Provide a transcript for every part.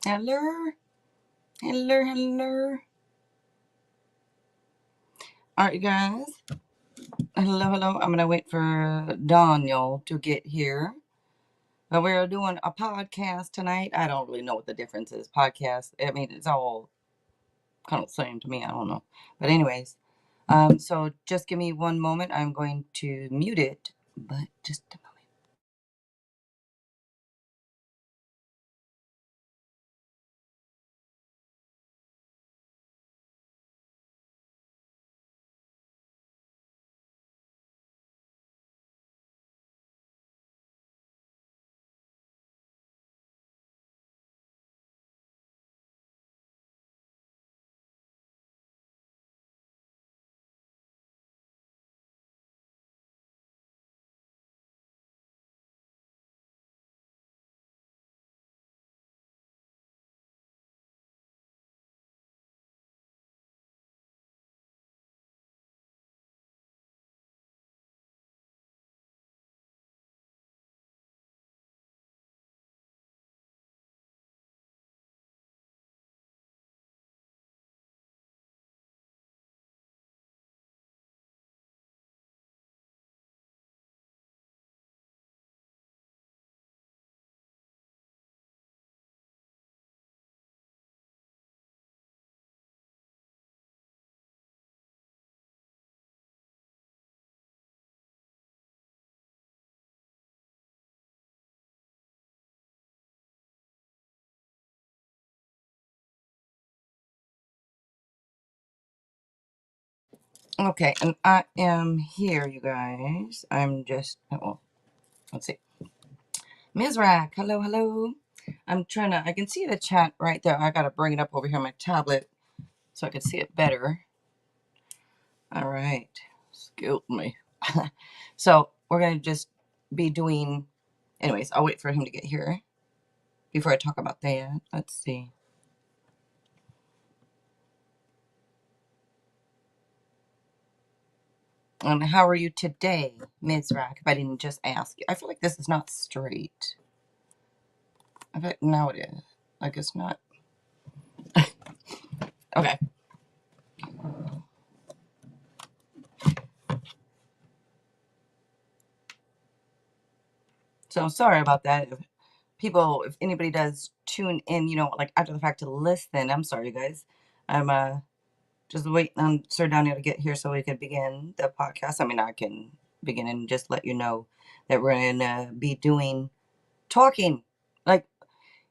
Hello? Hello, hello. All right, you guys. Hello, hello. I'm going to wait for Daniel to get here. But we're doing a podcast tonight. I don't really know what the difference is. Podcast, I mean, it's all kind of the same to me. I don't know. But, anyways, so just give me one moment. I'm going to mute it. But just a moment. Okay, and I am here, you guys. I'm just, well, let's see. Ms. Rack, hello, hello. I'm trying to, I can see the chat right there. I got to bring it up over here on my tablet so I can see it better. All right. Excuse me. So we're going to just be doing, anyways, I'll wait for him to get here before I talk about that. Let's see. How are you today, Ms. Rack? If I didn't just ask you, I feel like this is not straight. I bet now it is. Like it's not. Okay. So sorry about that. If people, if anybody does tune in, like after the fact to listen, I'm sorry, you guys. I'm just waiting on Sir Daniel to get here so we could begin the podcast. I mean, I can begin and just let you know that we're gonna be doing talking, like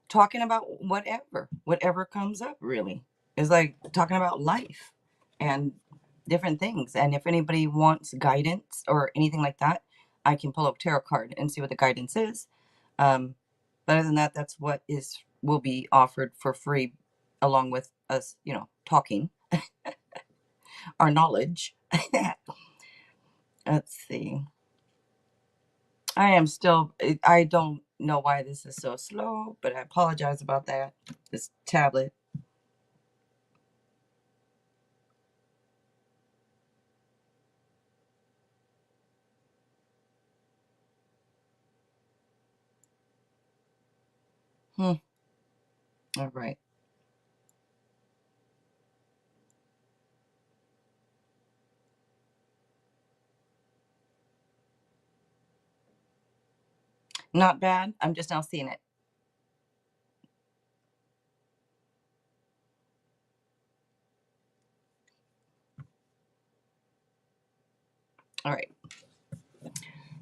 talking about whatever comes up. Really, it's like talking about life and different things. And if anybody wants guidance or anything like that, I can pull up tarot card and see what the guidance is. But other than that, that's what is will be offered for free, along with us, talking our knowledge. Let's see. I am still. I don't know why this is so slow, but I apologize about that. This tablet. Hmm. All right. Not bad. I'm just now seeing it. All right.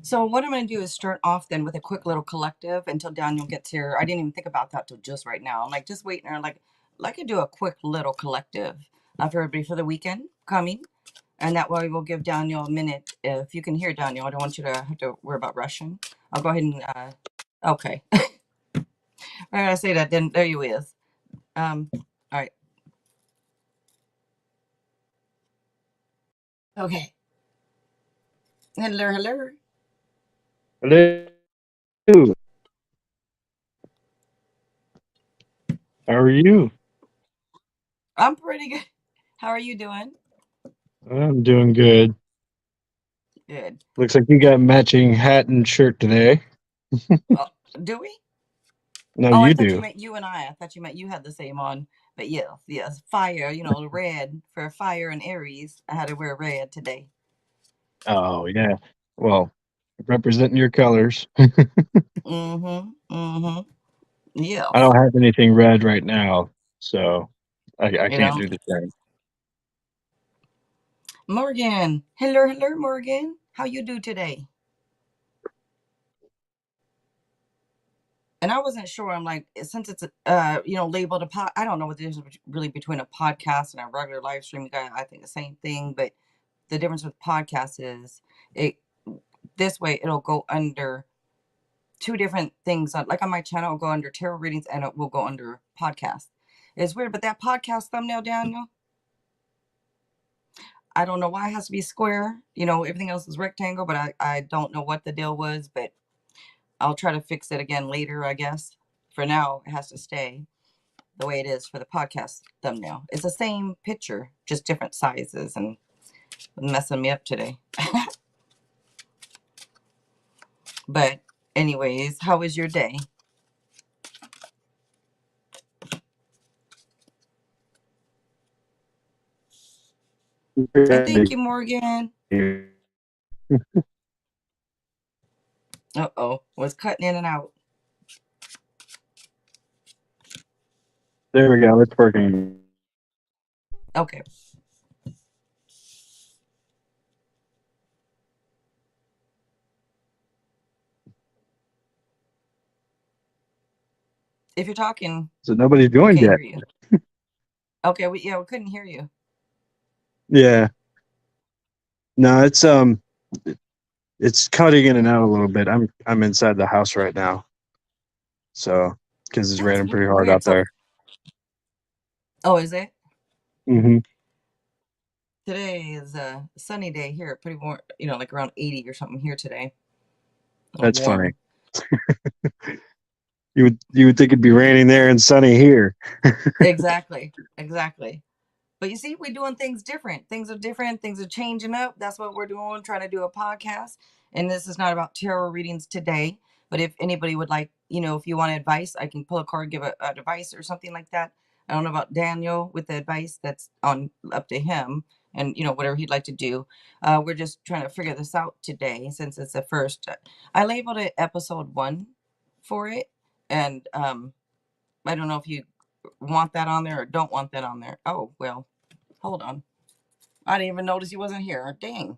So what I'm going to do is start off then with a quick little collective until Daniel gets here. I didn't even think about that till just right now. I'm like just waiting. Or like I do a quick little collective for everybody for the weekend coming, and that way we'll give Daniel a minute. If you can hear Daniel, I don't want you to have to worry about rushing. I'll go ahead and okay. I'm gonna say that. Then there you is. All right. Okay. Hello, hello. Hello. How are you? I'm pretty good. How are you doing? I'm doing good. Good. Looks like you got matching hat and shirt today. Oh, do we? No, Oh, I you thought you do. meant you and I. I thought you meant you had the same on. But yes, yes, fire. You know, red for fire and Aries. I had to wear red today. Oh, yeah. Well, representing your colors. Mm-hmm. Mm-hmm. I Yes. don't have anything red right now, so I You can't know, do the same. Morgan. Hello, hello, Morgan. How you do today? And I wasn't sure. I'm like, since it's labeled a pod. I don't know what the difference really between a podcast and a regular live stream. I think the same thing, but the difference with podcasts is it this way it'll go under two different things. Like on my channel, it'll go under tarot readings and it will go under podcast. It's weird, but that podcast thumbnail, Daniel, I don't know why it has to be square. You know, everything else is rectangle, but I don't know what the deal was, but I'll try to fix it again later, I guess. For now, it has to stay the way it is for the podcast thumbnail. It's the same picture, just different sizes and messing me up today. But anyways, how was your day? And thank you, Morgan. Uh-oh, was cutting in and out. There we go. It's working. Okay. If you're talking, So nobody's we joined can't yet. hear you. Okay, we couldn't hear you. Yeah. No, it's cutting in and out a little bit. I'm inside the house right now, so because it's That's raining pretty hard weird. out So, there. oh, is it? Hmm. Today is a sunny day here. Pretty warm, like around 80 or something here today. That's funny. Warm. You would think it'd be raining there and sunny here. Exactly. Exactly. But you see, we're doing things different. Things are different. Things are changing up. That's what we're doing, trying to do a podcast. And this is not about tarot readings today. But if anybody would like, if you want advice, I can pull a card, give a advice or something like that. I don't know about Daniel with the advice. That's on up to him and, whatever he'd like to do. We're just trying to figure this out today since it's the first. I labeled it episode 1 for it. And I don't know if you want that on there or don't want that on there. Oh, well. Hold on. I didn't even notice he wasn't here. Dang.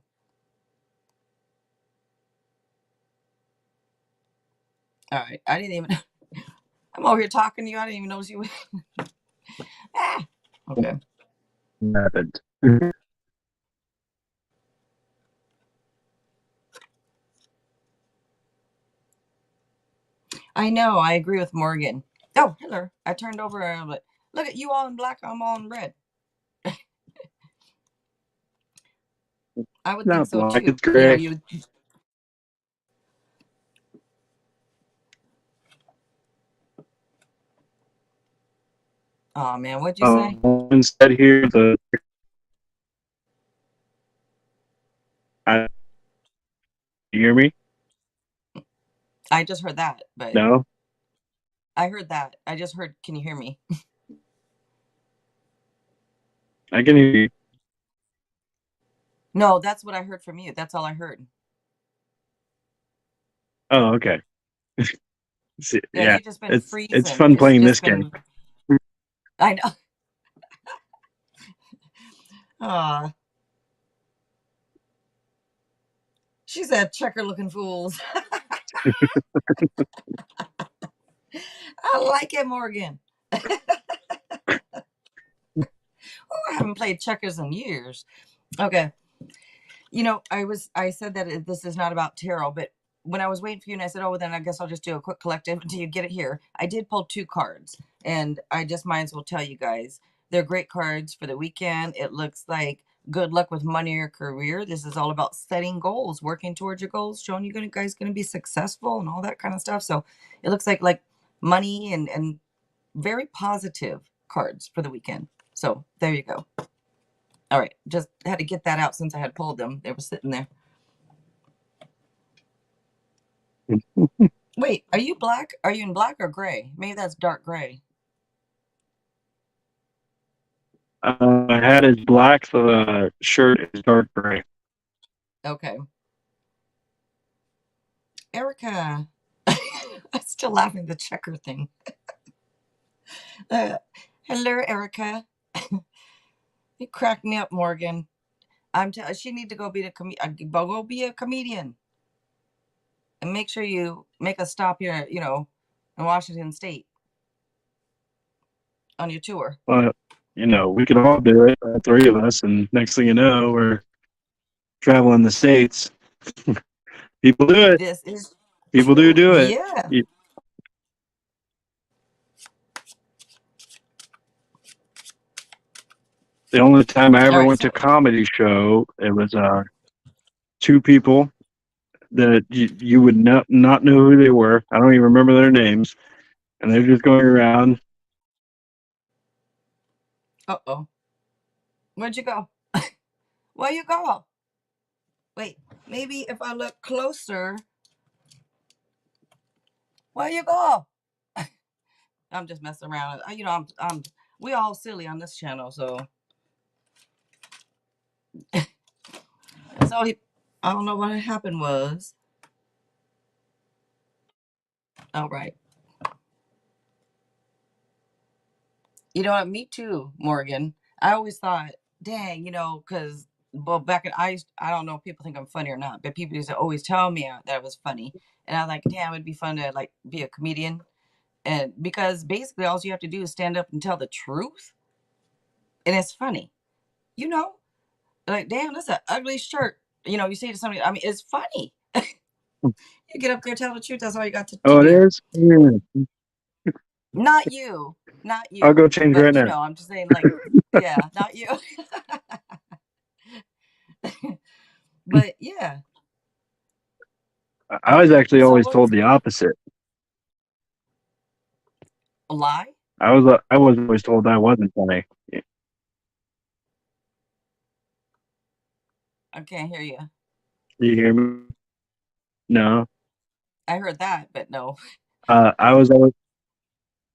All right. I didn't even. I'm over here talking to you. I didn't even notice you. Ah. Okay. Happened. I know. I agree with Morgan. Oh, hello. I turned over and I'm like, look at you all in black. I'm all in red. I would think Not so black. too. It's gray. You. Oh man, what'd you say? Instead here the. You hear me? I just heard that, but No, I heard that. I just heard. Can you hear me? I can hear you. No, that's what I heard from you. That's all I heard. Oh, okay. Yeah, Yeah, you just been it's freezing. fun It's playing just this game. been. I know. Ah, she said, "Checker looking fools." I like it, Morgan. Oh, I haven't played checkers in years. Okay. I said that this is not about tarot, but when I was waiting for you and I said, oh, well, then I guess I'll just do a quick collective until you get it here. I did pull 2 cards and I just might as well tell you guys they're great cards for the weekend. It looks like good luck with money or career. This is all about setting goals, working towards your goals, showing you guys going to be successful and all that kind of stuff. So it looks like money and very positive cards for the weekend. So there you go. All right, just had to get that out since I had pulled them. They were sitting there. Wait, are you black? Are you in black or gray? Maybe that's dark gray. My hat is black, the shirt is dark gray. Okay. Erica. I'm still laughing at the checker thing. Uh, hello, Erica. You cracked me up, Morgan. She need to go be go be a comedian and make sure you make a stop here, in Washington State on your tour. But we could all do it, all three of us, and next thing you know, we're traveling the states. People do it. This is People true. do it. Yeah. The only time I All ever right. went to a So, comedy show, it was two people that you would not know who they were. I don't even remember their names, and they're just going around. oh, where'd you go? Where you go? Wait, maybe if I look closer, where you go? I'm just messing around. We all silly on this channel, so I don't know what happened was. All right. You know what? Me too, Morgan. I always thought, dang, because well, back in I don't know if people think I'm funny or not, but people used to always tell me that I was funny, and I was like, damn, it'd be fun to like be a comedian, and because basically all you have to do is stand up and tell the truth, and it's funny, you know, like damn, that's an ugly shirt. You say to somebody, I mean, it's funny. You get up there, tell the truth. That's all you got to Oh, it do. is. Yeah. Not you, not I'll you, go change but right now. I'm just saying, like, yeah, not you. But yeah. I was actually So always what was told the opposite. a lie? I was always told I wasn't funny. I can't hear you. You hear me? No. I heard that, but no. Uh, I was always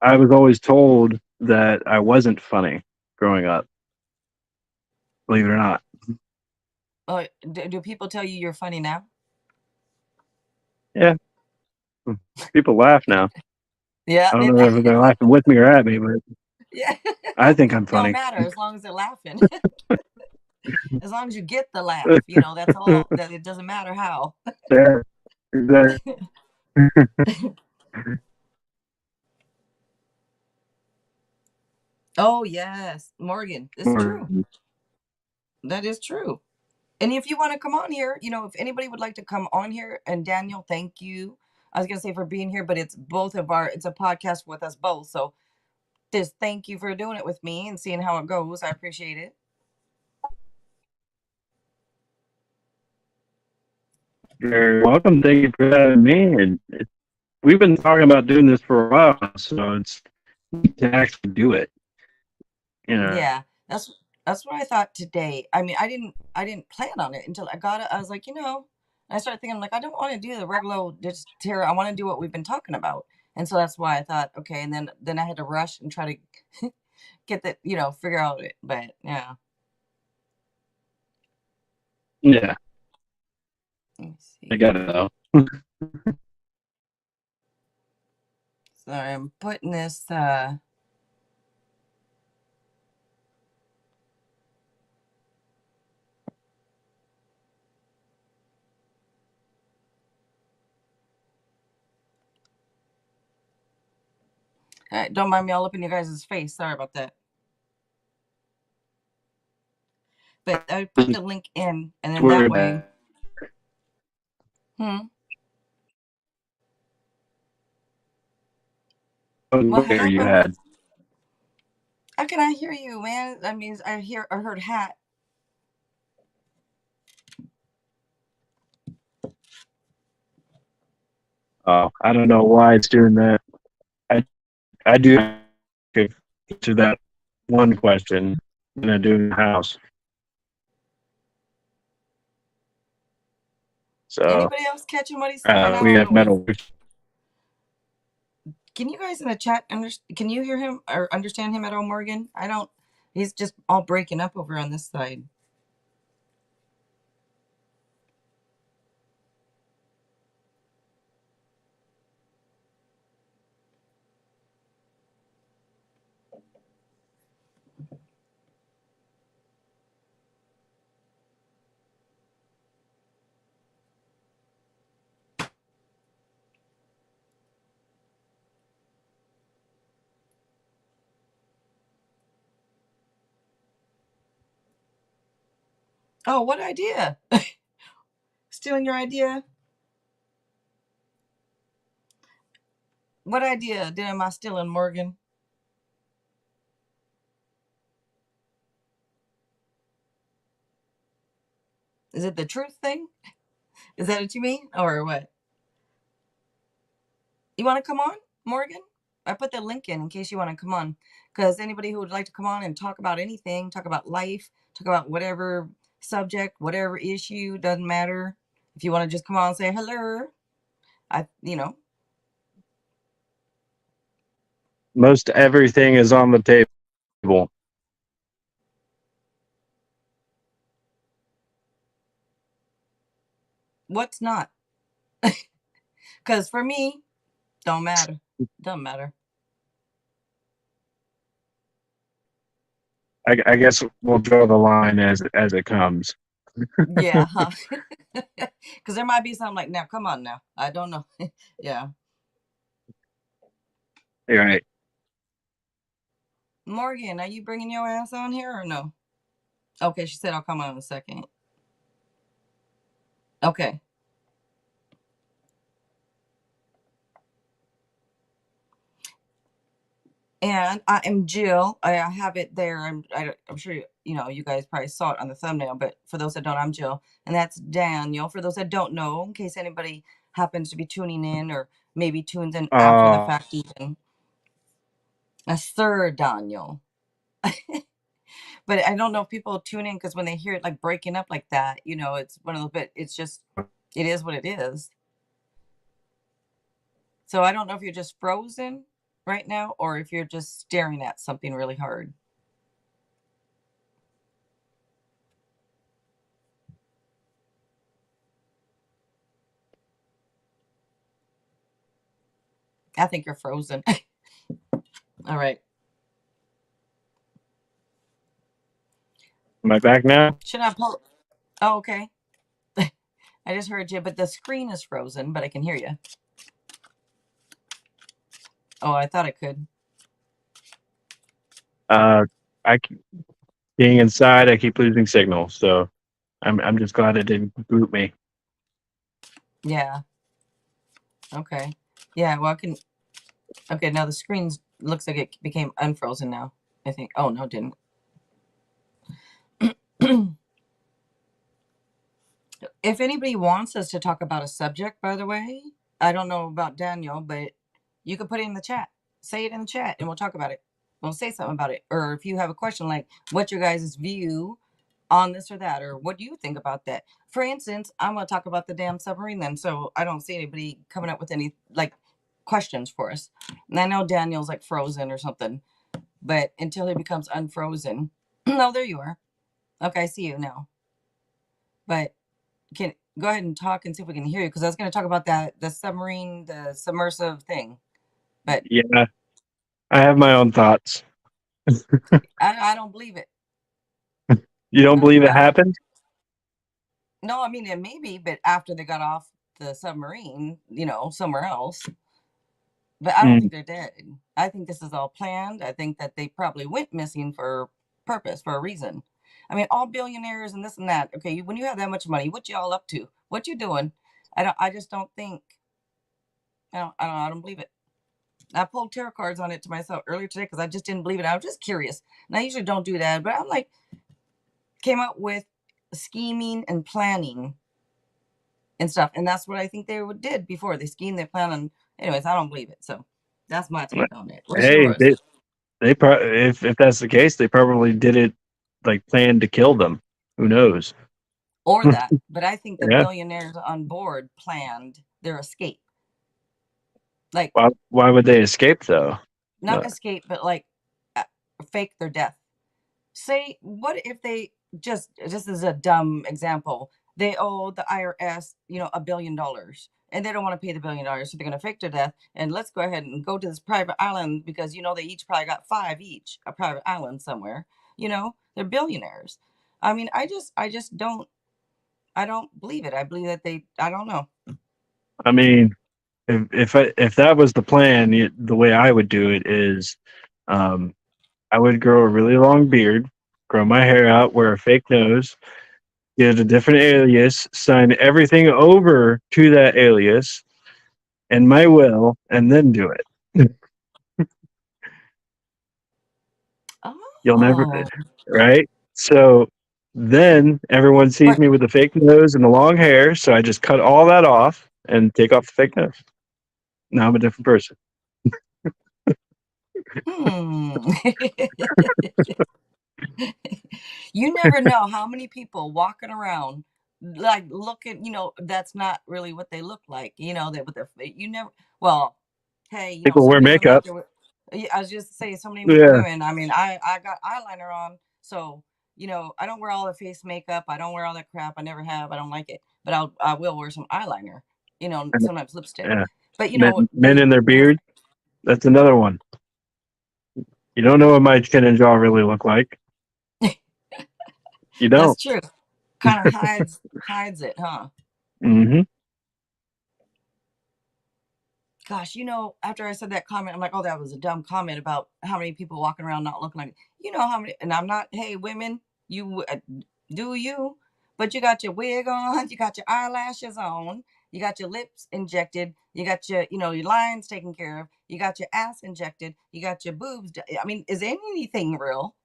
I was always told that I wasn't funny growing up. Believe it or not. Do people tell you you're funny now? Yeah. People laugh now. Yeah, I don't know if they're laughing with me or at me, but yeah. I think I'm Don't funny. matter as long as they're laughing. As long as you get the laugh, that's all. That it doesn't matter how. Yeah, exactly. Oh yes, Morgan, it's true. That is true. And if you want to come on here, if anybody would like to come on here, and Daniel, thank you. I was gonna say for being here, but it's it's a podcast with us both. So just thank you for doing it with me and seeing how it goes. I appreciate it. You're welcome. Thank you for having me. And we've been talking about doing this for a while, so it's neat to actually do it. You know. Yeah, that's what I thought today. I mean, I didn't plan on it until I got it. I was like, I started thinking like I don't want to do the regular just terror. I want to do what we've been talking about. And so that's why I thought, okay, and then I had to rush and try to get that, figure out it. But yeah. Yeah, Let me I see. got it though. Sorry, I'm putting this don't mind me all up in your guys' face. Sorry about that. But I put the link in, and then Worry that way. about Hmm. What where you happened? had. How can I hear you, man? I mean, I heard hat. Oh, I don't know why it's doing that. I do to that one question than I do in the house. So Anybody else catching what he's saying? I we don't have know what he's. metal. Can you guys in the chat can you hear him or understand him at all, Morgan? I don't. He's just all breaking up over on this side. Oh, what idea? Stealing your idea? What idea did am I stealing, Morgan? Is it the truth thing? Is that what you mean, or what? You want to come on, Morgan? I put the link in case you want to come on. Because anybody who would like to come on and talk about anything, talk about life, talk about whatever subject, whatever issue, doesn't matter. If you want to just come on and say hello, Most everything is on the table. what's not? Because for me, don't matter. Doesn't matter. I guess we'll draw the line as it comes. Yeah, huh? Because there might be something like, now, come on now. I don't know. Yeah. You're right. Morgan, are you bringing your ass on here or no? Okay, she said I'll come on in a second. Okay. And I am Jill. I have it there. I'm sure you guys probably saw it on the thumbnail, but for those that don't, I'm Jill, and that's Daniel. For those that don't know, in case anybody happens to be tuning in or maybe tunes in after the Uh, fact, even a Sir Daniel. But I don't know if people tune in because when they hear it like breaking up like that, it's one of those. But it's just, it is what it is. So I don't know if you're just frozen right now or if you're just staring at something really hard. I think you're frozen. All right. am I back now? Should I pull? Oh, okay. I just heard you, but the screen is frozen, but I can hear you. Oh, I thought I could. Uh, I being inside, I keep losing signal, so I'm just glad it didn't boot me. Yeah. Okay. Yeah. Well, I can. Okay. Now the screen looks like it became unfrozen now. I think. Oh no, it didn't. If anybody wants us to talk about a subject, by the way, I don't know about Daniel, but you can put it in the chat. Say it in the chat, and we'll talk about it. We'll say something about it. Or if you have a question like, "What's your guys' view on this or that?" or "What do you think about that?" For instance, I'm going to talk about the damn submarine then, so I don't see anybody coming up with any like questions for us. And I know Daniel's like frozen or something, but until he becomes unfrozen, no, there you are. Okay, I see you now. But can go ahead and talk and see if we can hear you because I was going to talk about that the submarine, the submersive thing, but Yeah, I have my own thoughts. I don't believe it. You don't believe it I don't. happened? No, I mean it may be, but after they got off the submarine, somewhere else. But I don't Mm, think they're dead. I think this is all planned. I think that they probably went missing for purpose, for a reason. I mean, all billionaires and this and that. Okay, when you have that much money, what you all up to? What you doing? I don't. I just don't think. I don't believe it. I pulled tarot cards on it to myself earlier today because I just didn't believe it. I was just curious. And I usually don't do that, but I'm like, came up with scheming and planning and stuff. And that's what I think they did before. They schemed, they planned, and anyways, I don't believe it. So that's my take on it. What's hey, yours? if that's the case, they probably did it like planned to kill them. Who knows? Or that. But I think the Yeah. billionaires on board planned their escape. Like, Why would they escape though? not escape, but like uh, fake their death. Say, what if they just as a dumb example, they owe the IRS, $1 billion, and they don't want to pay the $1 billion, so they're going to fake their death, and let's go ahead and go to this private island because they each probably got five each, a private island somewhere. They're billionaires. I mean, I just don't believe it. I believe that I don't know. I mean, if that was the plan, the way I would do it is, um, I would grow a really long beard, grow my hair out, wear a fake nose, get a different alias, sign everything over to that alias and my will, and then do it. You'll never, Oh, right? So then everyone sees but me with the fake nose and the long hair, so I just cut all that off and take off the fake nose. Now I'm a different person. hmm. You never know how many people walking around like looking, that's not really what they look like, that with their you never well, hey, People so wear many women out makeup. there with, yeah, I was just saying so many Yeah, women. I mean, I got eyeliner on, so I don't wear all the face makeup, I don't wear all that crap, I never have, I don't like it, but I will wear some eyeliner, sometimes lipstick. yeah. But Men in their beard. That's another one. You don't know what my chin and jaw really look like. You that's don't. true. Kind of hides it, huh? Hmm. Gosh, after I said that comment, I'm like, oh, that was a dumb comment about how many people walking around not looking like, how many, and I'm not, hey, women, you do you, but you got your wig on, you got your eyelashes on, you got your lips injected, you got your lines taken care of, you got your ass injected, you got your boobs. I mean, is anything real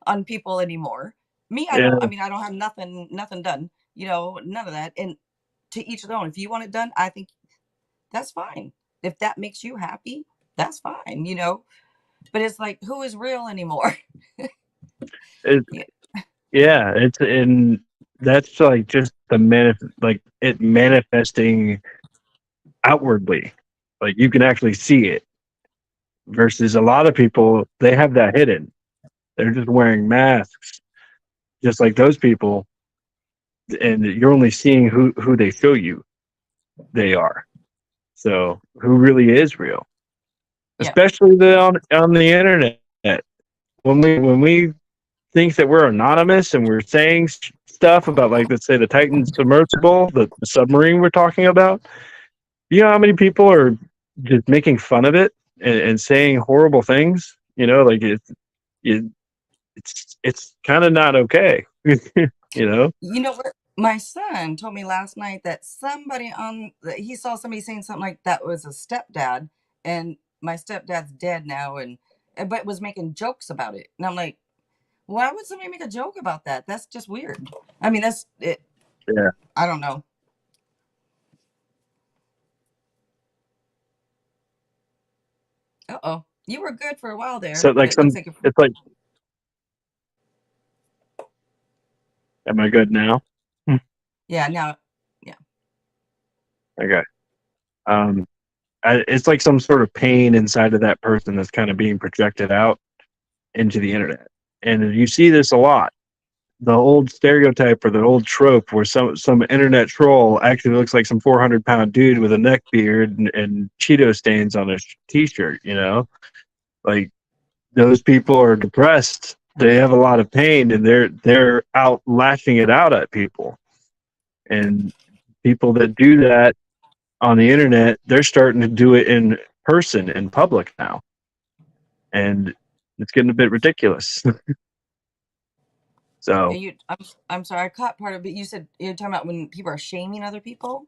on people anymore? Me, I don't, I Yeah. mean, I don't have nothing done, none of that. And to each their own. If you want it done, I think that's fine. If that makes you happy, that's fine. But it's like, who is real anymore? It, Yeah. yeah. It's in. That's like just the like it manifesting outwardly. Like you can actually see it. Versus a lot of people, they have that hidden. They're just wearing masks, just like those people, and you're only seeing who they show you they are. So who really is real? Yeah. Especially on the internet. When we think that we're anonymous and we're saying stuff about, like, let's say the Titan submersible, the submarine we're talking about. You know how many people are just making fun of it and saying horrible things? Like it, it's kind of not okay. You know? You know what? My son told me last night that that he saw somebody saying something like that was a stepdad, and my stepdad's dead now, but was making jokes about it. And I'm like, why would somebody make a joke about that? That's just weird. I mean, that's it. Yeah. I don't know. Uh-oh. You were good for a while there, So but like it looks like it's like, am I good now? Hmm. yeah, now, yeah. Okay. Um, it's like some sort of pain inside of that person that's kind of being projected out into the internet, and you see this a lot. The old stereotype or the old trope where some internet troll actually looks like some 400-pound dude with a neck beard and Cheeto stains on his t-shirt. Like those people are depressed. They have a lot of pain, and they're out lashing it out at people. And people that do that on the internet, they're starting to do it in person, in public now, and it's getting a bit ridiculous. So I'm sorry, I caught part of it. You said you're talking about when people are shaming other people.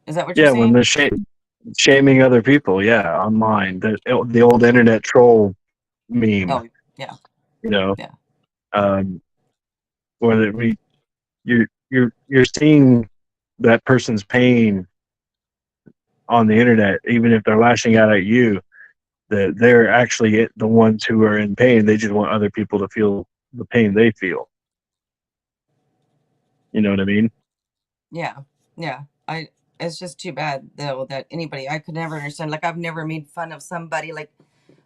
Is that what you're yeah, when saying? they're shaming other people, yeah, online, the old internet troll meme, Oh, yeah, you know, yeah, um, where you're seeing that person's pain on the internet, even if they're lashing out at you, that they're actually the ones who are in pain. They just want other people to feel the pain they feel. You know what I mean? yeah, yeah. it's just too bad though that anybody, I could never understand. Like I've never made fun of somebody. Like,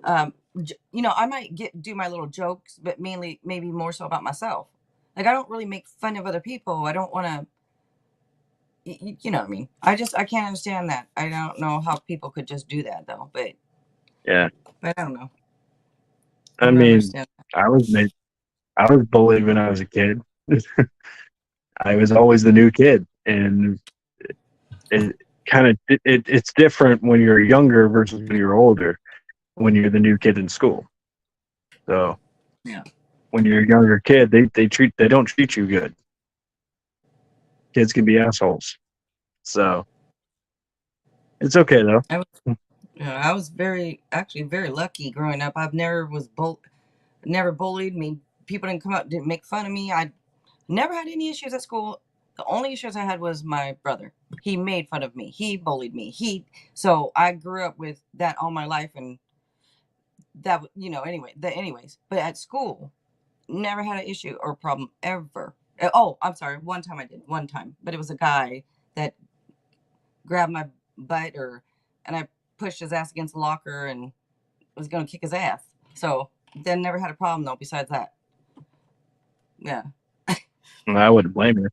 I might do my little jokes, but mainly maybe more so about myself. Like I don't really make fun of other people. I don't want to. You know what I mean? I can't understand that. I don't know how people could just do that though. Yeah. But I don't know. I I don't mean, understand. I was made, I was bullied when I was a kid. I was always the new kid, and it it's different when you're younger versus when you're older. When you're the new kid in school, so Yeah. when you're a younger kid, they don't treat you good. Kids can be assholes, so it's okay though. I was, I was very actually very lucky growing up. I've never never bullied me. People didn't come up, didn't make fun of me. I never had any issues at school. The only issues I had was my brother. He made fun of me. He bullied me. So I grew up with that all my life, and that anyway. Anyways, but at school, never had an issue or problem ever. Oh, I'm sorry. One time I did. One time, but it was a guy that grabbed my butt, and I pushed his ass against the locker and was gonna kick his ass. So then never had a problem though. Besides that, yeah, I wouldn't blame you.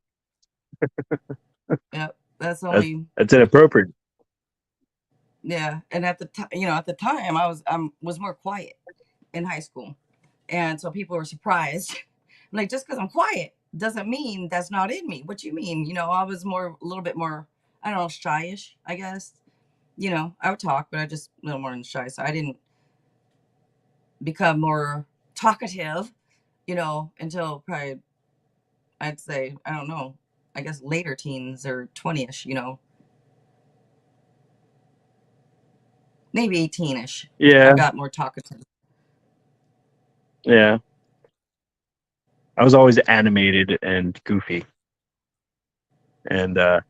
yeah. That's the That's only. that's inappropriate. Yeah, and at the time, at the time, I was more quiet in high school, and so people were surprised. Like just because I'm quiet doesn't mean that's not in me. What you mean? I was a little bit more, I don't know, shyish, I guess. I would talk, but I just a little more than shy. So I didn't become more talkative, until probably I'd say I don't know, I guess later teens or 20ish. Maybe 18ish. I Yeah, got more talkative. yeah. I was always animated and goofy, and I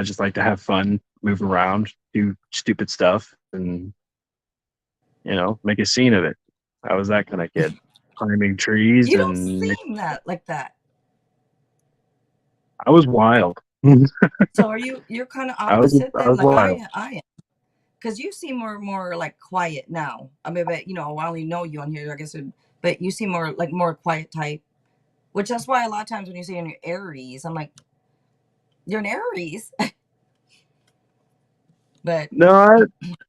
just like to have fun, move around, do stupid stuff, and make a scene of it. I was that kind of kid, climbing trees, You don't and seem that like that. I was wild. So you're kind of I was opposite I then, was like wild. I am, because you seem more like quiet now. I mean, but I only know you on here, I guess, but you seem more quiet type. Which that's why a lot of times when you say you're Aries, I'm like, you're an Aries. But No,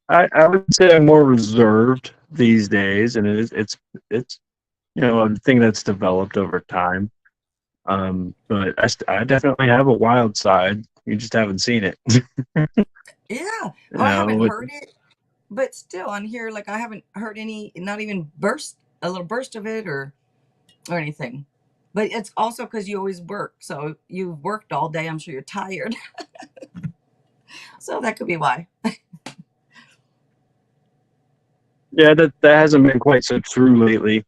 I would say I'm more reserved these days, and it's a thing that's developed over time. But I definitely have a wild side. You just haven't seen it. yeah, you oh, I haven't know, heard it, but still on here, like I haven't heard any, not even a little burst of it or anything. But it's also because you always work, so you've worked all day. I'm sure you're tired, so that could be why. yeah, that hasn't been quite so true lately.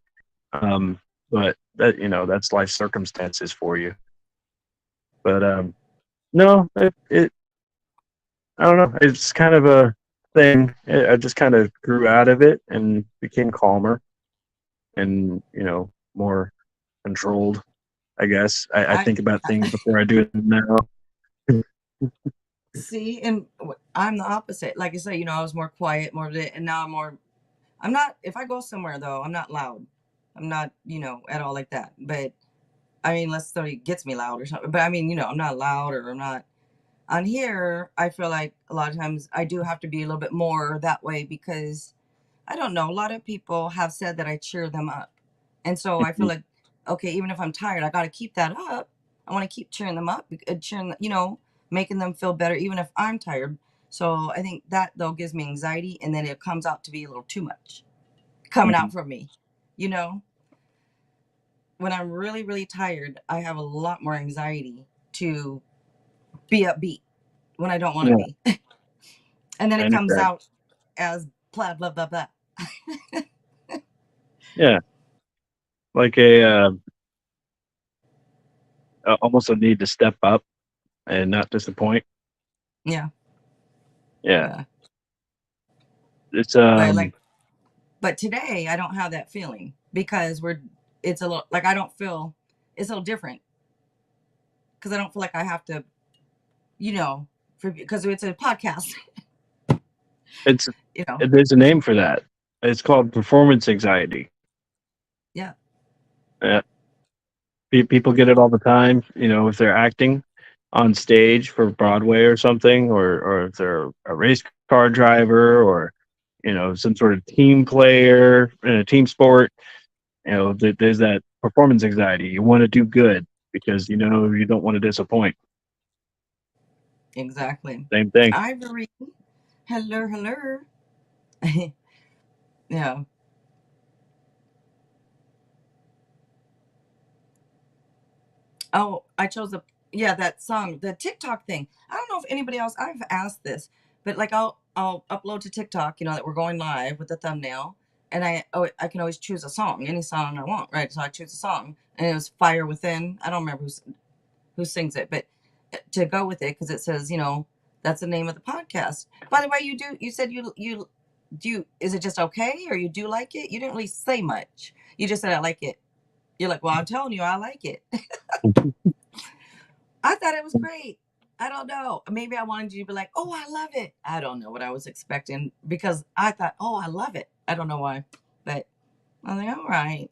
Um, but that's life circumstances for you. But no, I don't know. It's kind of a thing. I just kind of grew out of it and became calmer and more controlled. I guess I I think about things before I do it now. see, and I'm the opposite. Like I say, I was more quiet, more of it, and now I'm more. I'm not. If I go somewhere though, I'm not loud. I'm not, at all like that. But I mean, unless somebody gets me loud or something. But I mean, I'm not loud or I'm not on here. I feel like a lot of times I do have to be a little bit more that way because I don't know. A lot of people have said that I cheer them up. And so I feel like, okay, even if I'm tired, I got to keep that up. I want to keep cheering them up, making them feel better, even if I'm tired. So I think that though gives me anxiety, and then it comes out to be a little too much coming out from me. You know, when I'm really, really tired, I have a lot more anxiety to be upbeat when I don't want to Yeah, be. And then I it comes understand. out as blah, blah, blah, blah. Yeah, like almost a need to step up and not disappoint. Yeah. Yeah, Yeah. it's But but today I don't have that feeling because it's a little, like, I don't feel, it's a little different because I don't feel like I have to, you know, because it's a podcast. It's You know. there's a name for that. It's called performance anxiety. Yeah. Uh, People get it all the time. You know, if they're acting on stage for Broadway or something, or if they're a race car driver, or some sort of team player in a team sport. There's that performance anxiety. You want to do good because you don't want to disappoint. Exactly. Same thing. Ivory. Hello, hello. Yeah. Oh, I chose a yeah, that song, the TikTok thing. I don't know if anybody else I've asked this, but like I'll upload to TikTok, that we're going live with the thumbnail, and I can always choose a song, any song I want, right? So I choose a song, and it was Fire Within. I don't remember who sings it, but to go with it because it says, that's the name of the podcast. By the way, you said you do is it just okay or you do like it? You didn't really say much. You just said I like it. You're like, well, I'm telling you, I like it. I thought it was great. I don't know. Maybe I wanted you to be like, oh, I love it. I don't know what I was expecting because I thought, oh, I love it. I don't know why. But I'm like, all right.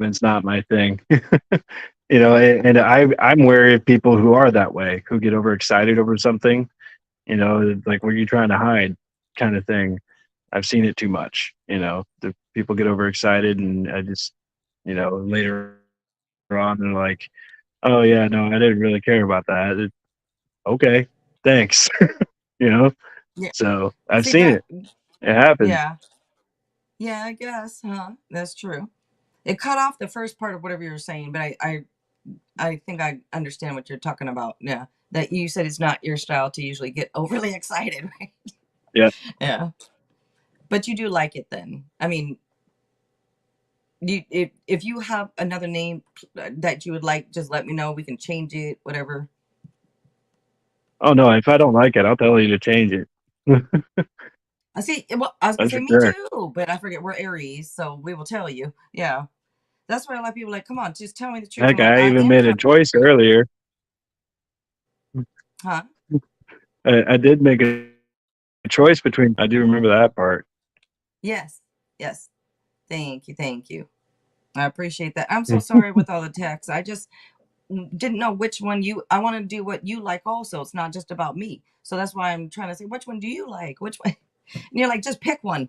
It's not my thing. And I'm wary of people who are that way, who get overexcited over something. Like, what are you trying to hide, kind of thing. I've seen it too much. The people get overexcited, and I just, later on, they're like, "Oh yeah, no, I didn't really care about that." Okay, thanks. you know. Yeah. So I've See seen that? it. It happens. Yeah. Yeah, I guess. Huh? That's true. It cut off the first part of whatever you were saying, but I think I understand what you're talking about. Yeah. That you said it's not your style to usually get overly excited, right? Yeah. Yeah. But you do like it then. I mean, if you have another name that you would like, just let me know. We can change it, whatever. Oh no, if I don't like it, I'll tell you to change it. I see. Well, I was gonna That's say for me sure. too, but I forget we're Aries, so we will tell you. Yeah, that's why a lot of people are like, come on, just tell me the truth. Heck, I'm like, I I even am made a Capricorn, choice earlier. huh? I did make a choice between. I do remember that part. Yes, yes. Thank you, thank you. I appreciate that. I'm so sorry with all the texts. I just didn't know which one you. I want to do what you like. Also, it's not just about me. So that's why I'm trying to say, which one do you like? Which one? And you're like, just pick one.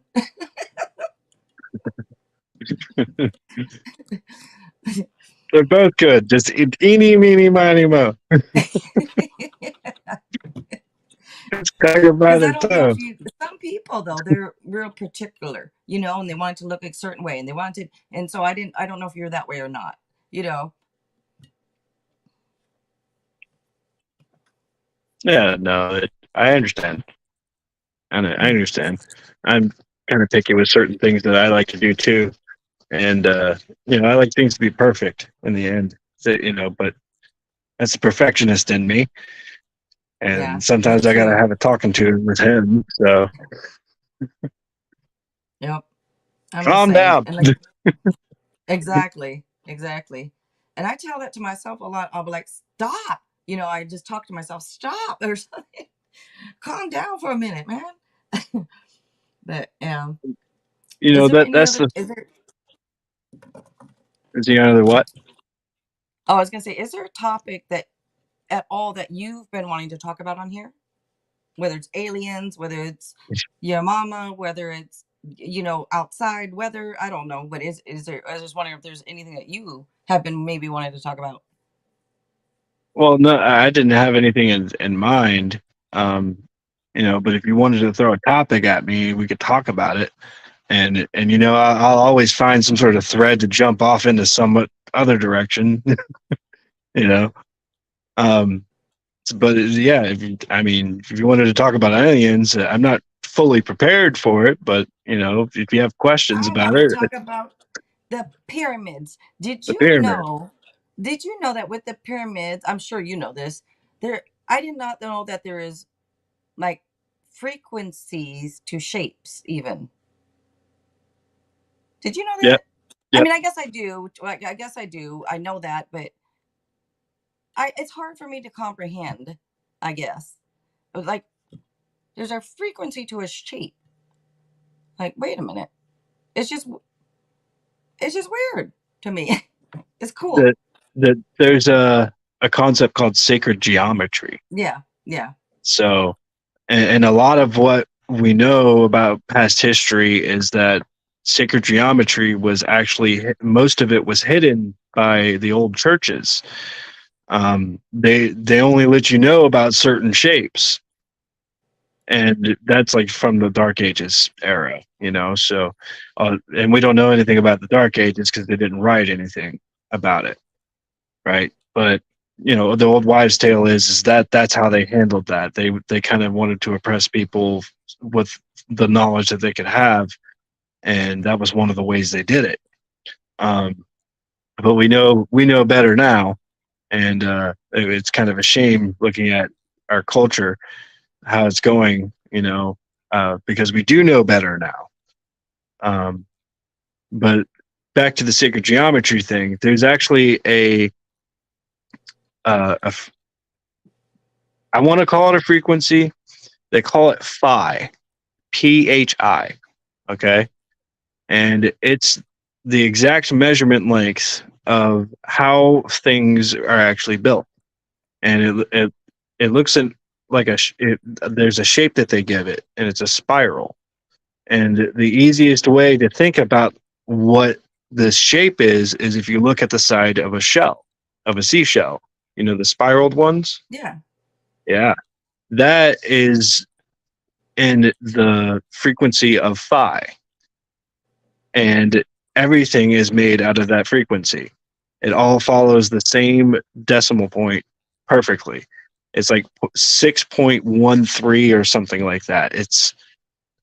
They're both good. Just eeny, meeny, miny, mo. It's Tiger by Because I the don't know toe. if you, some people though, they're real particular, and they want it to look a certain way and they wanted, and so I don't know if you're that way or not, you know. Yeah, no, I understand. I Mm. understand. I'm kind of picky with certain things that I like to do too, and I like things to be perfect in the end. So, but that's the perfectionist in me, Yeah, and me sometimes I gotta too. have a talking to with him. So Yep, I'm the calm same. down. And like, exactly, exactly. And I tell that to myself a lot. I'll be like, stop. I just talk to myself, stop or something. Calm down for a minute, man. But is there any That's other? the Is there? is the other what? Oh, I was gonna say, is there a topic that at all that you've been wanting to talk about on here? Whether it's aliens, whether it's your mama, whether it's outside weather. I don't know, but is there? I was just wondering if there's anything that you have been maybe wanting to talk about. Well, no, I didn't have anything in mind. Um, but if you wanted to throw a topic at me, we could talk about it. And I'll always find some sort of thread to jump off into some other direction. you know. Um, but yeah, if you wanted to talk about aliens, I'm not fully prepared for it. But if you have questions I about want to it, talk about the pyramids. Did the you pyramid. know? Did you know that with the pyramids? I'm sure you know this. There, I did not know that there is like frequencies to shapes. Even did you know Yeah, that? I Yep. mean, I guess I do. I guess I do. I know that, but it's hard for me to comprehend. I guess, like, there's a frequency to a shape. Like, wait a minute, it's just it's just weird to me. It's cool. That there's a concept called sacred geometry. Yeah, yeah, So, and a lot of what we know about past history is that sacred geometry was actually most of it was hidden by the old churches. They only let you know about certain shapes, and that's like from the Dark Ages era, you know. So, and we don't know anything about the Dark Ages because they didn't write anything about it, right? But you know, the old wives' tale is that that's how they handled that. They kind of wanted to oppress people with the knowledge that they could have, and that was one of the ways they did it. Um, but we know better now, and it's kind of a shame looking at our culture how it's going, you know, because we do know better now. Um, but back to the sacred geometry thing, there's actually a I want to call it a frequency. They call it phi, phi. Okay, and it's the exact measurement length of how things are actually built, and it looks in like there's a shape that they give it, and it's a spiral. And the easiest way to think about what this shape is if you look at the side of a shell, of a seashell, you know, the spiraled ones. yeah. Yeah, that is in the frequency of phi, and everything is made out of that frequency. It all follows the same decimal point perfectly. It's like 6.13 or something like that.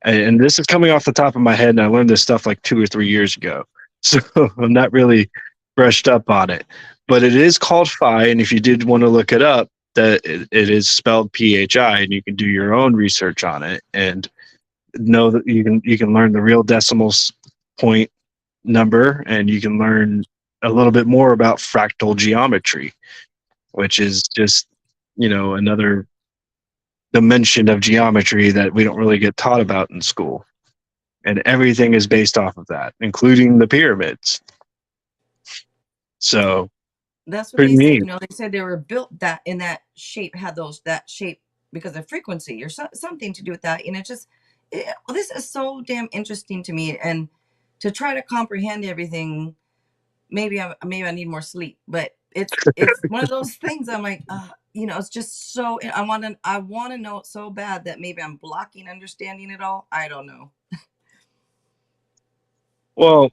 And this is coming off the top of my head, and I learned this stuff like 2 or 3 years ago. So I'm not really brushed up on it. But it is called phi, and if you did want to look it up, that it is spelled PHI, and you can do your own research on it and know that you can learn the real decimals point number, and you can learn a little bit more about fractal geometry, which is just, you know, another dimension of geometry that we don't really get taught about in school. And everything is based off of that, including the pyramids. So That's what pretty they said. neat. They said they were built that in that shape, had that shape because of frequency or something to do with that. And this is so damn interesting to me. And to try to comprehend everything, maybe I need more sleep. But it's one of those things. I'm like, it's just so. I want to know it so bad that maybe I'm blocking understanding it all. I don't know. Well,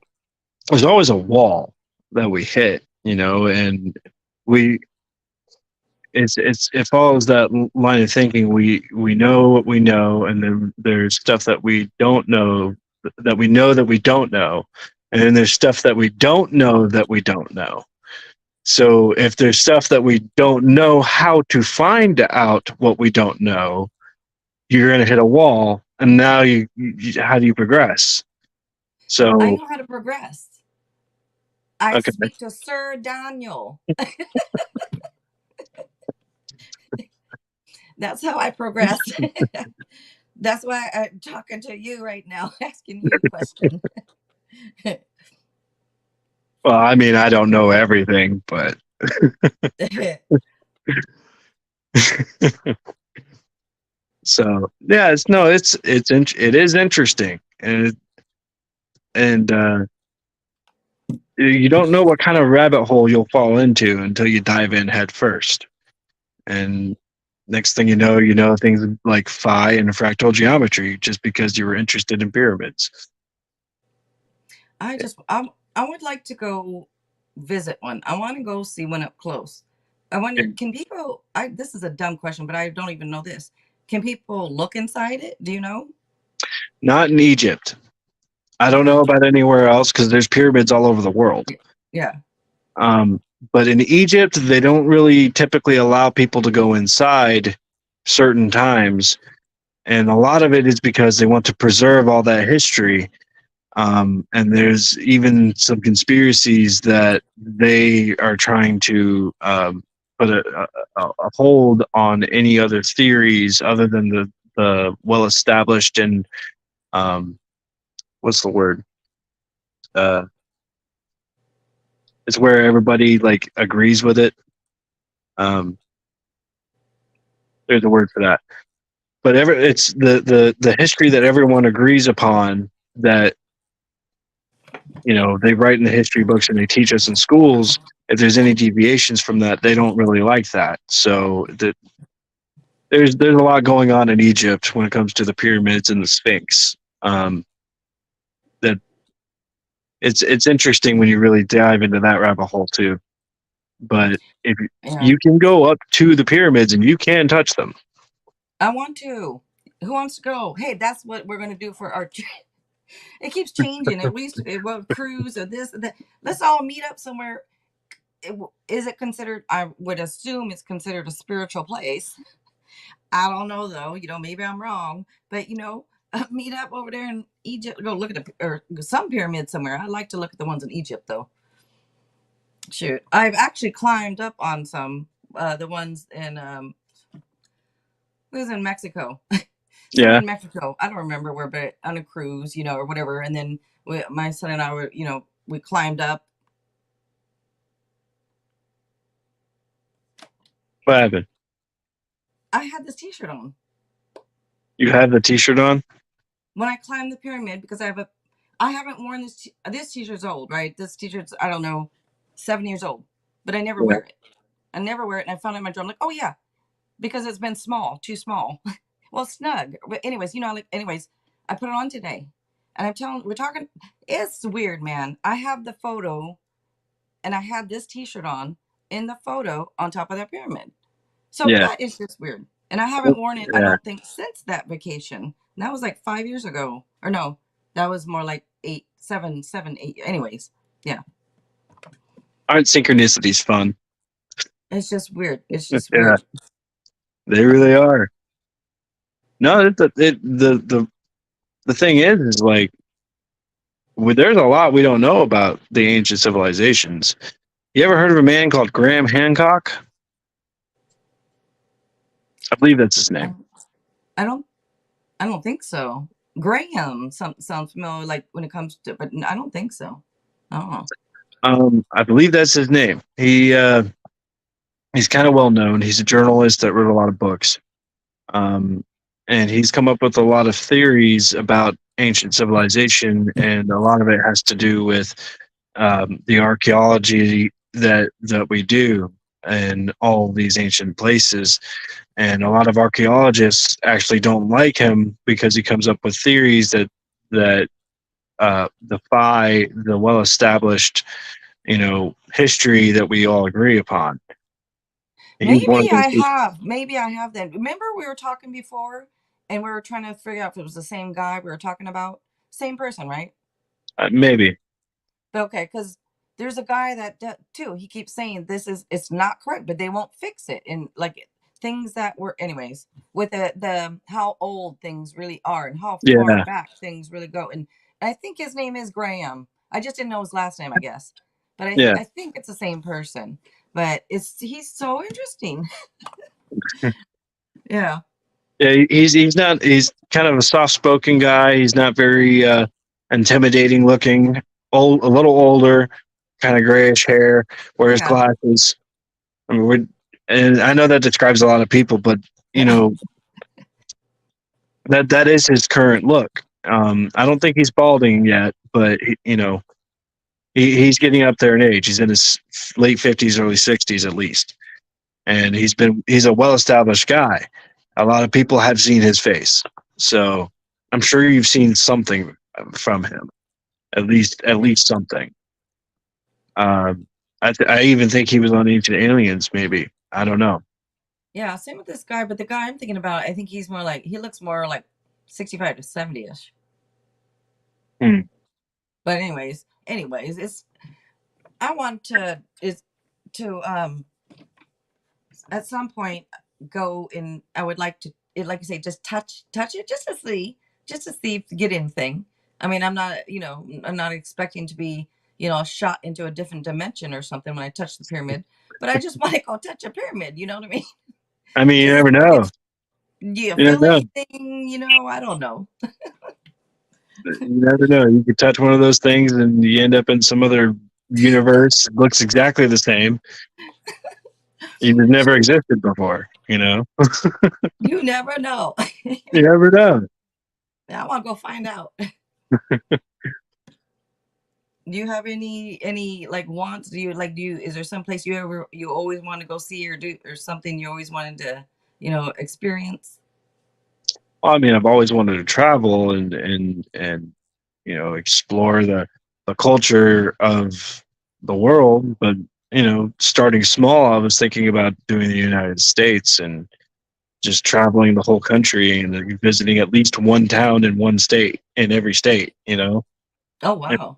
there's always a wall that we hit, you know, and we it follows that line of thinking. We know what we know, and then there's stuff that we don't know, that we know that we don't know, and then there's stuff that we don't know that we don't know. So if there's stuff that we don't know how to find out what we don't know, you're going to hit a wall, and now how do you progress? I So know how to progress. I okay, speak to Sir Daniel. That's how I progress. That's why I'm talking to you right now, asking you a question. well, I mean, I don't know everything, but so yeah, it is interesting, and you don't know what kind of rabbit hole you'll fall into until you dive in head first. And next thing you know things like phi and fractal geometry just because you were interested in pyramids. I would like to go visit one. I want to go see one up close. I wonder, can people? This is a dumb question, but I don't even know this. Can people look inside it? Do you know? Not in Egypt. I don't know Okay. about anywhere else because there's pyramids all over the world. Yeah. Um, but in Egypt, they don't really typically allow people to go inside certain times, and a lot of it is because they want to preserve all that history. And there's even some conspiracies that they are trying to put a hold on any other theories other than the well established and um, what's the word? Uh, it's where everybody like agrees with it. Um, there's a word for that, but it's the history that everyone agrees upon that they write in the history books and they teach us in schools. If there's any deviations from that, they don't really like that. So there's a lot going on in Egypt when it comes to the pyramids and the Sphinx. That it's interesting when you really dive into that rabbit hole too. But if Yeah. you can go up to the pyramids and you can touch them. I want to. Who wants to go? Hey, that's what we're going to do for our it keeps changing. It used to be well, cruise or this or that. Let's all meet up somewhere. Is it considered? I would assume it's considered a spiritual place. I don't know though. Maybe I'm wrong. But meet up over there in Egypt. Go look at or some pyramid somewhere. I like to look at the ones in Egypt though. Shoot, I've actually climbed up on some. The ones in it was in Mexico. Somewhere Yeah, in Mexico. I don't remember where, but on a cruise, or whatever. And then my son and I were, we climbed up. what happened? I had this T-shirt on You have the T-shirt on? when I climbed the pyramid because I haven't worn this T-shirt's old, right? This T-shirt's, I don't know, 7 years old, but I never Yeah. wear it. I never wear it, and I found it in my drawer. I'm like, oh yeah, because it's been small, too small. Well, snug. But anyways, anyways, I put it on today, and we're talking. It's weird, man. I have the photo, and I had this T-shirt on in the photo on top of that pyramid. So Yeah. that is just weird. And I haven't worn it, I Yeah. don't think, since that vacation. And that was like 5 years ago. Or no, that was more like 8. Anyways, yeah. Aren't synchronicities fun? It's just weird. It's just Yeah, weird. they really are. No, the thing is like there's a lot we don't know about the ancient civilizations. You ever heard of a man called Graham Hancock? I believe that's his I, name. I don't I don't think so. Graham sounds familiar like when it comes to, but I don't think so. I don't know. I believe that's his name. He's kind of well known. He's a journalist that wrote a lot of books. Um, and he's come up with a lot of theories about ancient civilization, and a lot of it has to do with the archaeology that we do in all these ancient places. And a lot of archaeologists actually don't like him because he comes up with theories that defy the well-established, history that we all agree upon. He's one of these people. Maybe I have then. Remember we were talking before and we were trying to figure out if it was the same guy we were talking about? Same person, right? Maybe. Okay, because there's a guy that too. He keeps saying it's not correct, but they won't fix it. And like things that were, anyways, with the how old things really are and how far Yeah. back things really go. And I think his name is Graham. I just didn't know his last name, I guess, but Yeah. I think it's the same person. But he's so interesting. Yeah, Yeah, he's kind of a soft spoken guy. He's not very intimidating looking. A little older, kind of grayish hair, wears yeah, glasses. I mean, and I know that describes a lot of people, but you yeah, know that is his current look. I don't think he's balding yet, but he's getting up there in age. He's in his late 50s, early 60s at least, and he's a well established guy. A lot of people have seen his face, so I'm sure you've seen something from him, at least something. I even think he was on Ancient Aliens, maybe. I don't know. yeah. Same with this guy, but the guy I'm thinking about, I think he looks more like 65 to 70 ish. Hmm. But anyways, it's I want to is to at some point go and I would like to like you say just touch it just to see if to get anything. I mean, I'm not, I'm not expecting to be, shot into a different dimension or something when I touch the pyramid, but I just want to go touch a pyramid. You know what I mean? I mean, you Just never know. experience. Do you You never feel know. anything? I don't know. You never know. You could touch one of those things and you end up in some other universe. It looks exactly the same. You've never existed before. You know. You never know. You never know. I want to go find out. Do you have any like wants? Is there some place you always want to go see or do or something you always wanted to, experience? Well, I mean, I've always wanted to travel and explore the culture of the world, but starting small, I was thinking about doing the United States and just traveling the whole country and visiting at least one town in one state in every state. Oh And wow.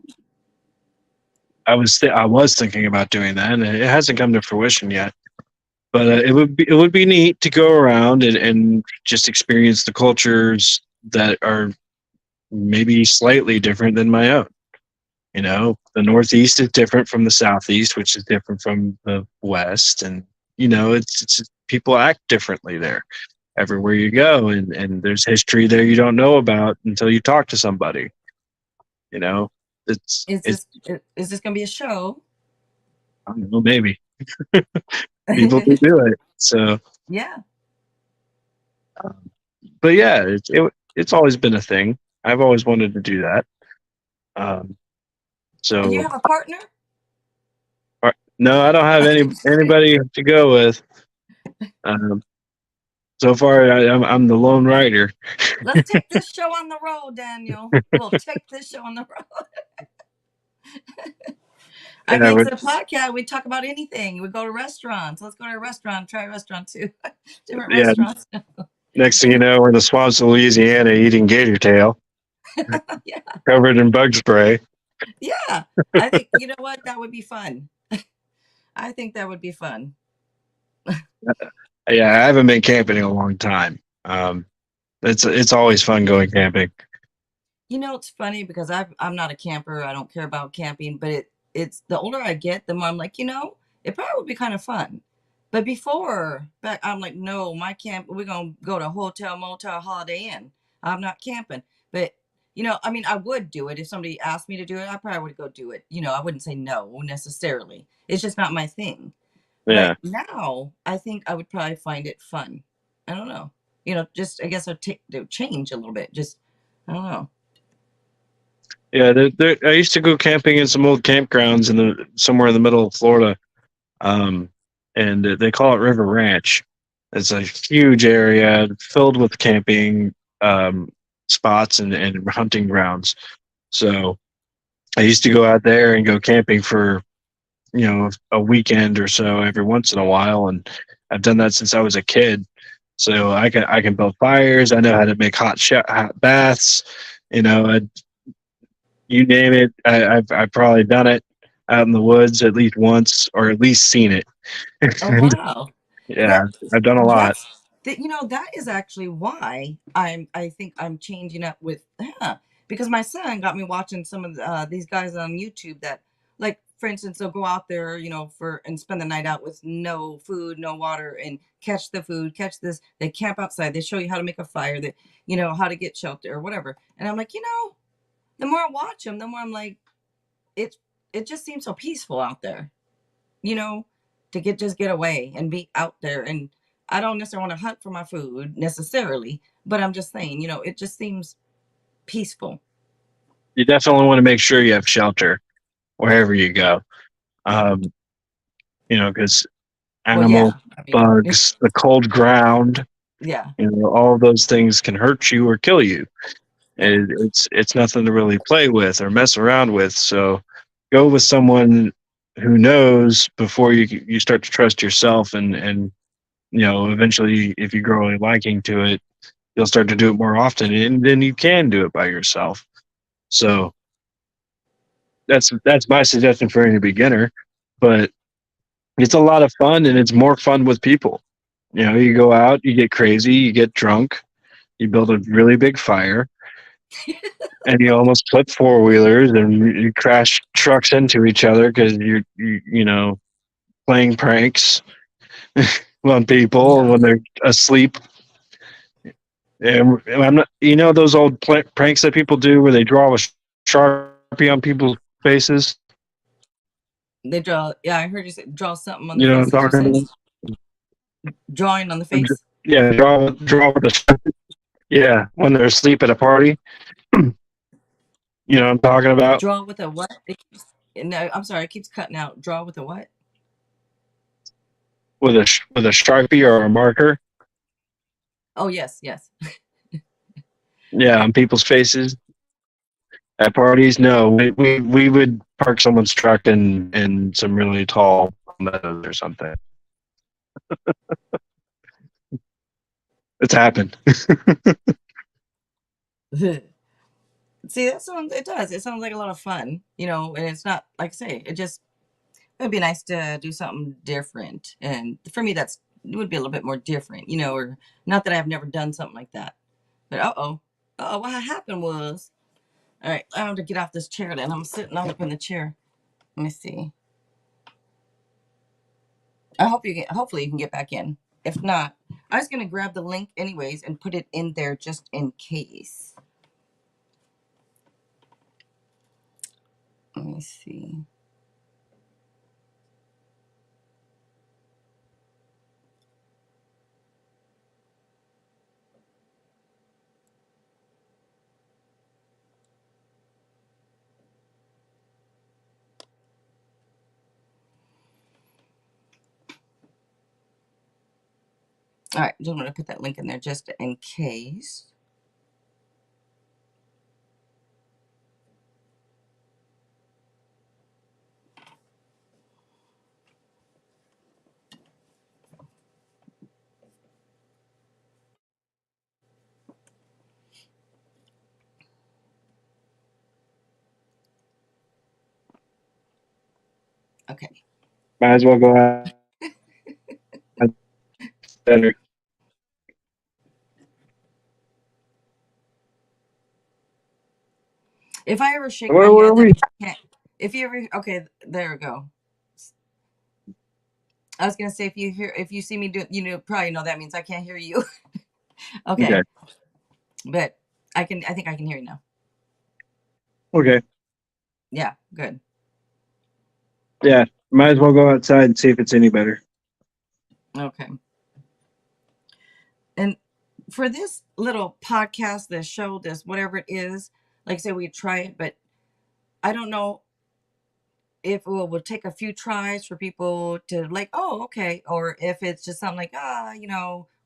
I was thinking about doing that, and it hasn't come to fruition yet. But it would be neat to go around and just experience the cultures that are maybe slightly different than my own. The Northeast is different from the Southeast, which is different from the West, and it's people act differently there everywhere you go, and there's history there you don't know about until you talk to somebody. You know, Is it's this gonna be a show? I don't know, maybe people do it. So, Yeah. but yeah, it's always been a thing. I've always wanted to do that. Um, And you so have a partner? no, I don't have anybody to go with. Um, so far, I'm the lone rider. Let's take this show on the road, Daniel. We'll take this show on the road. I And I mean, would, it's a podcast. We talk about anything. We go to restaurants. Let's go to a restaurant. Try a restaurant too. Different yeah. restaurants. Next thing you know, we're in the swamps of Louisiana eating gator tail, Yeah, covered in bug spray. yeah. I think you know what that would be fun. I think that would be fun. Yeah, I haven't been camping in a long time. It's always fun going camping. It's funny because I'm not a camper. I don't care about camping, but it's the older I get, the more I'm like, it probably would be kind of fun. But before back, I'm like, no, my camp, we're gonna go to hotel, motel, Holiday Inn. I'm not camping. But I mean, I would do it if somebody asked me to do it. I probably would go do it. I wouldn't say no necessarily. It's just not my thing. But Yeah, now I think I would probably find it fun. I don't know. Just I guess I'd change a little bit. Just I don't know. yeah. I used to go camping in some old campgrounds in the somewhere in the middle of Florida, um, and they call it River Ranch. It's a huge area filled with camping spots and hunting grounds. So I used to go out there and go camping for a weekend or so every once in a while, and I've done that since I was a kid. So I can build fires. I know how to make hot baths. I, you name it, I've probably done it out in the woods at least once, or at least seen it. Oh And wow. yeah, Well, I've done a lot. that is actually why I think I'm changing up with because my son got me watching some of these guys on YouTube that like for instance they'll go out there for and spend the night out with no food, no water, and catch the food, catch this. They camp outside. They show you how to make a fire, that how to get shelter or whatever. And I'm like, the more I watch them, the more I'm like, it it just seems so peaceful out there, you know, to get away and be out there. And I don't necessarily want to hunt for my food necessarily, but I'm just saying, it just seems peaceful. You definitely want to make sure you have shelter wherever you go. Um, because Well, animals, yeah. I mean, bugs, the cold ground, yeah, all of those things can hurt you or kill you. yeah. And it's nothing to really play with or mess around with. So go with someone who knows before you start to trust yourself, and eventually if you grow a liking to it, you'll start to do it more often, and then you can do it by yourself. So that's my suggestion for any beginner. But it's a lot of fun, and it's more fun with people. You go out, you get crazy, you get drunk, you build a really big fire, and you almost flip four wheelers and you crash trucks into each other because you're playing pranks on people Yeah. when they're asleep. And I'm not, those old pranks that people do where they draw a sharpie on people's faces. They draw. Yeah, I heard you say draw something on the You know what I'm faces. You talking said about? drawing on the face. Yeah, draw with a yeah when they're asleep at a party. You know what I'm talking about? Draw with a what? No, I'm sorry. It keeps cutting out. Draw with a what? With a sharpie or a marker. Oh yes, yes. Yeah, Yeah. on people's faces at parties. No, we would park someone's truck in some really tall meadows or something. It's happened. See, that sounds. It does. It sounds like a lot of fun. And it's not like I say. It'd be nice to do something different. And for me, it would be a little bit more different. Or not that I've never done something like that. But what happened was, all right. I have to get off this chair. Then I'm sitting all up in the chair. Let me see. Hopefully you can get back in. If not, I was gonna grab the link anyways and put it in there just in case. Let me see. All right, just want to put that link in there just in case. Okay. Might as well go out better. If I ever shake my Where were head, that we? means I can't. If you ever, okay, there we go. I was gonna say if you see me do, probably know that means I can't hear you. Okay. Okay, but I think I can hear you now. Okay. Yeah, good. Yeah. Might as well go outside and see if it's any better. Okay. And for this little podcast, this show, this whatever it is, like I say, we try it, but I don't know if it will take a few tries for people to like, oh, okay, or if it's just something like,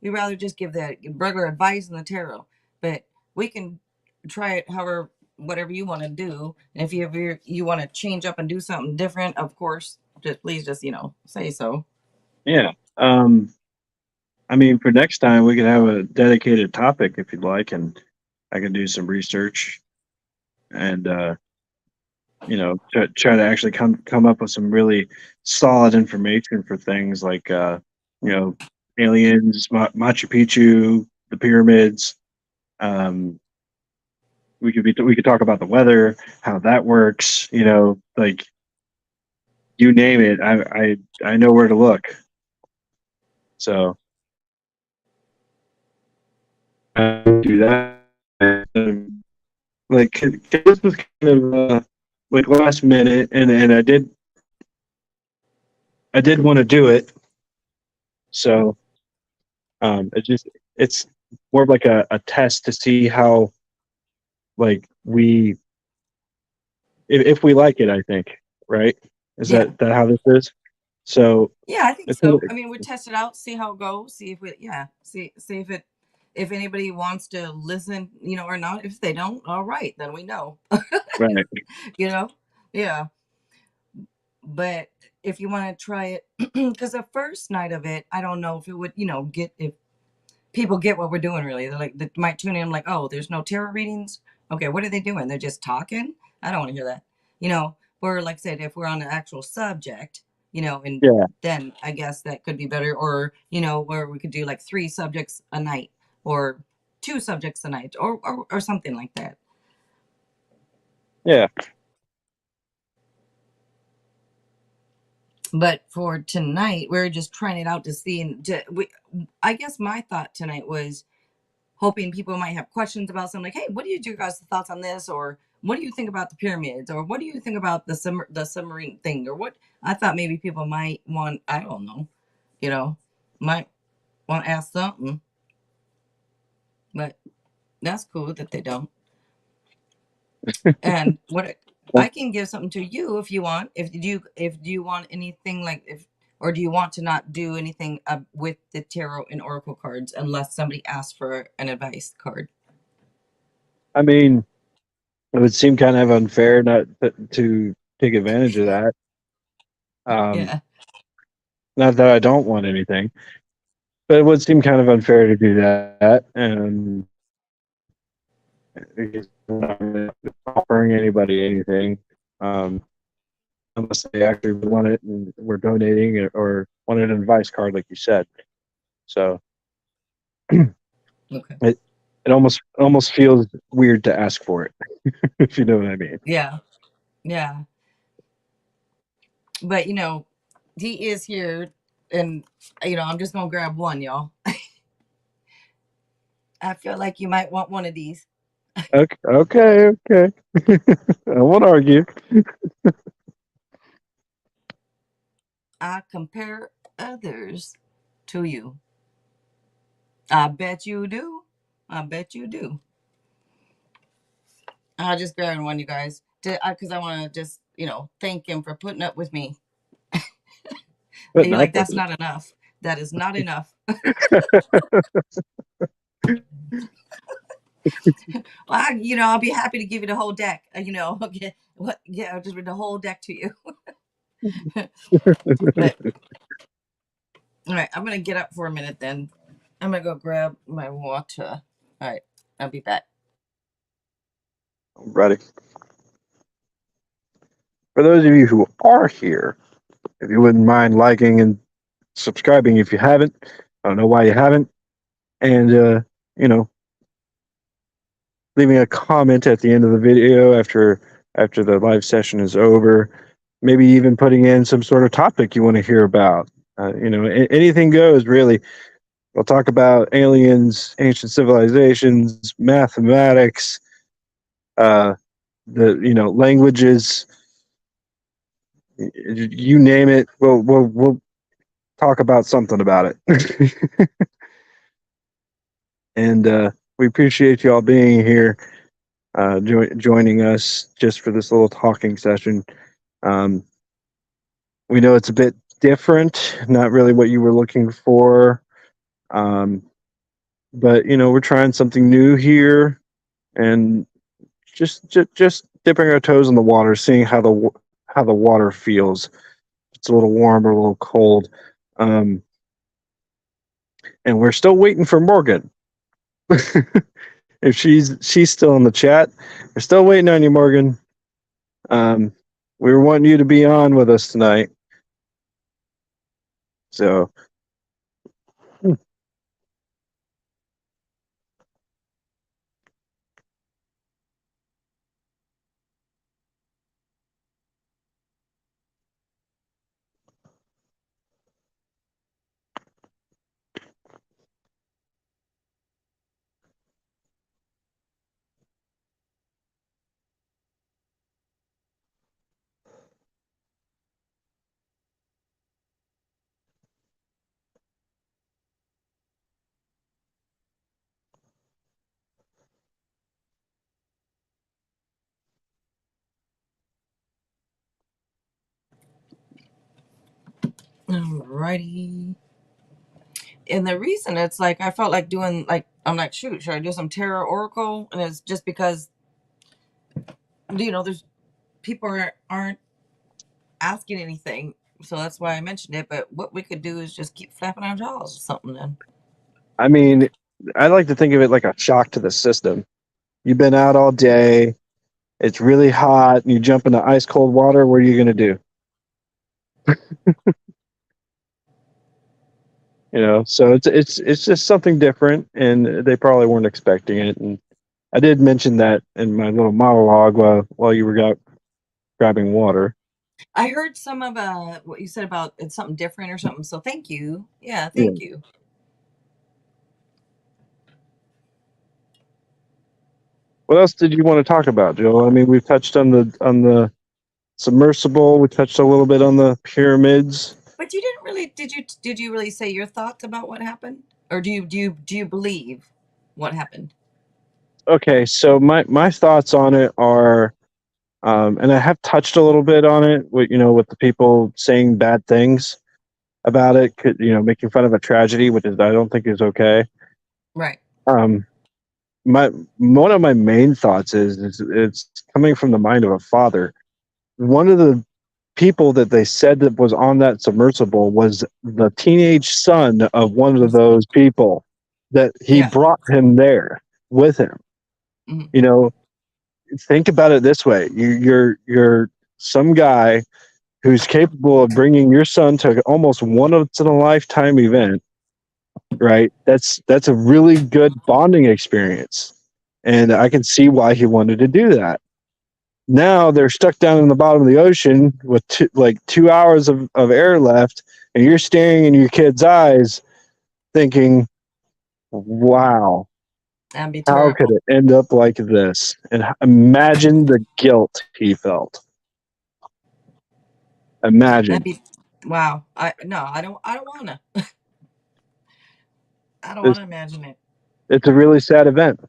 we rather just give that regular advice in the tarot, but we can try it however, whatever you want to do. And if you want to change up and do something different, of course, just please just say so. Yeah. I mean, for next time, we could have a dedicated topic if you'd like, and I can do some research and try to actually come up with some really solid information for things like you know aliens, Machu Picchu, the pyramids. Um, we could talk about the weather, how that works. Like you name it, I know where to look. So do that. Like this was kind of like last minute, and I did want to do it. So it's more of like a test to see how like if we like it. I think, right? Is Yeah. that how this is? So Yeah, I think it's so. I mean, we test it out, see how it goes, see if see if anybody wants to listen, or not. If they don't, all right, then we know. right. you know? Yeah. But if you want to try it, because the first night of it, I don't know if it would, get if people get what we're doing really. They're like they might tune in like, oh, there's no tarot readings. Okay, what are they doing? They're just talking. I don't want to hear that. Or like I said, if we're on the actual subject, and Yeah. then I guess that could be better. Or where we could do like 3 subjects a night, or 2 subjects a night, or something like that. Yeah. But for tonight, we're just trying it out to see. I guess my thought tonight was hoping people might have questions about something like, hey, what do you do guys' thoughts on this? Or what do you think about the pyramids? Or what do you think about the submarine thing? Or what I thought maybe people might want, I don't know, you know, might want to ask something, but that's cool that they don't. And what I can give something to you if you want. If do you want anything like if or do you want to not do anything with the tarot and oracle cards unless somebody asks for an advice card? I mean, it would seem kind of unfair not to take advantage of that. Um, Yeah. Not that I don't want anything, but it would seem kind of unfair to do that. And because we're not really offering anybody anything, um, unless they actually want it and we're donating or want an advice card, like you said. So Okay. it it almost feels weird to ask for it, if you know what I mean. Yeah. Yeah. But he is here, and I'm just gonna grab one, y'all. I feel like you might want one of these. Okay, okay, okay. I won't argue. I compare others to you. I bet you do. I bet you do. I just grabbed one, you guys, because I want to just thank him for putting up with me. Putting You're up like, with that's it. not enough. That is not enough. Well, I'll be happy to give you the whole deck. Okay, what? Yeah, I'll just read the whole deck to you. But all right, I'm gonna get up for a minute. Then I'm gonna go grab my water. All right, I'll be back. Ready. For those of you who are here, if you wouldn't mind liking and subscribing if you haven't, I don't know why you haven't, and you know, leaving a comment at the end of the video after the live session is over. Maybe even putting in some sort of topic you want to hear about. Anything goes really. We'll talk about aliens, ancient civilizations, mathematics, uh, the languages, you name it. We'll talk about something about it. And we appreciate you all being here, joining us just for this little talking session. Um, we know it's a bit different, not really what you were looking for, um, but we're trying something new here, and just dipping our toes in the water, seeing how the water feels. It's a little warm or a little cold, um, and we're still waiting for Morgan. If she's still in the chat, we're still waiting on you, Morgan. Um, we were wanting you to be on with us tonight. So, Alrighty. And the reason it's like I felt like doing like I'm like, shoot, should I do some tarot oracle? And it's just because there's people aren't asking anything, so that's why I mentioned it. But what we could do is just keep flapping our jaws or something. Then I mean, I like to think of it like a shock to the system. You've been out all day. It's really hot, and you jump into ice cold water. What are you going to do? So it's just something different, and they probably weren't expecting it. And I did mention that in my little monologue while you were out grabbing water. I heard some of what you said about it's something different or something. So thank you. Yeah, Yeah. thank you. What else did you want to talk about, Joe? I mean, we've touched on the submersible. We touched a little bit on the pyramids. But you didn't really did you really say your thoughts about what happened? Or do you believe what happened? Okay, so my thoughts on it are, and I have touched a little bit on it with with the people saying bad things about it, making fun of a tragedy, which is I don't think is okay. Right. Um, my One of my main thoughts is it's coming from the mind of a father. One of the people that they said that was on that submersible was the teenage son of one of those people that he Yeah. brought him there with him. Mhm. You know, think about it this way: you're some guy who's capable of bringing your son to almost once in a lifetime event, right? That's a really good bonding experience, and I can see why he wanted to do that. Now they're stuck down in the bottom of the ocean with 2 hours of air left, and you're staring in your kid's eyes, thinking, "Wow, That'd be how could terrible. it end up like this?" And imagine the guilt he felt. That'd Imagine. be wow. I don't wanna. I don't It's wanna imagine it. it's a really sad event.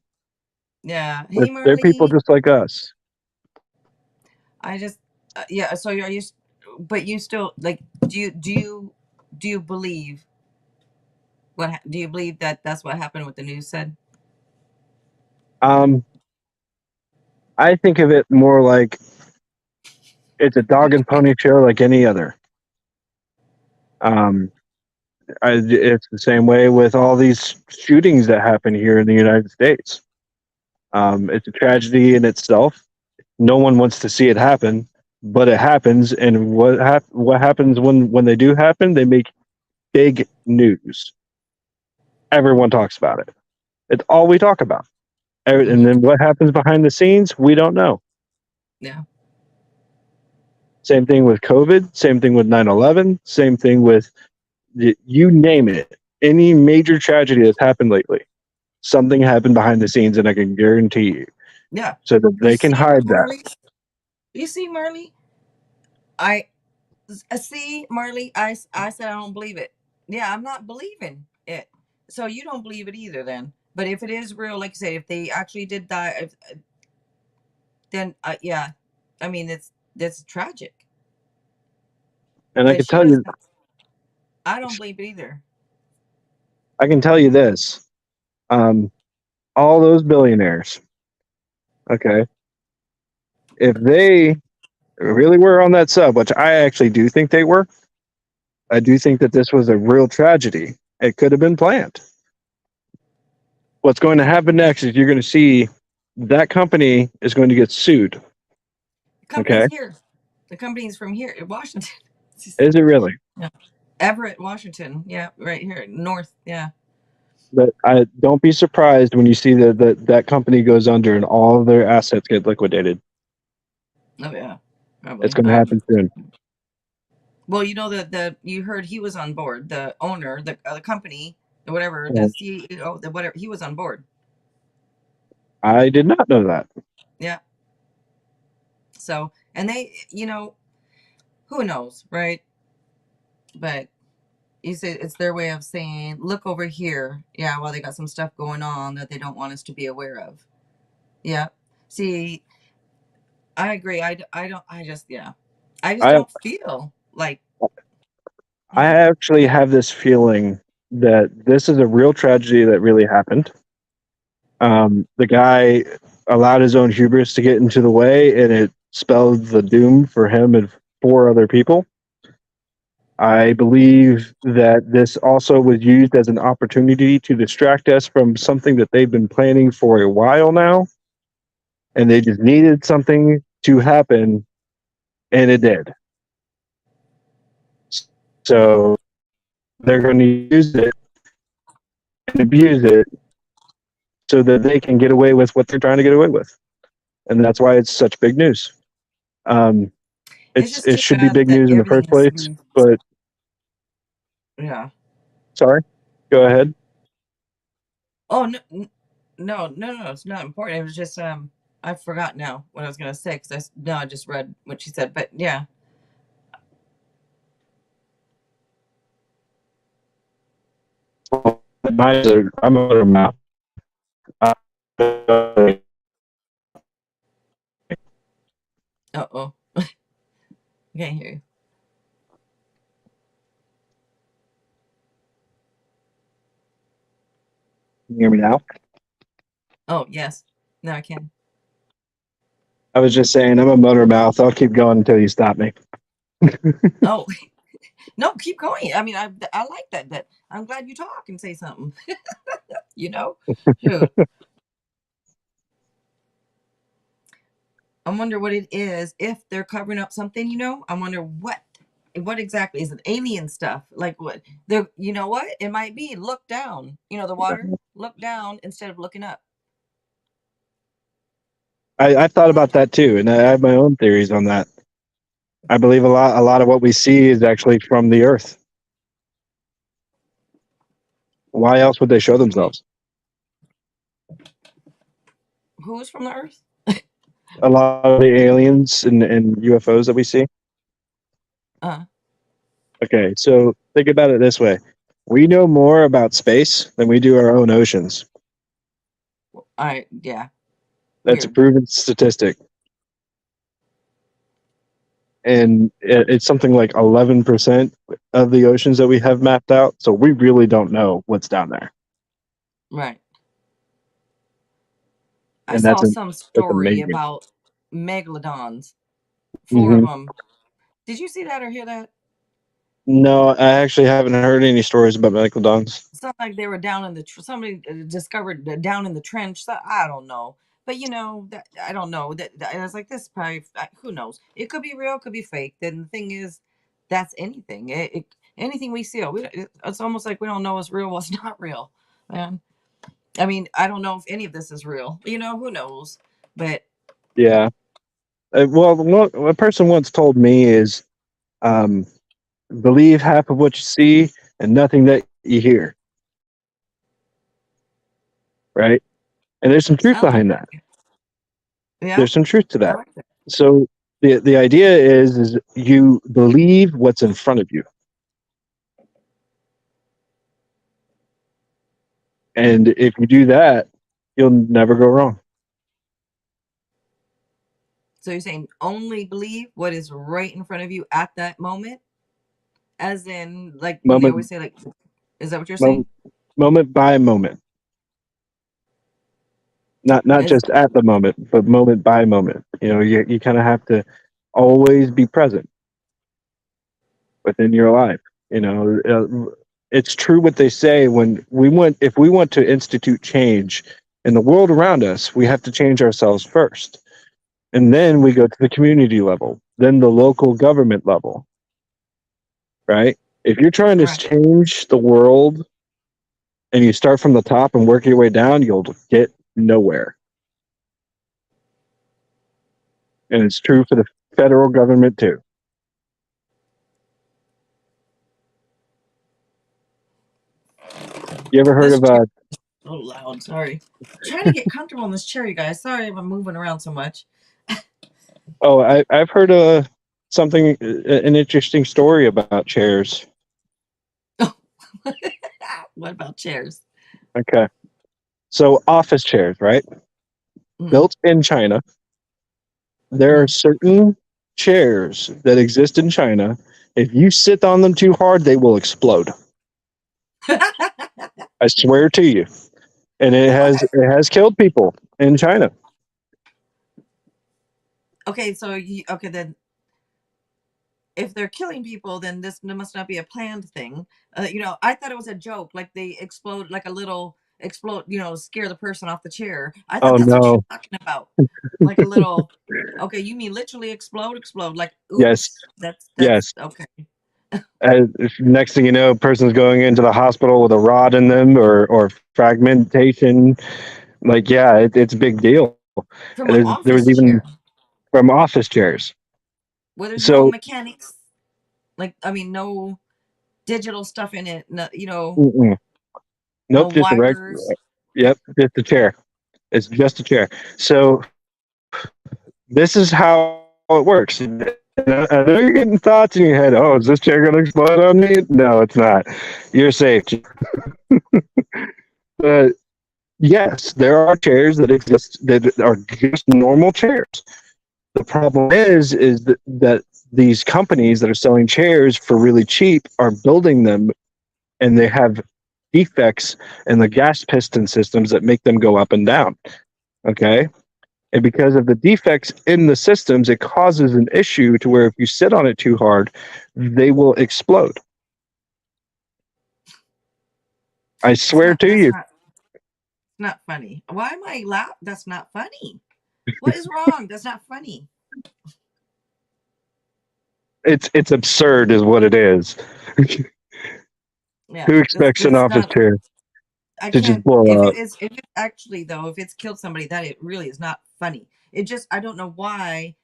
Yeah. They're, Hey they're people Marley. just like us. I just yeah, so are you but you still like do you believe do you believe that that's what happened what the news said? Um, I think of it more like it's a dog and pony show like any other. Um, it's the same way with all these shootings that happen here in the United States. It's a tragedy in itself. No one wants to see it happen, but it happens. And what happens when they do happen? They make big news. Everyone talks about it. It's all we talk about. And Hmm. then what happens behind the scenes, we don't know. Yeah. Same thing with COVID. Same thing with 9/11. Same thing with you name it. Any major tragedy that's happened lately, something happened behind the scenes, and I can guarantee you, Yeah. so that You they can see hide that. Marley? You see Marley? I see Marley. I said I don't believe it. Yeah, I'm not believing it. So you don't believe it either then. But if it is real, like you say, if they actually did die, then yeah, I mean that's tragic. And Because she was. I don't believe it either. I can tell you this: um, all those billionaires, okay, if they really were on that sub, which I actually do think they were, I do think that this was a real tragedy. It could have been planned. What's going to happen next is you're going to see that company is going to get sued. The Okay, company's here. The company's from here in Washington. is it really? Yeah. Everett, Washington. Yeah, right here, north. Yeah. But I don't be surprised when you see that company goes under and all of their assets get liquidated. Oh yeah, It's probably. going to happen soon. Well, you know the you heard he was on board. The owner, the company, the whatever, the Well, CEO, the whatever, he was on board. I did not know that. Yeah. So, and they, who knows, right? But you say it's their way of saying, look over here. Yeah, well, they got some stuff going on that they don't want us to be aware of. Yeah. See, I agree. I don't, I just, yeah. I just I don't feel like, I mm, actually have this feeling that this is a real tragedy that really happened. The guy allowed his own hubris to get into the way, and it spelled the doom for him and four other people. I believe that this also was used as an opportunity to distract us from something that they've been planning for a while now, and they just needed something to happen, and it did. So they're going to use it and abuse it so that they can get away with what they're trying to get away with, and that's why it's such big news. Um, It's just it too should be bad big that news in the everything first has to place, be. but Yeah. sorry, go ahead. Oh no, no, it's not important. It was just I forgot now what I was gonna say because no, I just read what she said. But yeah. I'm a mouth. Uh oh. I can't hear you. Can you hear me now? Oh yes. Now I can. I was just saying I'm a motor mouth. I'll keep going until you stop me. Oh no, keep going. I mean, I like that, but I'm glad you talk and say something. You know, shoot. I wonder what it is if they're covering up something. I wonder what exactly is it? Alien stuff? Like what? They're you know what? It might be look down. The water. Look down instead of looking up. I thought about that too, and I have my own theories on that. I believe a lot of what we see is actually from the Earth. Why else would they show Okay. themselves? Who's from the Earth? A lot of the aliens and UFOs that we see. Uh, Okay, so think about it this way: we know more about space than we do our own oceans. yeah, That's a weird. proven statistic, and it's something like 11% of the oceans that we have mapped out. So we really don't know what's down there, Right. I and saw some that's story amazing. about megalodons, four of Hmm. them. Did you see that or hear that? No, I actually haven't heard any stories about megalodons. Sounds like they were down in the somebody discovered down in the trench. So I don't know, but that I don't know that I was like this probably who knows? It could be real, could be fake. Then the thing is, that's anything. Anything we see, it's almost like we don't know what's real, what's not real, man. I mean, I don't know if any of this is real. Who knows? But Yeah. Well, what a person once told me is um, believe half of what you see and nothing that you hear, right? And there's some truth sounds behind good. that. Yeah, There's some truth to I that. like that. So the idea is you believe what's in front of you, and if you do that, you'll never go wrong. So you're saying only believe what is right in front of you at that moment, as in like when they Moment, always say like, is that what you're saying? moment, moment by moment, not As just at the moment, but moment by moment. You kind of have to always be present within your life. It's true what they say when if we want to institute change in the world around us, we have to change ourselves first. And then we go to the community level, then the local government level, right? If you're trying to right. change the world and you start from the top and work your way down, you'll get nowhere. And it's true for the federal government too. You ever heard This of chair is so loud. Sorry. Trying to get comfortable in this chair, you guys. Sorry if I'm moving around so much. I've heard something, an interesting story about chairs. Oh, what about chairs? Okay. So office chairs, right? Mm, Built in China. There are mm. certain chairs that exist in China. If you sit on them too hard, they will explode. I swear to you. And What? it has killed people in China. Okay, so okay then if they're killing people, then this must not be a planned thing. I thought it was a joke, like they explode, like a little explode, scare the person off the chair. I thought Oh that's what you're no. talking about, like a little. Okay, you mean literally explode? Like, Yes. oops, that's Yes. okay. Next thing you know, person's going into the hospital with a rod in them or fragmentation. Like, yeah, it's a big deal. And From an there was office even chair from office chairs. where there's no So, mechanics, like I mean, no digital stuff in it. No, mm-mm. no Nope, just a wires. regular. Yep, just a chair. It's just a chair. So this is how it works. I know you're getting thoughts in your head. Oh, is this chair going to explode on me? No, it's not. You're safe. But yes, there are chairs that exist that are just normal chairs. The problem is that these companies that are selling chairs for really cheap are building them, and they have defects in the gas piston systems that make them go up and down. Okay. And because of the defects in the systems, it causes an issue to where if you sit on it too hard, they will explode. I It's swear not. to That's you, not funny. Why am I laugh? That's not funny. What is wrong? That's not funny. it's absurd, is what it is. Yeah, Who expects an this is office not. chair I to just can't. blow up? If it actually though, if it's killed somebody, that it really is not funny. It just I don't know why.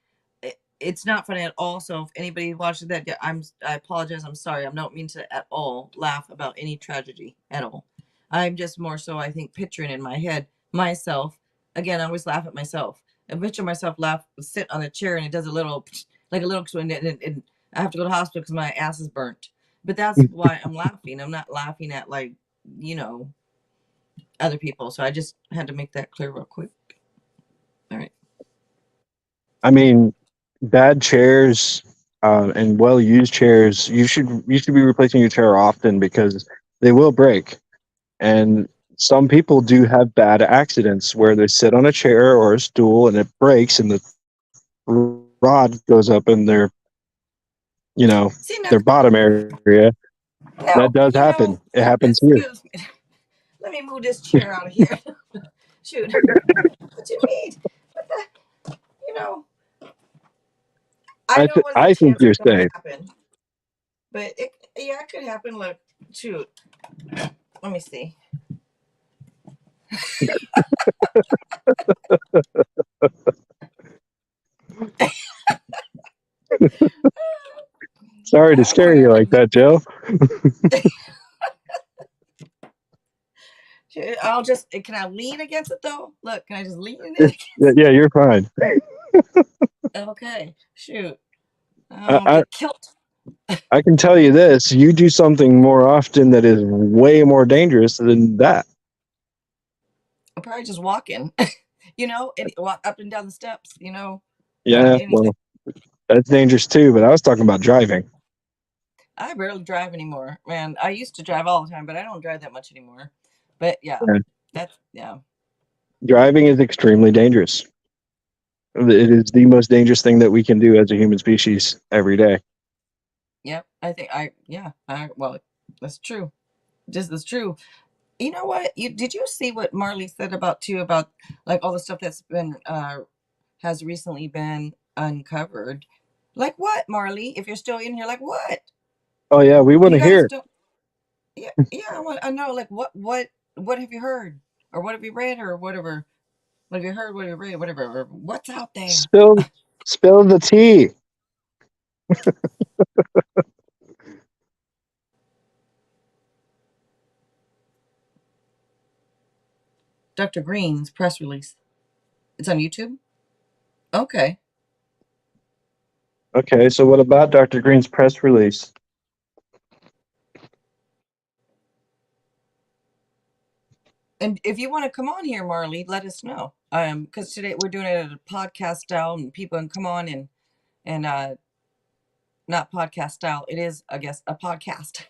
It's not funny at all. So if anybody watches that, yeah, I apologize. I'm sorry. I don't mean to at all laugh about any tragedy at all. I'm just more so I think picturing in my head myself. Again, I always laugh at myself. I picture myself sit on a chair and it does a little like a little and I have to go to the hospital because my ass is burnt. But that's why I'm laughing. I'm not laughing at like you know other people. So I just had to make that clear real quick. All right. I mean, bad chairs and well used chairs, you should be replacing your chair often because they will break. And some people do have bad accidents where they sit on a chair or a stool and it breaks and the rod goes up in you know, See their now, bottom area. That does no, happen. It happens here. excuse me. Let me move this chair out of here. Shoot. What you mean? What the? You know, I know it was a I think chance you're it's going to safe. happen, but yeah, it could happen. Look, shoot. Let me see. Sorry to I'm scare you like wearing. that, Joe. Shoot, I'll just. Can I lean against it though? Look, can I just lean it Yeah, against? yeah, you're fine. Okay. Shoot. I, I'll I get killed. I can tell you this: you do something more often that is way more dangerous than that. I'm probably just walking. And walk up and down the steps. Yeah, Anything. well, that's dangerous too. But I was talking about driving. I barely drive anymore, man. I used to drive all the time, but I don't drive that much anymore. But yeah, Yeah. that's yeah. Driving is extremely dangerous. It is the most dangerous thing that we can do as a human species every day. Yep. I think I yeah. Well, that's true. Just that's true. You know what? Did you see what Marley said about too about like all the stuff that's been has recently been uncovered? Like what, Marley? If you're still in here, like what? Oh yeah, we want You to guys hear. don't. Yeah, yeah. I know. Like what have you heard or what have you read or whatever? What have you heard? What have you read? Whatever. Or what's out there? Spill spill the tea. Dr. Green's press release. It's on YouTube. Okay. Okay, so what about Dr. Green's press release? And if you want to come on here, Marley, let us know. Because today we're doing it at a podcast style, and people can come on and not podcast style. It is, I guess, a podcast.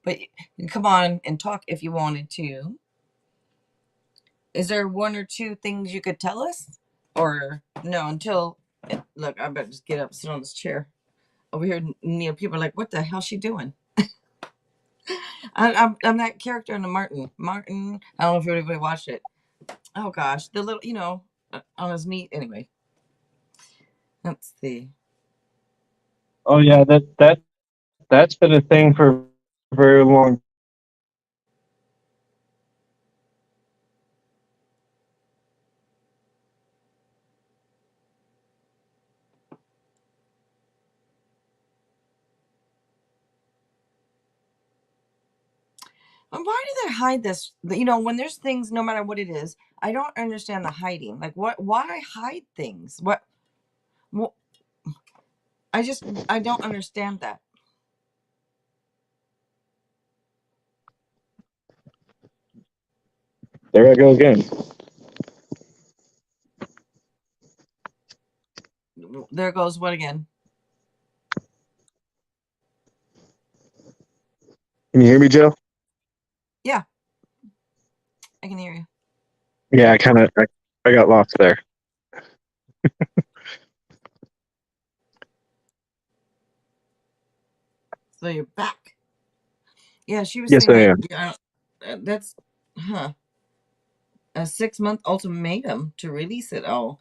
But you can come on and talk if you wanted to. Is there one or two things you could tell us, or no? Until look, I better just get up, sit on this chair over here. People are like, "What the hell she doing?" I'm that character in the Martin. Martin. I don't know if anybody watched it. Oh gosh, the little, on his knee. Anyway, let's see. Oh yeah, that's been a thing for a very long time. And why do they hide this? You know, when there's things, no matter what it is, I don't understand the hiding. Like, what? Why hide things? What I just, I don't understand that. There I go again. There goes what again? Can you hear me, Joe? Yeah, I can hear you. Yeah, I got lost there. So you're back. Yeah, she was Yes, saying I like, am. yeah, that's, huh, a 6 month ultimatum to release it. Oh,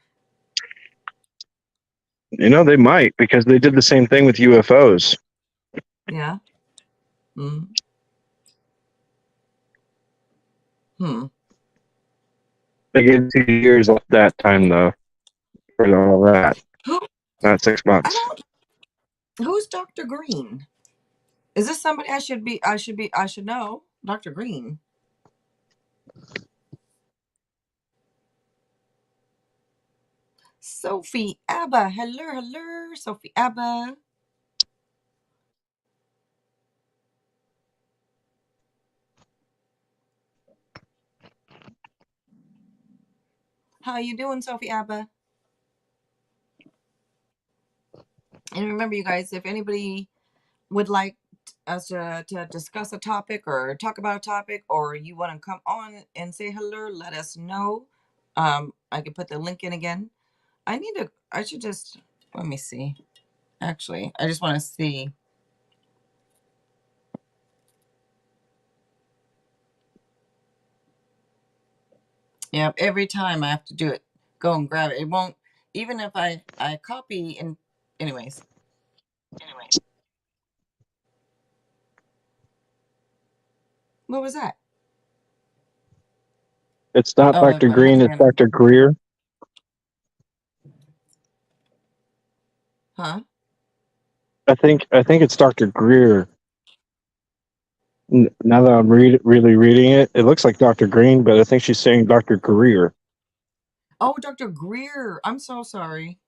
You know, they might because they did the same thing with UFOs. yeah. Mm. Hmm. They gave 2 years off that time though for all that, Who? not six I months. don't. Who's Dr. Green? Is this somebody I should be? I should be. I should know. Dr. Green. Sophie Abba. Hello, hello, Sophie Abba. How you doing, Sophie Abba? And remember, you guys, if anybody would like us to discuss a topic or talk about a topic, or you want to come on and say hello, let us know. I can put the link in again. I should just, let me see. Actually, I just want to see. Yeah, every time I have to do it, go and grab it. It won't, even if I copy and, anyways. What was that? It's not Oh, Dr. I'm Green, looking it's at it. Dr. Greer. Huh? I think it's Dr. Greer. Now that I'm really reading it, it looks like Dr. Green, but I think she's saying Dr. Greer. Oh, Dr. Greer. I'm so sorry.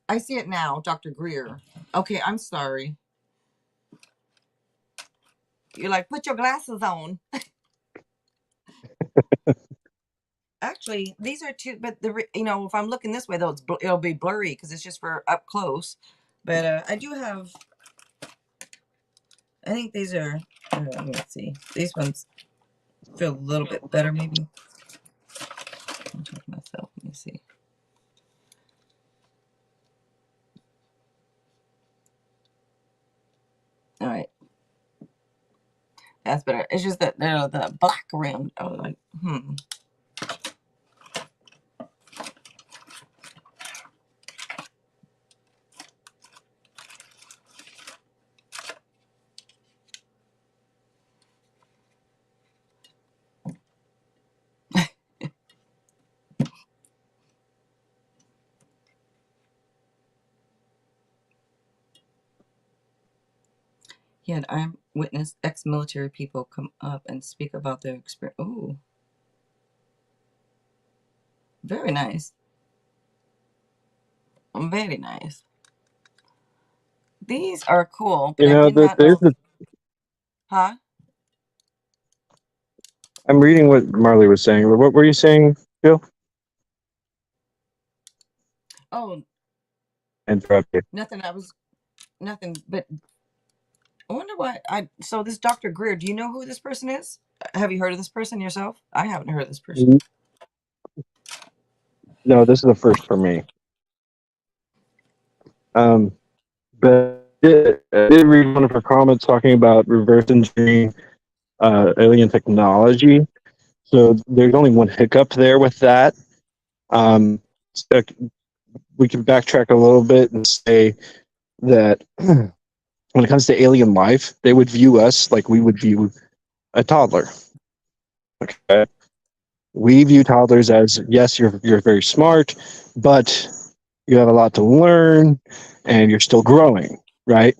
I see it now, Dr. Greer. Okay, I'm sorry. You're like, put your glasses on. Actually, these are two, but if I'm looking this way, though, it'll be blurry because it's just for up close. But I do have. I think these are. Let me see. These ones feel a little bit better, maybe. I'll check myself. Let me see. All right, that's better. It's just that the black around. I was like, Yeah, I witnessed ex-military people come up and speak about their experience. Oh, very nice. Very nice. These are cool, but You I know, did not there's know. Huh? I'm reading what Marley was saying. What were you saying, Bill? Oh, Interrupt you. nothing. I was nothing. But I wonder why. So this Dr. Greer. Do you know who this person is? Have you heard of this person yourself? I haven't heard of this person. No, this is the first for me. But I did read one of her comments talking about reverse engineering alien technology. So there's only one hiccup there with that. So we can backtrack a little bit and say that when it comes to alien life, they would view us like we would view a toddler. Okay, we view toddlers as yes, you're very smart, but you have a lot to learn, and you're still growing, right?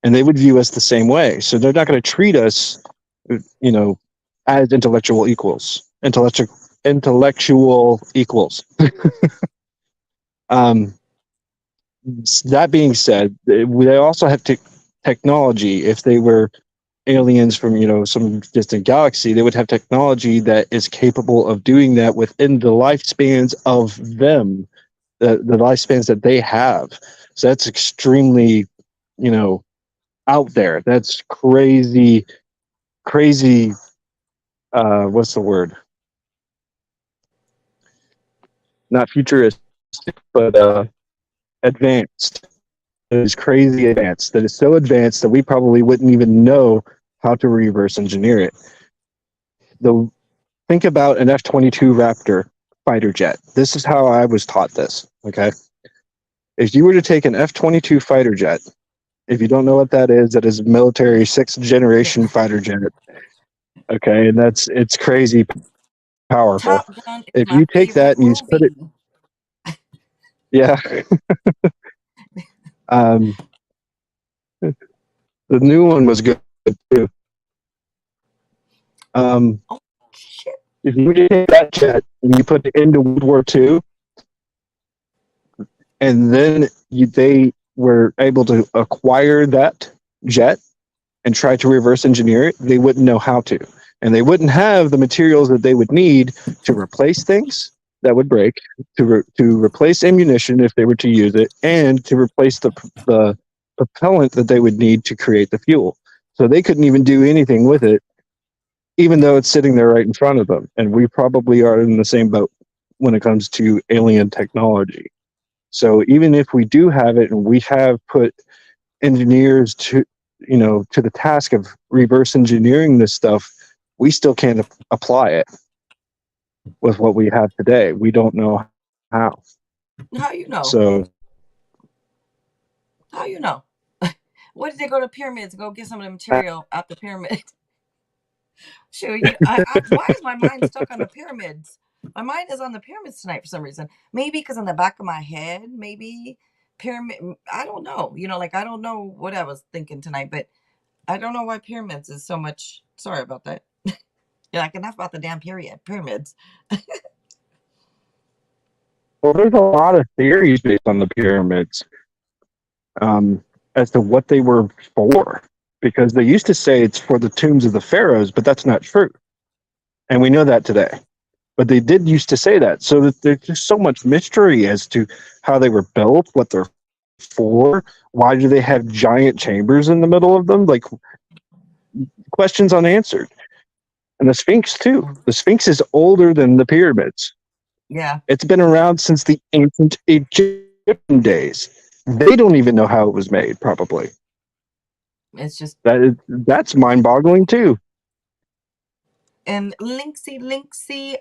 And they would view us the same way. So they're not going to treat us you know, as intellectual equals. Um, that being said, they also have technology. If they were aliens from some distant galaxy, they would have technology that is capable of doing that within the lifespans of them, the lifespans that they have. So that's extremely, you know, out there. That's crazy, crazy. What's the word? Not futuristic, but advanced. It is crazy advanced. That is so advanced that we probably wouldn't even know how to reverse engineer it. The Think about an F-22 Raptor fighter jet. This is how I was taught this. Okay, if you were to take an F-22 fighter jet, if you don't know what that is a military sixth Yeah. generation fighter jet. Okay, and it's crazy powerful. Top Gun is If my you take favorite that and you put it, movie. yeah, um, the new one was good too. Um, Oh shit. if you take that jet and you put it into World War II, and then they were able to acquire that jet and try to reverse engineer it, they wouldn't know how to. And they wouldn't have the materials that they would need to replace things that would break, to replace ammunition if they were to use it, and to replace the propellant that they would need to create the fuel. So they couldn't even do anything with it, even though it's sitting there right in front of them. And we probably are in the same boat when it comes to alien technology. So even if we do have it and we have put engineers to the task of reverse engineering this stuff, we still can't apply it with what we have today. We don't know how. How you know? So How you know? What did they go to pyramids? Go get some of the material out the pyramid. Sure. Why is my mind stuck on the pyramids? My mind is on the pyramids tonight for some reason. Maybe because in the back of my head, maybe pyramid. I don't know. Like I don't know what I was thinking tonight, but I don't know why pyramids is so much. Sorry about that. You're like enough about the damn pyramids. well, there's a lot of theories based on the pyramids, um, as to what they were for, because they used to say it's for the tombs of the pharaohs, but that's not true, and we know that today. But they did used to say that, so that there's just so much mystery as to how they were built, what they're for, why do they have giant chambers in the middle of them, like questions unanswered. And the Sphinx too. Mm. The Sphinx is older than the pyramids. Yeah, It's been around since the ancient Egyptian days. They don't even know how it was made. Probably it's just that's mind-boggling too. and Linksy,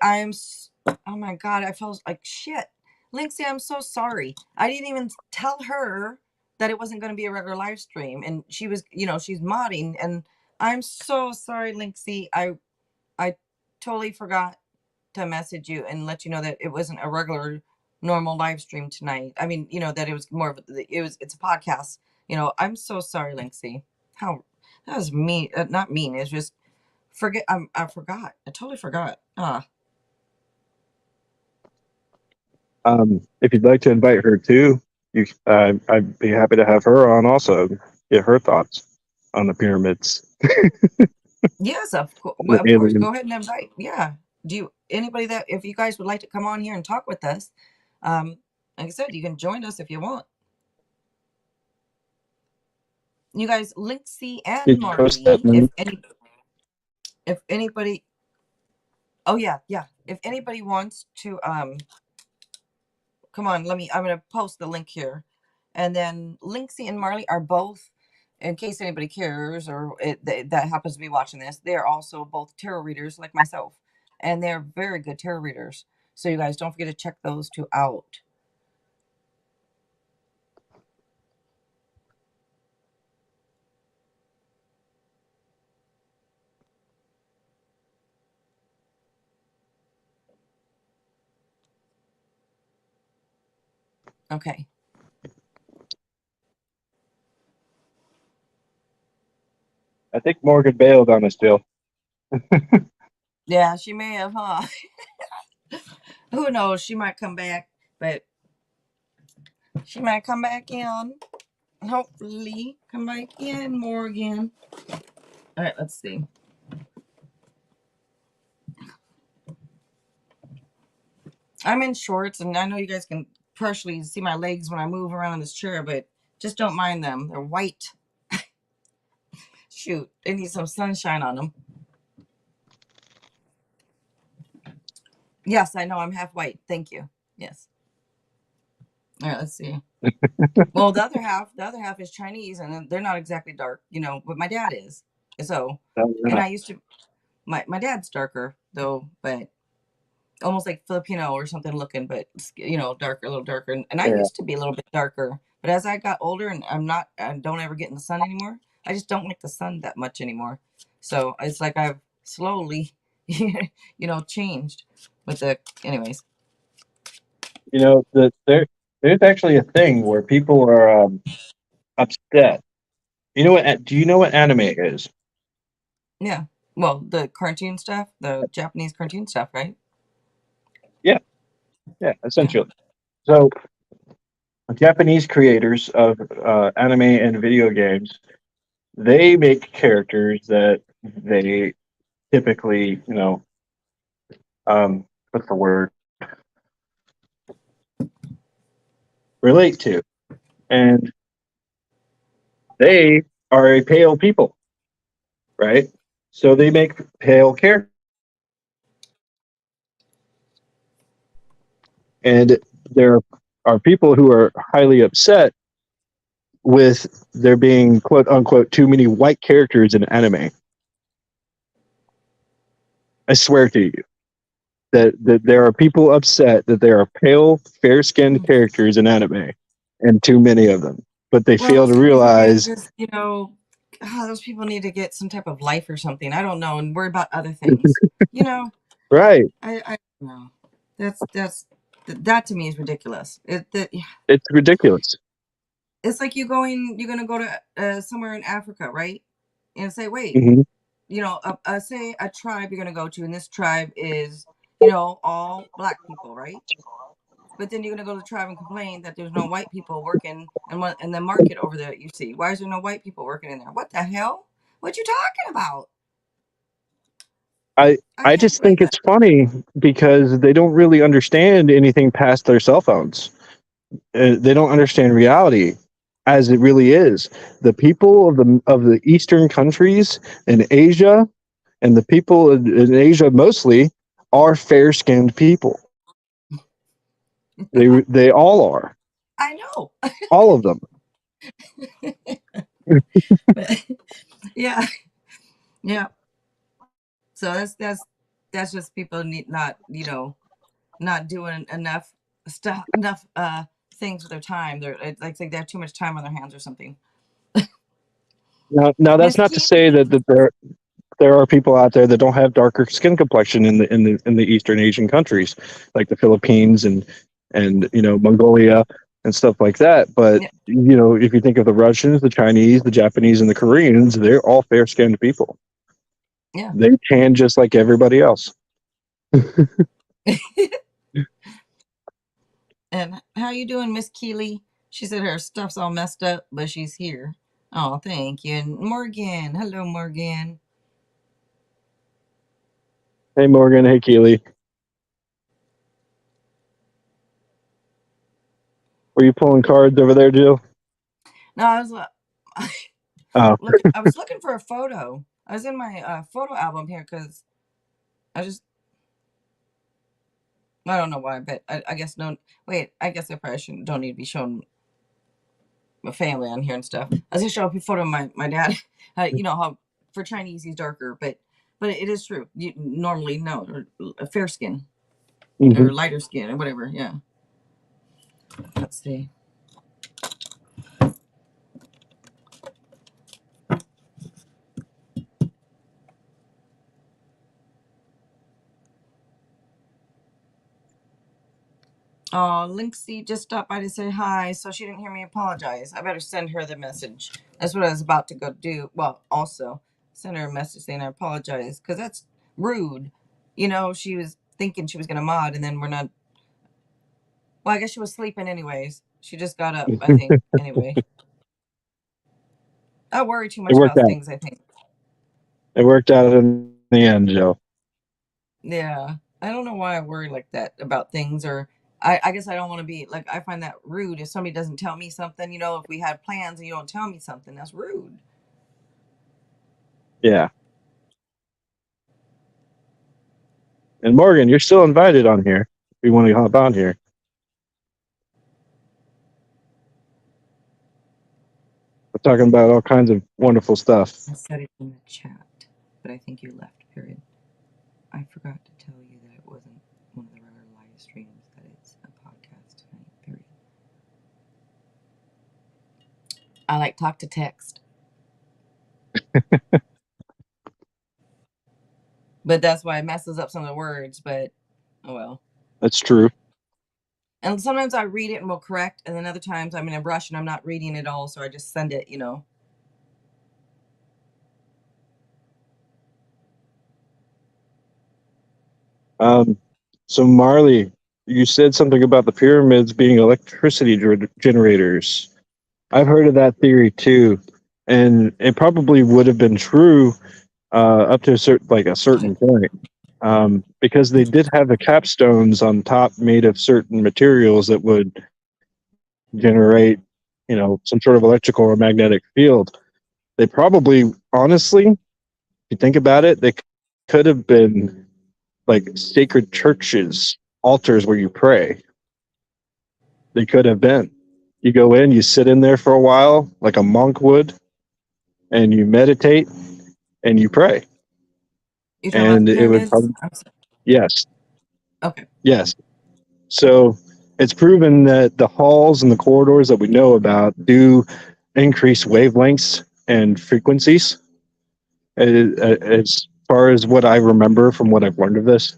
oh my god, I felt like shit. Linksy, I'm so sorry. I didn't even tell her that it wasn't going to be a regular live stream, and she was, she's modding, and I'm so sorry, Linksy. I totally forgot to message you and let you know that it wasn't a regular normal live stream tonight. I mean, that it was more of it's a podcast. I'm so sorry, Linksy. How that was mean, not mean. It's just I forgot. I totally forgot. If you'd like to invite her too, I'd be happy to have her on also. Get her thoughts on the pyramids, Yes, the of course. aliens. Go ahead and invite. Yeah. Do you anybody that if you guys would like to come on here and talk with us, um, like I said, you can join us if you want. You guys, Linksy and Did you post that Marley, link? if anybody, oh yeah, yeah. If anybody wants to, come on, I'm gonna post the link here, and then Linksy and Marley are both. In case anybody cares or that happens to be watching this, they're also both tarot readers like myself, and they're very good tarot readers. So you guys don't forget to check those two out. Okay. I think Morgan bailed on us, Bill. Yeah, she may have, huh? Who knows? She might come back, but she might come back in. Hopefully, come back in more again. All right, let's see. I'm in shorts, and I know you guys can partially see my legs when I move around in this chair, but just don't mind them. They're white. Shoot, they need some sunshine on them. Yes, I know I'm half white. Thank you. Yes. All right, let's see. Well, the other half is Chinese, and they're not exactly dark, but my dad is. So, and I used to. My dad's darker though, but almost like Filipino or something looking, but darker, a little darker. And I Yeah. used to be a little bit darker, but as I got older and I don't ever get in the sun anymore. I just don't like the sun that much anymore. So it's like I've slowly, changed with anyways. There's actually a thing where people are upset. Do you know what anime is? Yeah. Well, the cartoon stuff, the Japanese cartoon stuff, right? Yeah, yeah, Yeah. essentially. So Japanese creators of anime and video games, they make characters that they typically, what's the word, relate to, and they are a pale people, right? So they make pale characters, and there are people who are highly upset with there being quote unquote too many white characters in anime. I swear to you that there are people upset that there are pale, fair skinned Mm. characters in anime and too many of them. But they Well, fail those to people need to realize, just, those people need to get some type of life or something. I don't know, and worry about other things. You know, right, I don't know. That to me is ridiculous. it's ridiculous. It's like you're gonna go to somewhere in Africa, right? And say, wait, Hmm. say a tribe you're gonna go to, and this tribe is, all black people, right? But then you're gonna go to the tribe and complain that there's no white people working in the market over there. You see, why is there no white people working in there? What the hell? What you talking about? I I I can't just believe think that. it's funny because they don't really understand anything past their cell phones. They don't understand reality as it really is. The people of the Eastern countries in Asia and the people in Asia mostly are fair skinned people. They all are, I know. all of them. But, yeah, yeah. So that's just people need not not doing enough stuff enough things with their time. They're like they have too much time on their hands or something. Now that's Miss not to Keely. say that there are people out there that don't have darker skin complexion in the Eastern Asian countries, like the Philippines and Mongolia and stuff like that. But Yeah, if you think of the Russians, the Chinese, the Japanese, and the Koreans, they're all fair skinned people. yeah. They tan just like everybody else. And how you doing, Miss Keely? She said her stuff's all messed up, but she's here. Oh, thank you. And Morgan, hello, Morgan. Hey Morgan, hey Keely, were you pulling cards over there, Jill? No, I was Oh, looking. I was looking for a photo. I was in my photo album here because I just I don't know why, but I guess no. Wait, I guess I probably shouldn't. Don't need to be showing my family on here and stuff. I was gonna show a photo of my dad. You know how for Chinese he's darker, but it is true. You normally no or fair skin hmm. or lighter skin or whatever. Yeah. Let's see. Oh, Linksy just stopped by to say hi, so she didn't hear me apologize. I better send her the message. That's what I was about to go do. Well, also, sent her a message saying I apologize because that's rude. You know, she was thinking she was gonna mod, and then we're not. Well, I guess she was sleeping anyways. She just got up, I think. Anyway, I worry too It much worked about out. things, I think. It worked out in the end, Joe. Yeah. I don't know why I worry like that about things, or I guess I don't want to be like, I find that rude if somebody doesn't tell me something. You know, if we had plans and you don't tell me something, that's rude. Yeah. And Morgan, you're still invited on here if you want to hop on here. We're talking about all kinds of wonderful stuff. I said it in the chat, but I think you left, period. I forgot to tell you that it wasn't one of the regular live streams, that it's a podcast tonight, period. I like talk to text, but that's why it messes up some of the words, but oh well. That's true. And sometimes I read it and will correct, and then other times I'm in a rush and I'm not reading it all, so I just send it, you know. Um, so Marley, you said something about the pyramids being electricity generators. I've heard of that theory too, and it probably would have been true up to a certain point, because they did have the capstones on top made of certain materials that would generate, some sort of electrical or magnetic field. They probably, honestly, if you think about it, they could have been like sacred churches, altars where you pray. They could have been. You go in, you sit in there for a while, like a monk would, and you meditate and you pray. You're talking about And the it would pyramids? probably, yes, Okay. yes. So it's proven that the halls and the corridors that we know about do increase wavelengths and frequencies. As far as what I remember from what I've learned of this,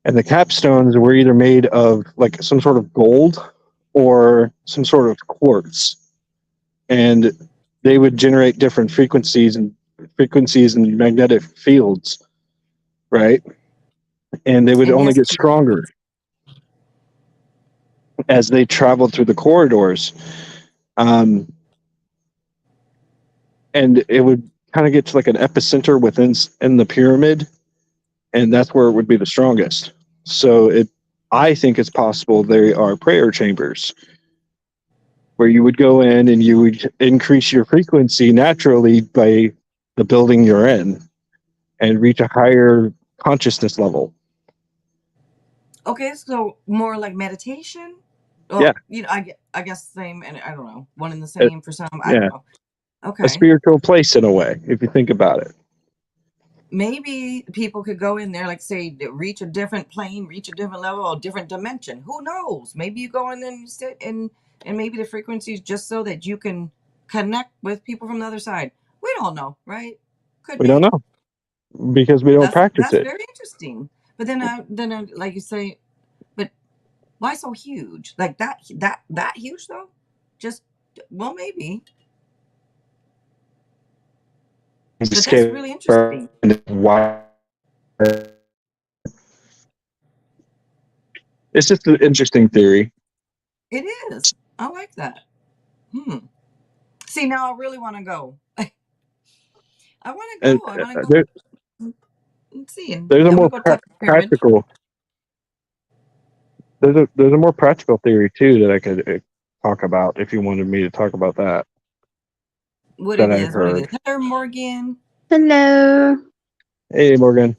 and the capstones were either made of like some sort of gold or some sort of quartz, and they would generate different frequencies and magnetic fields, right? And they would And only yes, get stronger as they traveled through the corridors. Um, and it would kind of get to like an epicenter within in the pyramid, and that's where it would be the strongest. So I think it's possible they are prayer chambers where you would go in and you would increase your frequency naturally by the building you're in and reach a higher consciousness level. okay, so more like meditation? Yeah, Well, you know, I guess same, and I don't know, one and the it, same for some. I don't yeah, know. a Okay. spiritual place in a way, if you think about it. Maybe people could go in there, like say, reach a different plane, reach a different level, or different dimension. Who knows? Maybe you go in there and you sit and maybe the frequency is just so that you can connect with people from the other side. We don't know, right? Could We don't be. know because we don't practice That's it. very interesting. But then I, like you say, but why so huge? Like that huge though? Just well maybe. But that's really interesting. Why? It's just an interesting theory. It is. I like that. Hmm. See, now I really want to go. I want to And go. I want to go there, and see. And there's a I want more to go touch the pyramid. practical. There's a more practical theory too that I could talk about if you wanted me to talk about that. What That it I is, what it heard. is. Hello, Morgan. Hello. Hey, Morgan.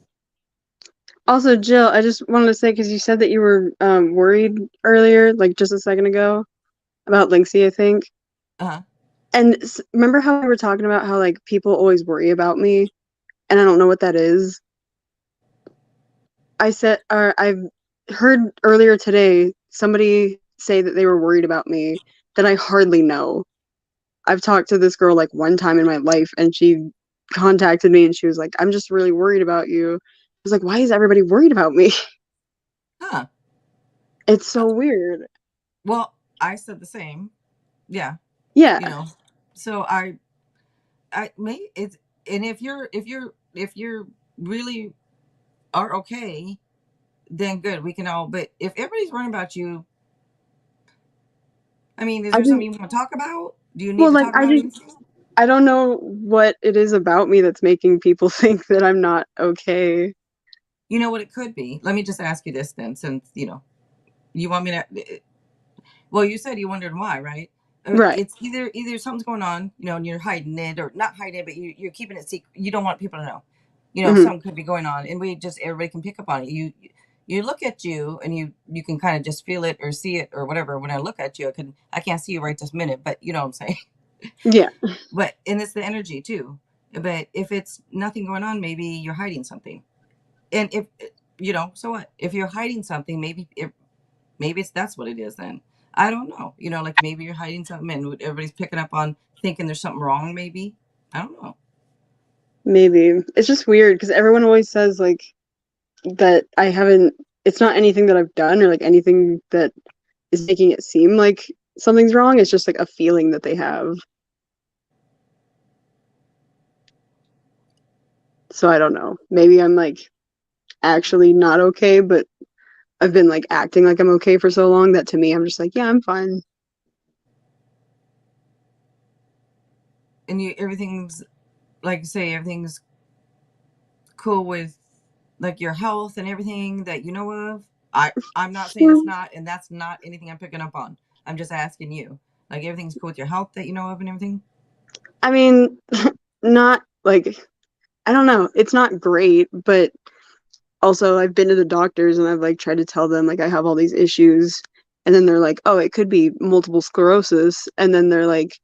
Also, Jill, I just wanted to say because you said that you were worried earlier, like just a second ago, about Linksy, I think. Uh-huh. And remember how we were talking about how like people always worry about me, and I don't know what that is. I've heard earlier today somebody say that they were worried about me that I hardly know. I've talked to this girl like one time in my life, and she contacted me and she was like, "I'm just really worried about you." I was like, "Why is everybody worried about me?" Huh. It's so weird. Well, I said the same. Yeah. Yeah. You know. So I may it's And if you're really are okay, then good. We can all. But if everybody's worrying about you, I mean, is I there just, something you want to talk about? Do you need well, to like, talk about anything? I don't know what it is about me that's making people think that I'm not okay. You know what it could be. Let me just ask you this then, since you want me to. Well, you said you wondered why, right? Right. It's either something's going on, and you're hiding it, or not hiding it, but you're keeping it secret. You don't want people to know. Hmm. Something could be going on, and we just everybody can pick up on it. You look at you, and you can kind of just feel it or see it or whatever. When I look at you, I can't see you right this minute, but you know what I'm saying. Yeah. But and it's the energy too. But if it's nothing going on, maybe you're hiding something. And if so what? If you're hiding something, maybe that's what it is then. I don't know. Like maybe you're hiding something and everybody's picking up on thinking there's something wrong, maybe. I don't know. Maybe. It's just weird because everyone always says like that I haven't, it's not anything that I've done or like anything that is making it seem like something's wrong. It's just like a feeling that they have. So I don't know. Maybe I'm like actually not okay, but I've been like acting like I'm okay for so long that to me I'm just like, yeah, I'm fine. And everything's like say everything's cool with like your health and everything that you know of. I'm not saying it's not, and that's not anything I'm picking up on. I'm just asking you. Like everything's cool with your health that you know of and everything. I mean, not like, I don't know. It's not great, but also I've been to the doctors and I've like tried to tell them like I have all these issues. And then they're like, oh, it could be multiple sclerosis. And then they're like,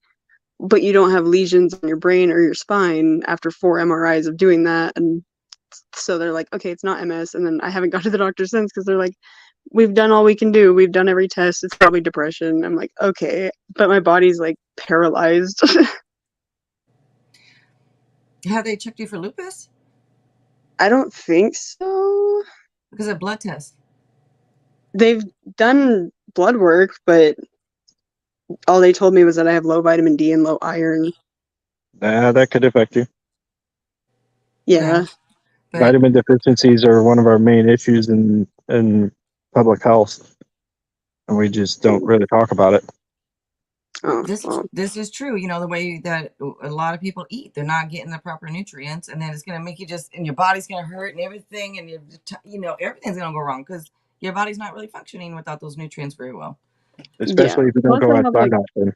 but you don't have lesions in your brain or your spine after 4 MRIs of doing that. And so they're like, okay, it's not MS. And then I haven't gone to the doctor since because they're like, we've done all we can do. We've done every test. It's probably depression. I'm like, okay, but my body's like paralyzed. Have they checked you for lupus? I don't think so. Because of blood tests. They've done blood work, but all they told me was that I have low vitamin D and low iron. That could affect you. Yeah, Yeah. but Vitamin deficiencies are one of our main issues in public health, and we just don't really talk about it. Oh, this well, this is true. The way that a lot of people eat, they're not getting the proper nutrients, and then it's gonna make you just, and your body's gonna hurt and everything, and everything's gonna go wrong because your body's not really functioning without those nutrients very well. yeah. Especially if you don't Plus, go I have like, outside often.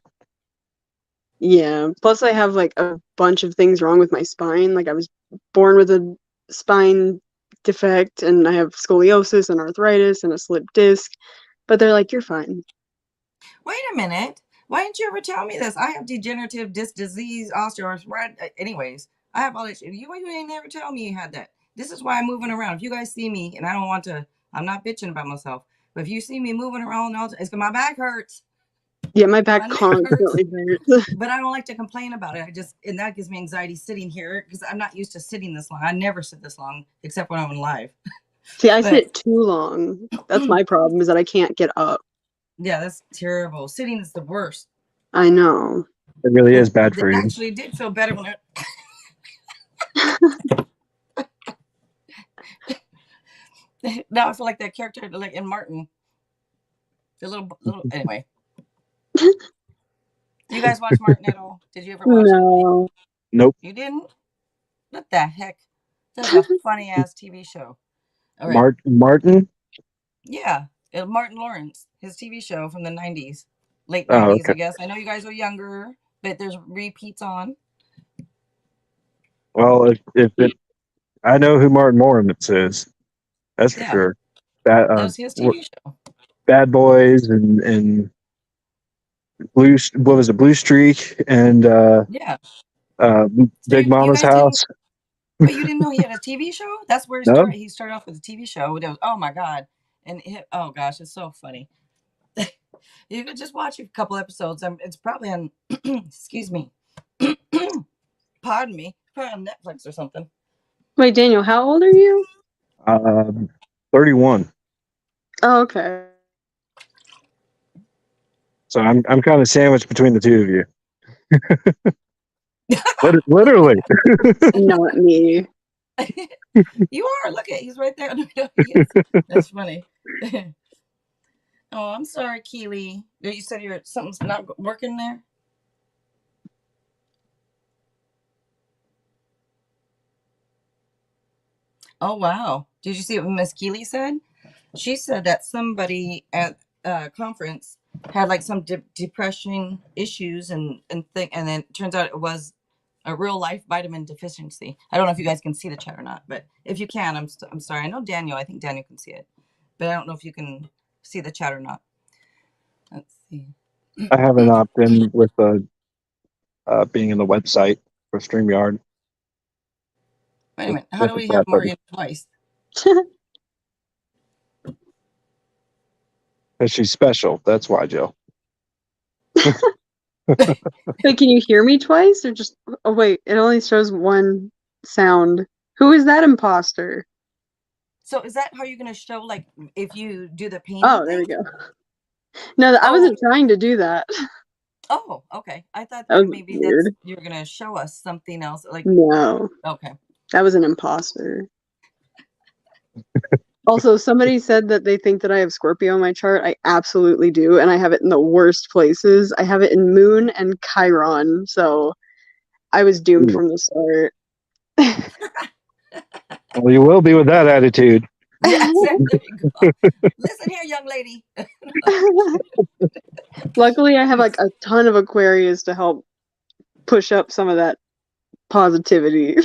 yeah. Plus, I have like a bunch of things wrong with my spine. Like, I was born with a spine defect, and I have scoliosis and arthritis and a slipped disc. But they're like, you're fine. Wait a minute. Why didn't you ever tell me this? I have degenerative disc disease, osteoarthritis. Anyways, I have all this. You ain't never tell me you had that. This is why I'm moving around. If you guys see me, and I don't want to, I'm not bitching about myself, but if you see me moving around, it's because my back hurts, Yeah, my back my neck hurts, constantly hurts. but I don't like to complain about it. And that gives me anxiety sitting here because I'm not used to sitting this long. I never sit this long except when I'm live. See, I But sit too long. That's my problem is that I can't get up. yeah, that's terrible. Sitting is the worst. I know. It really is And bad it for you. actually did feel better when now I feel like that character like in Martin. The little anyway. Do you guys watch Martin at all? Did you ever watch it? No. Nope. You didn't? What the heck? That's a funny ass TV show. All right. Martin. Yeah. Martin Lawrence, his TV show from the 90s, late Oh, 90s, okay. I guess. I know you guys are younger, but there's repeats on. Well, if it, I know who Martin Lawrence is. That's for Yeah. sure. That That was his TV show. Bad Boys and Blue. What was it? Blue Streak and Yeah. uh, So Big you Mama's guys didn't, House. but you didn't know he had a TV show? That's where he No. started. He started off with a TV show. That was, oh my God. And oh gosh, it's so funny. You could just watch a couple episodes. It's probably on, excuse me, pardon me, probably on Netflix or something. Wait, Daniel, how old are you? 31. Oh, okay. So I'm kind of sandwiched between the two of you. Literally. Not me. You are. Look at, he's right there. He is. That's funny. Oh, I'm sorry, Keely. You said something's not working there. Oh wow! Did you see what Miss Keely said? She said that somebody at a conference had like some depression issues and then it turns out it was a real life vitamin deficiency. I don't know if you guys can see the chat or not, but if you can, I'm sorry. I know Daniel. I think Daniel can see it, but I don't know if you can see the chat or not. Let's see. I have an opt-in with being in the website for StreamYard. Wait a minute. How With do the we have chat more button. in twice? Because she's special. That's why, Jill. Wait, can you hear me twice or just? Oh wait, it only shows one sound. Who is that imposter? So is that how you're gonna show like if you do the painting Oh, there thing? we go. No, I Oh, wasn't trying to do that. oh, okay. I thought That that was maybe that's weird. you're gonna show us something else. Like, No, okay. that was an imposter. Also, somebody said that they think that I have Scorpio on my chart. I absolutely do, and I have it in the worst places. I have it in Moon and Chiron, so I was doomed Ooh. from the start. Well, you will be with that attitude. Yes, there you go. Listen here, young lady. Luckily, I have like a ton of Aquarius to help push up some of that positivity.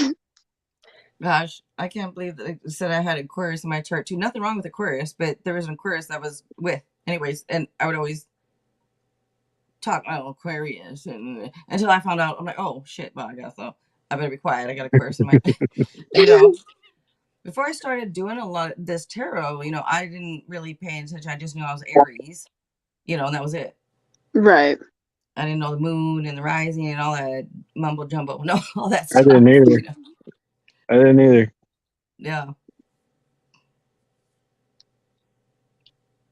Gosh, I can't believe that I said I had Aquarius in my chart too. Nothing wrong with Aquarius, but there was an Aquarius I was with, anyways, and I would always talk about Aquarius, and until I found out, I'm like, oh shit, well, I guess so. I better be quiet. I got Aquarius in my, you know. Before I started doing a lot of this tarot, I didn't really pay attention. I just knew I was Aries, and that was it. Right. I didn't know the moon and the rising and all that mumbo jumbo, no, all that I stuff. didn't either. I didn't either. Yeah.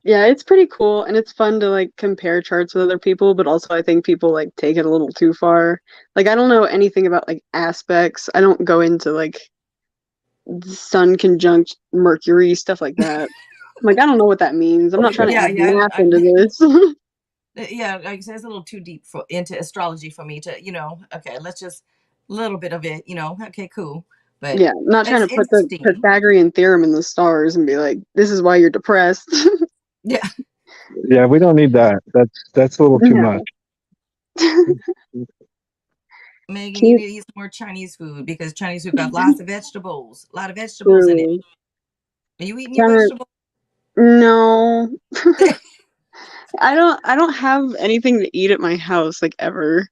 Yeah, it's pretty cool and it's fun to like compare charts with other people, but also I think people like take it a little too far. Like I don't know anything about like aspects. I don't go into like sun conjunct Mercury, stuff like that. Like I don't know what that means. I'm not trying to Yeah, add yeah. math into this. Yeah, like I said, it's a little too deep into astrology for me to, okay, let's just a little bit of it, okay, cool. But Yeah, I'm not trying it's to put the interesting. Pythagorean theorem in the stars and be like, this is why you're depressed. Yeah. Yeah, we don't need that. That's a little too much. No. Megan, you Keep need to eat some more Chinese food because Chinese food got lots of vegetables, a lot of vegetables in it. true. Are you eating your Trying vegetables? no. I don't have anything to eat at my house like ever.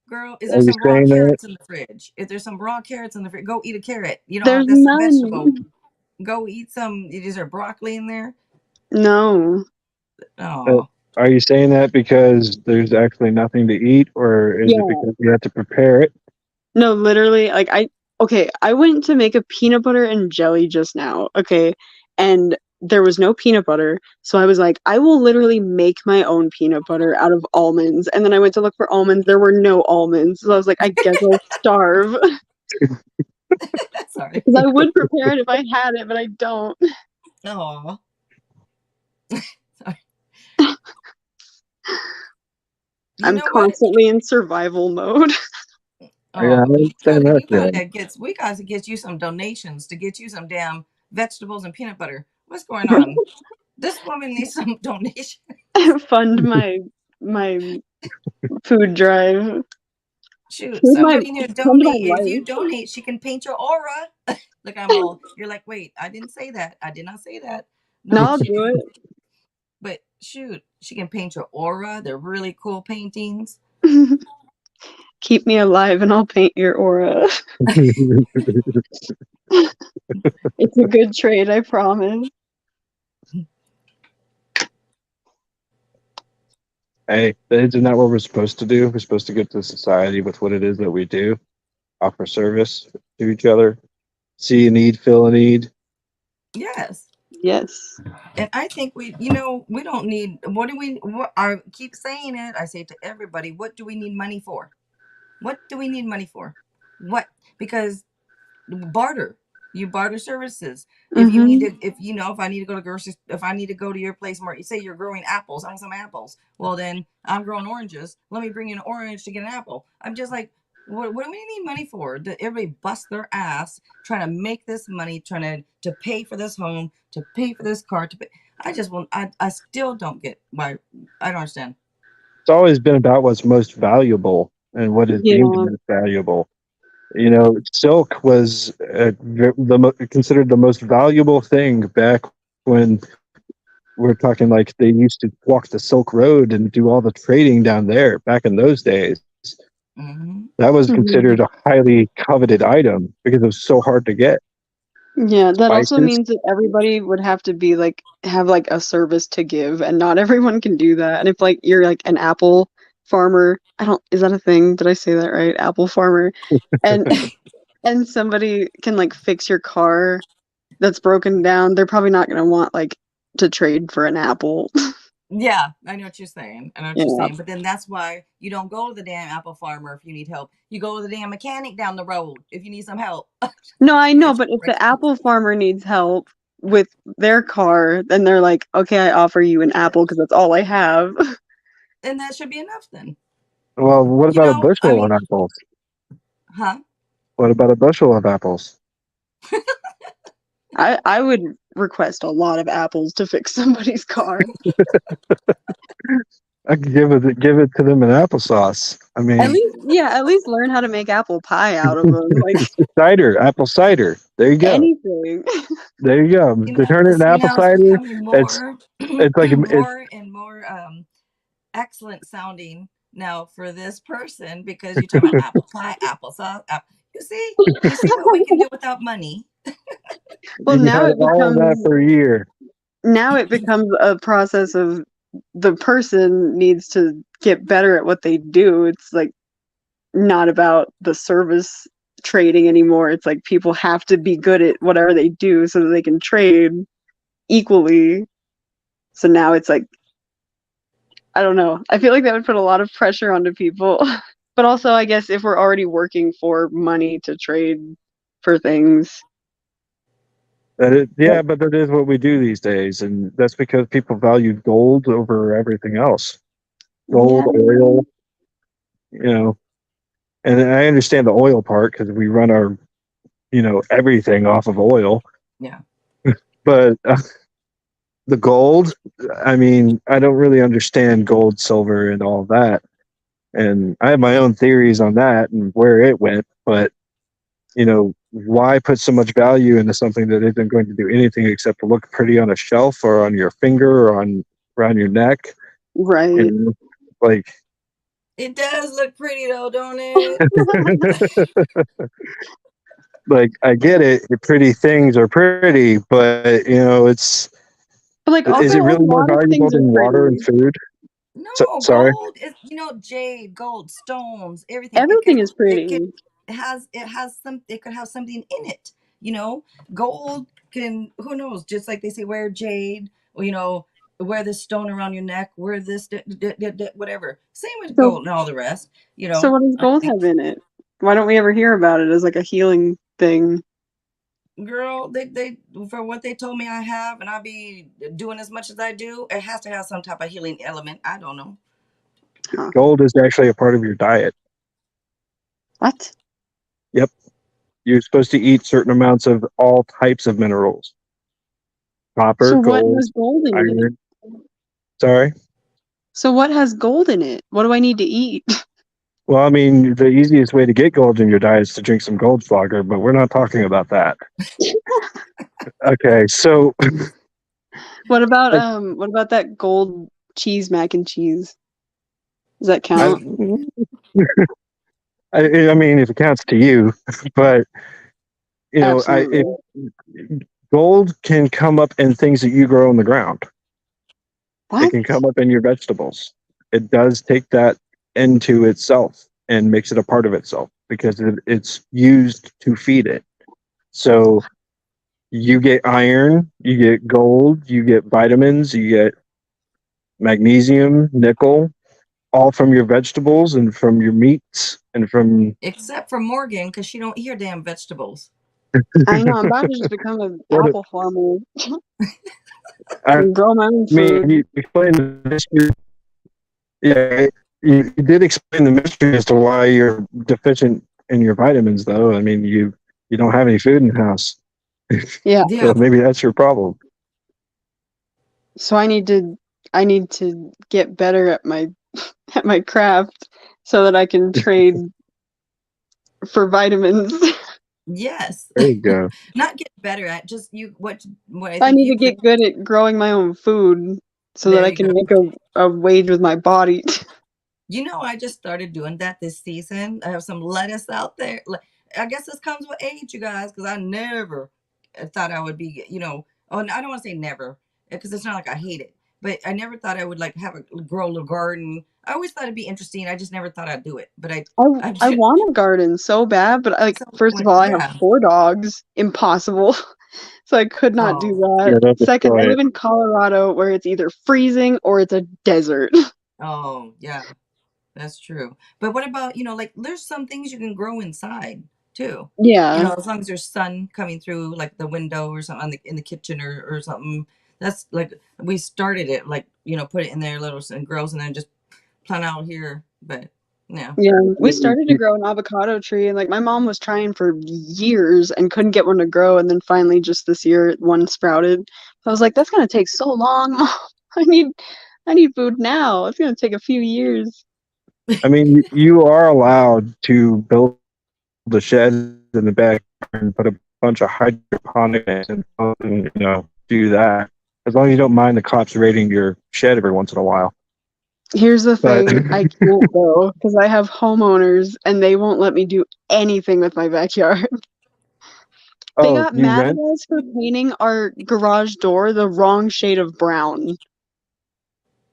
Girl, is there Are you some raw saying that? carrots in the fridge? If there's some raw carrots in the fridge, go eat a carrot. There's That's a vegetable. none. Go eat some. Is there broccoli in there? No. Uh, Oh, are you saying that because there's actually nothing to eat, or is it Yeah. because you have to prepare it? No, literally, like I went to make a peanut butter and jelly just now, okay? And there was no peanut butter, so I was like, I will literally make my own peanut butter out of almonds. And then I went to look for almonds, there were no almonds. So I was like, I guess I'll starve. sorry. Because I would prepare it if I had it, but I don't. Oh, sorry. You I'm know what? constantly in survival mode. Yeah, I Oh, understand that feeling. we got to get you some donations to get you some damn vegetables and peanut butter. What's going on? This woman needs some donation. Fund my food drive. Shoot, Fund my somebody here fund my donate. If you life. donate, she can paint your aura. Look, I'm all. You're like, wait, I didn't say that. I did not say that. No, No, I'll she. do But shoot, she can paint your aura. They're really cool paintings. it. Keep me alive and I'll paint your aura. It's a good trade, I promise. Hey, isn't that what we're supposed to do? We're supposed to get to society with what it is that we do, offer service to each other, see a need, fill a need. Yes. Yes. And I think we don't need. What do we? What I keep saying it. I say to everybody, what do we need money for? What do we need money for? What? Because barter. You barter services. If you need Mm-hmm. to, if I need to go to grocery, if I need to go to your place more, you say you're growing apples. I want some apples. Well, then I'm growing oranges. Let me bring you an orange to get an apple. I'm just like, what do we need money for? Everybody bust their ass trying to make this money, trying to pay for this home, to pay for this car. To pay. I just want. I still don't get why. I don't understand. It's always been about what's most valuable and what is deemed Yeah. most valuable. Silk was considered the most valuable thing back when we're talking like they used to walk the Silk Road and do all the trading down there back in those days. Hmm. That was Mhm. considered a highly coveted item because it was so hard to get. Yeah, that also Spices. means that everybody would have to be like have like a service to give, and not everyone can do that. And if like you're like an apple farmer, I don't, is that a thing? Did I say that right? Apple farmer. And and somebody can like fix your car that's broken down, they're probably not gonna want like to trade for an apple. Yeah, I know what you're saying. I know what you're Yeah. saying. But then that's why you don't go to the damn apple farmer if you need help. You go to the damn mechanic down the road if you need some help. No, I know, It's but if right. the apple farmer needs help with their car, then they're like, okay, I offer you an apple because that's all I have. And that should be enough then. Well, what about a I bushel of mean, apples? huh? What about a bushel of apples? I would request a lot of apples to fix somebody's car. I could give it to them in applesauce. I At mean, least, yeah, at least learn how to make apple pie out of them. Like apple cider. There you go. anything. There you go. To turn it into See apple now it's cider, becoming it's more, it's like it's more and more excellent sounding now for this person because you're talking about apple pie, applesauce. You see what we can do without money. Well, you can have all of that for a year. now it becomes a process of the person needs to get better at what they do. It's like not about the service trading anymore. It's like people have to be good at whatever they do so that they can trade equally. So now it's like, I don't know. I feel like that would put a lot of pressure onto people. But also, I guess if we're already working for money to trade for things. Yeah, but that is what we do these days, and that's because people value gold over everything else. Yeah. Gold, oil, you know, and I understand the oil part because we run our, everything off of oil. Yeah. But the gold, I mean, I don't really understand gold, silver, and all that. And I have my own theories on that and where it went. But, why put so much value into something that isn't going to do anything except to look pretty on a shelf or on your finger or on around your neck? Right. And like, It does look pretty though, don't it? like I get it. Pretty things are pretty, but it's But like is also it a really more lot of valuable things are than water and pretty. food? No, Sorry. gold is jade, gold, stones, everything. Everything is It can pretty. it could have something in it. You know, gold can, who knows? Just like they say, wear jade, or wear this stone around your neck, wear this whatever. Same with So gold and all the rest. so what does I gold think, have in it? Why don't we ever hear about it as like a healing thing? girl, they for what they told me I have, and I be doing as much as I do, it has to have some type of healing element. I don't know. Huh. Gold is actually a part of your diet. What? Yep. You're supposed to eat certain amounts of all types of minerals. Copper, So what gold, has gold in it? iron. Sorry. So what has gold in it? What do I need to eat? Well, I mean, the easiest way to get gold in your diet is to drink some Goldschlager, but we're not talking about that. Okay, so What about that gold cheese mac and cheese? Does that I, count? I mean, if it counts to you, but if Absolutely. gold can come up in things that you grow in the ground, it What? can come up in your vegetables. It does take that into itself and makes it a part of itself because it's used to feed it. So you get iron, you get gold, you get vitamins, you get magnesium, nickel, all from your vegetables and from your meats. And from Except for Morgan, because she don't eat her damn vegetables. I know, I'm about to just become an what apple farmer I and grow my own mean, food. you explained the mystery. Yeah, you did explain the mystery as to why you're deficient in your vitamins, though. I mean, you don't have any food in the house, Yeah, Yeah. so maybe that's your problem. so I need to get better at my at my craft so that I can trade for vitamins. Yes. There you go. Not get better at, just you what I I think need you to could. get good at growing my own food so that There I you go. can make a wage with my body. You know, I just started doing that this season. I have some lettuce out there. I guess this comes with age, you guys, because I never thought I would be, oh, I don't want to say never, because it's not like I hate it, but I never thought I would like have a grow a little garden. I always thought it'd be interesting. I just never thought I'd do it, but I I I did. want a garden so bad, but like So, first of all, I have yeah. 4 dogs. Impossible. So I could not do Oh, that. Yeah, don't Second, I destroy it. live in Colorado where it's either freezing or it's a desert. oh, yeah. That's true. But what about, like there's some things you can grow inside too. Yeah. As long as there's sun coming through like the window or something in the kitchen or something. That's like we started it like, put it in there little and grows and then just plant out here. But yeah. Yeah. We You- started to you- grow an avocado tree and like my mom was trying for years and couldn't get one to grow and then finally just this year one sprouted. I was like, that's gonna take so long, Mom. I need I need food now. It's gonna take a few years. I mean, you are allowed to build the shed in the back and put a bunch of hydroponics and do that as long as you don't mind the cops raiding your shed every once in a while. Here's the But thing, I can't go because I have homeowners and they won't let me do anything with my backyard. They oh, got you mad at rent? us for painting our garage door the wrong shade of brown.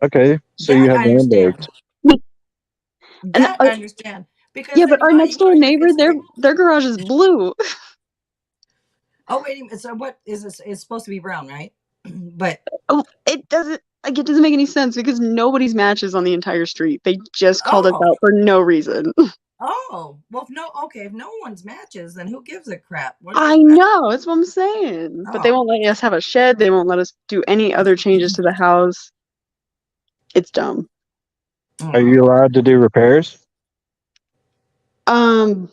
Okay, so you That have I landlords. understand. And That I understand. Because yeah, then but our why you next door want to neighbor, fix it? their garage is blue. Oh wait a minute. So what is this? It's supposed to be brown, right? but Oh, it doesn't make any sense because nobody's matches on the entire street. They just called us oh. out for no reason. Oh, well, if no, okay, if no one's matches, then who gives a crap? What I does it matter? know, that's what I'm saying. But they Oh, won't let us have a shed. They won't let us do any other changes to the house. It's dumb. Are oh. you allowed to do repairs? Um,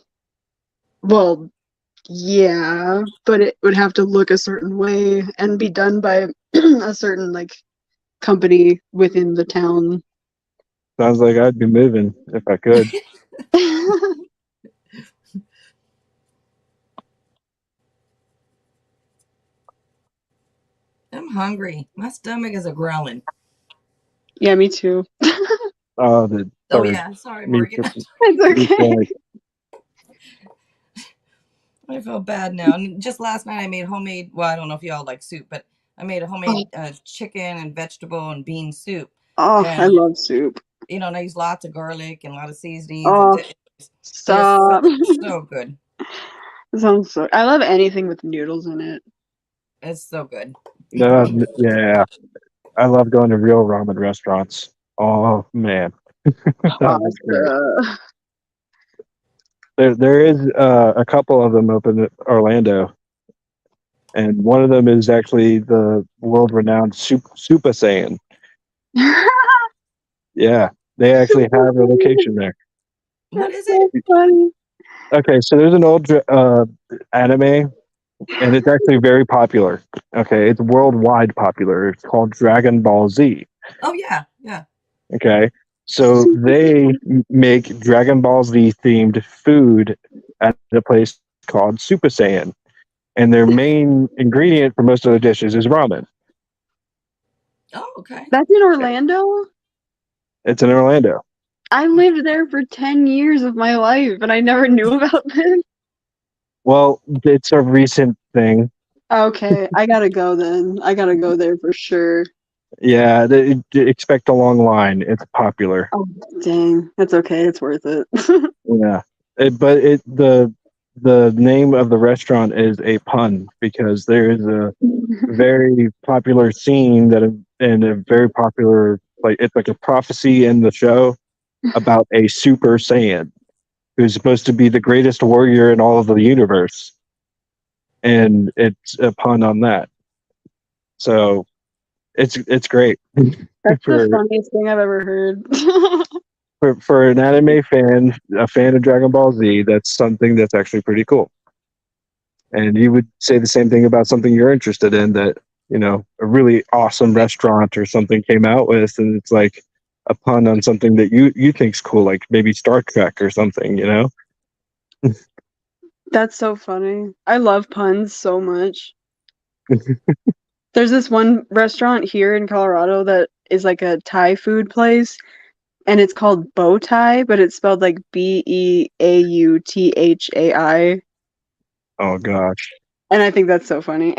well, yeah, but it would have to look a certain way and be done by a certain like company within the town. Sounds like I'd be moving if I could. I'm hungry. My stomach is a growling. Yeah, me too. Oh, Oh sorry. yeah, sorry, Me, Morgan. It's me okay. too. I feel bad now. And just last night I made homemade. Well, I don't know if y'all like soup, but I made a homemade Oh, chicken and vegetable and bean soup. oh, I And love soup. and I use lots of garlic and a lot of seasonings. Oh, It is so stop. so good. It sounds so. I love anything with noodles in it. It's so good. Yeah, I love going to real ramen restaurants. Oh man, that was great. Pasta. There is a couple of them up in Orlando, and one of them is actually the world-renowned Super Saiyan. Yeah, they actually have a location there. What That's is it? so funny. Okay, so there's an old anime, and it's actually very popular. Okay, it's worldwide popular. It's called Dragon Ball Z. Oh yeah, yeah. Okay, so they make Dragon Ball Z themed food at a place called Super Saiyan, and their main ingredient for most of the dishes is ramen. Oh okay. That's in Orlando? It's in Orlando. I lived there for 10 years of my life and I never knew about this. Well, it's a recent thing. Okay, I gotta go then. I gotta go there for sure. Yeah, expect a long line. It's popular. Oh, dang. That's okay. It's worth it. Yeah, but the name of the restaurant is a pun because there is a very popular scene and a very popular, like, it's like a prophecy in the show about a Super Saiyan. who's supposed to be the greatest warrior in all of the universe, and it's a pun on that. So it's great That's the for funniest thing I've ever heard. for an anime fan, a fan of Dragon Ball Z. That's something that's actually pretty cool. And you would say the same thing about something you're interested in, that a really awesome restaurant or something came out with, and it's like a pun on something that you think's cool, like maybe Star Trek or something. That's so funny. I love puns so much. There's this one restaurant here in Colorado that is like a Thai food place, and it's called Bow Tie, but it's spelled like Beauthai. Oh gosh. And I think that's so funny.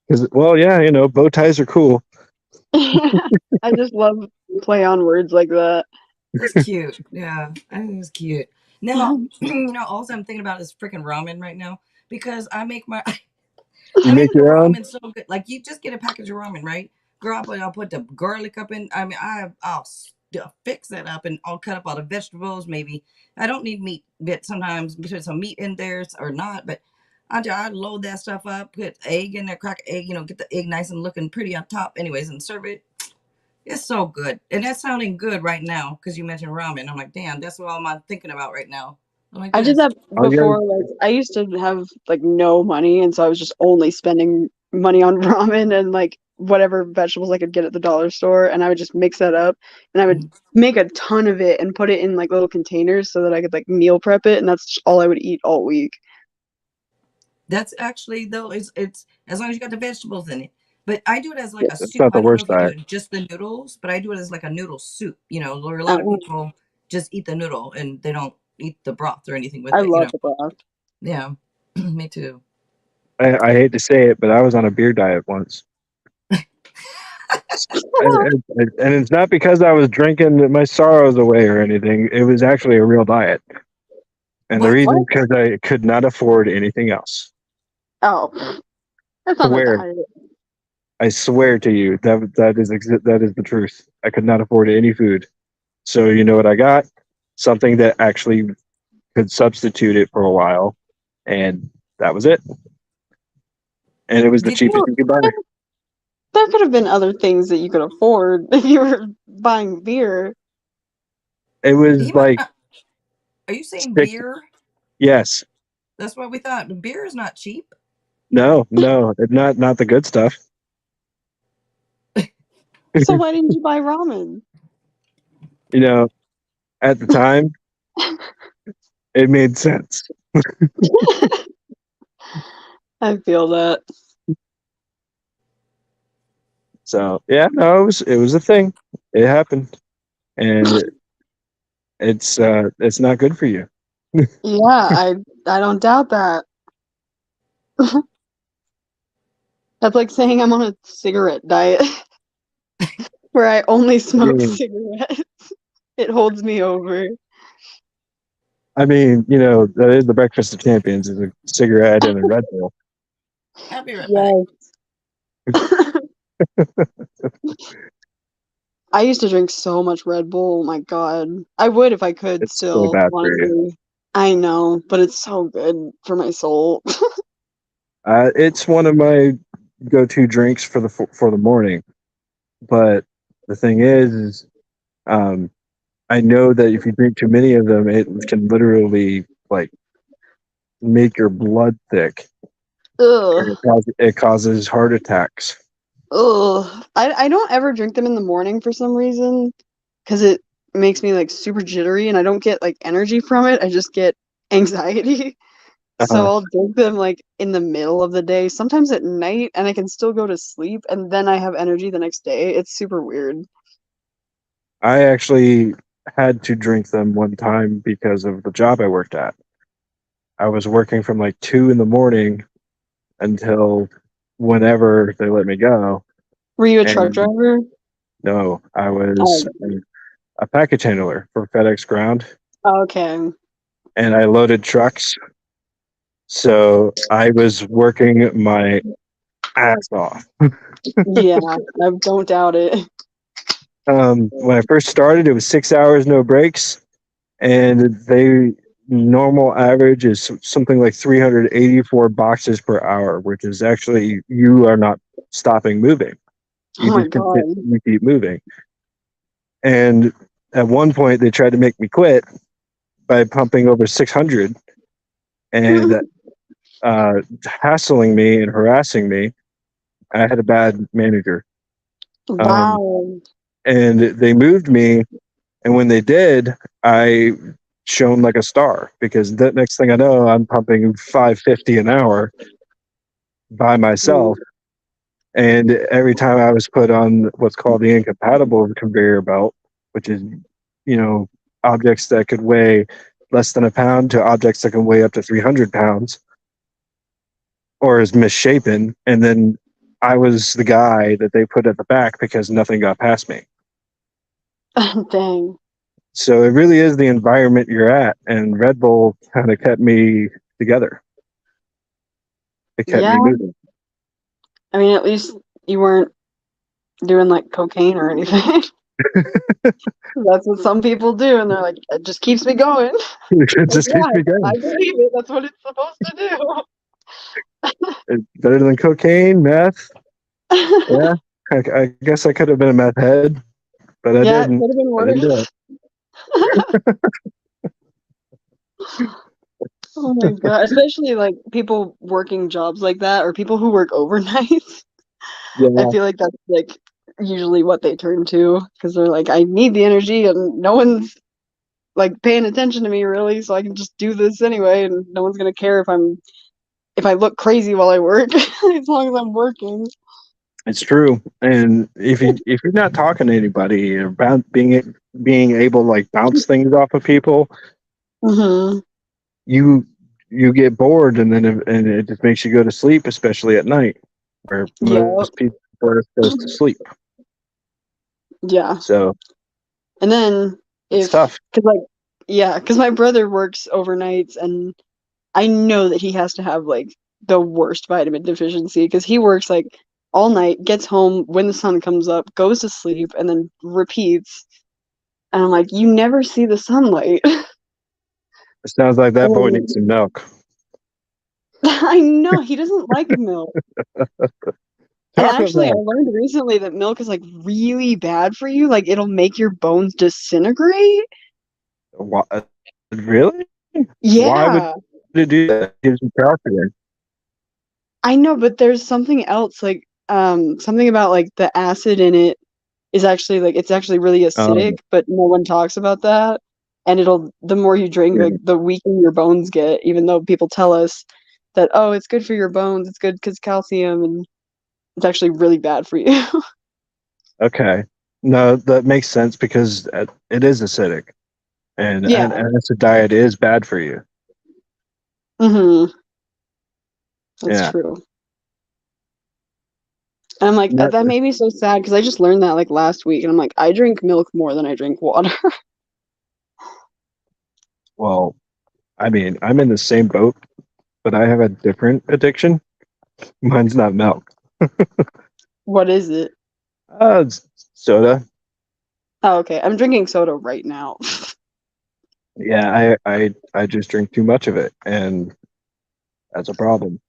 Because, well, yeah, bow ties are cool. I just love play on words like that. It's cute. Yeah, I think it's cute. Now, also I'm thinking about is freaking ramen right now because I make my You I make make the your own. ramen so good. Like you just get a package of ramen, right? Girl, I'll put the garlic up in. I mean, I'll fix that up and I'll cut up all the vegetables. Maybe I don't need meat, but sometimes put some meat in there or not. But I load that stuff up, put egg in there, crack egg. Get the egg nice and looking pretty on top, anyways, and serve it. It's so good, and that's sounding good right now because you mentioned ramen. I'm like, damn, that's what I'm thinking about right now. Oh my I did goodness. that Oh, you before. Like, I used to have like no money, and so I was just only spending money on ramen and like whatever vegetables I could get at the dollar store, and I would just mix that up, and I would Mhm. make a ton of it and put it in like little containers so that I could like meal prep it, and that's all I would eat all week. That's actually though it's as long as you got the vegetables in it. But I do it as like a That's soup. not I the don't know worst if you do diet. it just the noodles, but I do it as like a noodle soup. Where a lot of Uh, people just eat the noodle and they don't eat the broth or anything with I it. love the broth. Yeah, me too. I hate to say it, but I was on a beer diet once. And it's not because I was drinking my sorrows away or anything. It was actually a real diet. And the What? reason What? because I could not afford anything else. Oh, that's not a Swear, diet. I swear to you that is the truth. I could not afford any food. So you know what I got? Something that actually could substitute it for a while, and that was it. And it was the Did you? cheapest Well, you could buy. there could have been other things that you could afford if you were buying beer. It was You might like not. Are you saying six. beer? Yes, That's what we thought. Beer is not cheap. no, not the good stuff. So why didn't you buy ramen? You know, at the time, it made sense. I feel that. So yeah, no, it was a thing. It happened, and it's not good for you. Yeah, I don't doubt that. That's like saying I'm on a cigarette diet where I only I smoke mean, cigarettes. It holds me over. that is the breakfast of champions: is a cigarette and a Red Bull. I'll be right back. Yes. I used to drink so much Red Bull. Oh my God. I would if I could It's so still, bad for you. honestly. I know, but it's so good for my soul. It's one of my go-to drinks for the morning. But the thing is, um, I know that if you drink too many of them, it can literally like make your blood thick, and Ugh. it causes heart attacks. Ugh. I don't ever drink them in the morning for some reason because it makes me like super jittery and I don't get like energy from it. I just get anxiety. So Uh, I'll drink them like in the middle of the day, sometimes at night, and I can still go to sleep and then I have energy the next day. It's super weird. I actually had to drink them one time because of the job I worked at. I was working from like 2 in the morning until whenever they let me go. Were you a truck And driver? no, I was Oh, a package handler for FedEx Ground, okay. and I loaded trucks. So I was working my ass off. Yeah, I don't doubt it. When I first started, it was 6 hours, no breaks. and they normal average is something like 384 boxes per hour, which is actually you are not stopping moving. You Oh my just continue, God. you keep moving. And at one point, they tried to make me quit by pumping over 600 and hassling me and harassing me. I had a bad manager, um, Wow. and they moved me. And when they did, I shone like a star because the next thing I know, I'm pumping 550 an hour by myself. And every time I was put on what's called the incompatible conveyor belt, which is, you know, objects that could weigh less than a pound to objects that can weigh up to 300 pounds or is misshapen. And then I was the guy that they put at the back because nothing got past me. Dang. So it really is the environment you're at. And Red Bull kind of kept me together. It kept Yeah. me moving. I mean, at least you weren't doing like cocaine or anything. That's what some people do, and they're like, it just keeps me going. It Like, just keeps yeah, me I going. believe it. That's what it's supposed to It's better than cocaine, meth. do. Yeah. I guess I could have been a meth head, but I Yeah, it didn't. could have been I didn't do worse. it. Oh my God. Especially like people working jobs like that or people who work overnight. I Yeah, feel like that's like usually what they turn to because they're like, I need the energy and no one's like paying attention to me really, so I can just do this anyway and no one's gonna care if I look crazy while I work as long as I'm working. it's true. And if you're not talking to anybody about being able to like bounce things off of people, Mm-hmm. you you get bored, and and it just makes you go to sleep, especially at night, where Yeah. most people goes to sleep. Yeah. So And then it's if, tough. cause like, yeah, cause my brother works overnights and I know that he has to have like the worst vitamin deficiency because he works like all night, gets home when the sun comes up, goes to sleep, and then repeats. And I'm like, you never see the sunlight. It sounds like that boy And needs some milk. I know he doesn't like milk. And Chocolate actually, I milk. learned recently that milk is like really bad for you. Like it'll make your bones disintegrate. Why, really? Why would Yeah, it do that? It gives you calcium. I know, but there's something else, like something about like the acid in it is actually like it's actually really acidic, Um, but no one talks about that. And it'll the more you drink, yeah. like the weaker your bones get, even though people tell us that, oh, it's good for your bones, it's good because calcium, and it's actually really bad for you. Okay. No, that makes sense because it is acidic, and Yeah. an acid diet is bad for you. Mm-hmm. That's Yeah. true. And I'm like, Not- that made me so sad because I just learned that like last week, and I'm like, I drink milk more than I drink water. well, I mean, I'm in the same boat, but I have a different addiction. Mine's not milk. What is it? It's soda. Oh, okay. I'm drinking soda right now. Yeah, I just drink too much of it, and that's a problem.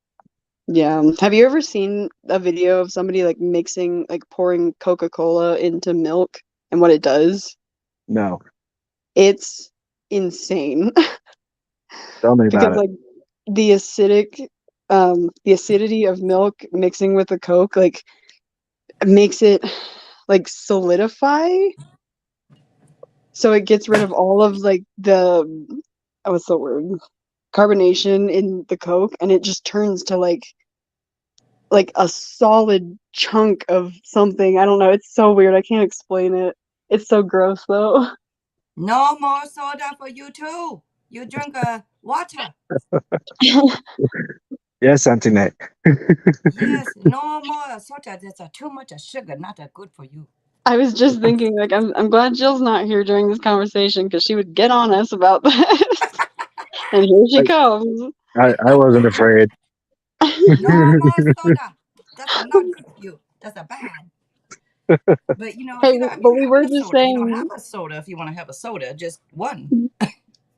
Yeah. Have you ever seen a video of somebody like mixing, like pouring Coca-Cola into milk and what it does? No, It's insane tell me because about it. like the acidic, the acidity of milk mixing with the Coke like makes it like solidify. So it gets rid of all of like the, oh, what's the word? Carbonation in the Coke, and it just turns to like a solid chunk of something. I don't know. It's so weird. I can't explain it. It's so gross though. No more soda for you too. You drink water. Yes, Auntie Nate. Yes, no more soda. That's too much sugar. Not good for you. I was just thinking, like, I'm glad Jill's not here during this conversation because she would get on us about this. And here she comes. I wasn't afraid. No more soda. That's not good for you. That's a bad. But Hey, if you're not but we were having a just soda, have saying, a soda if you want to have a soda. Just one.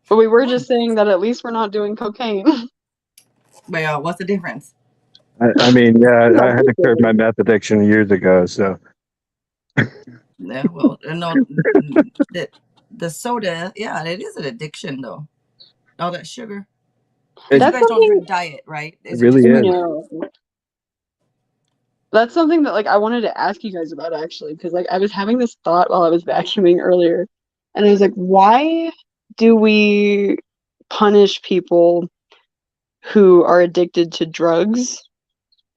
But we were What? just saying that at least we're not doing cocaine. Well, what's the difference? I mean, yeah, No, I had to curb my meth addiction years ago. So Yeah, well, no, the soda, yeah, it is an addiction though. All that sugar. But it, you that's guys don't something. drink diet, right? it Is it really just is. regular? No, that's something that like I wanted to ask you guys about actually, because like I was having this thought while I was vacuuming earlier, and I was like, why do we punish people who are addicted to drugs,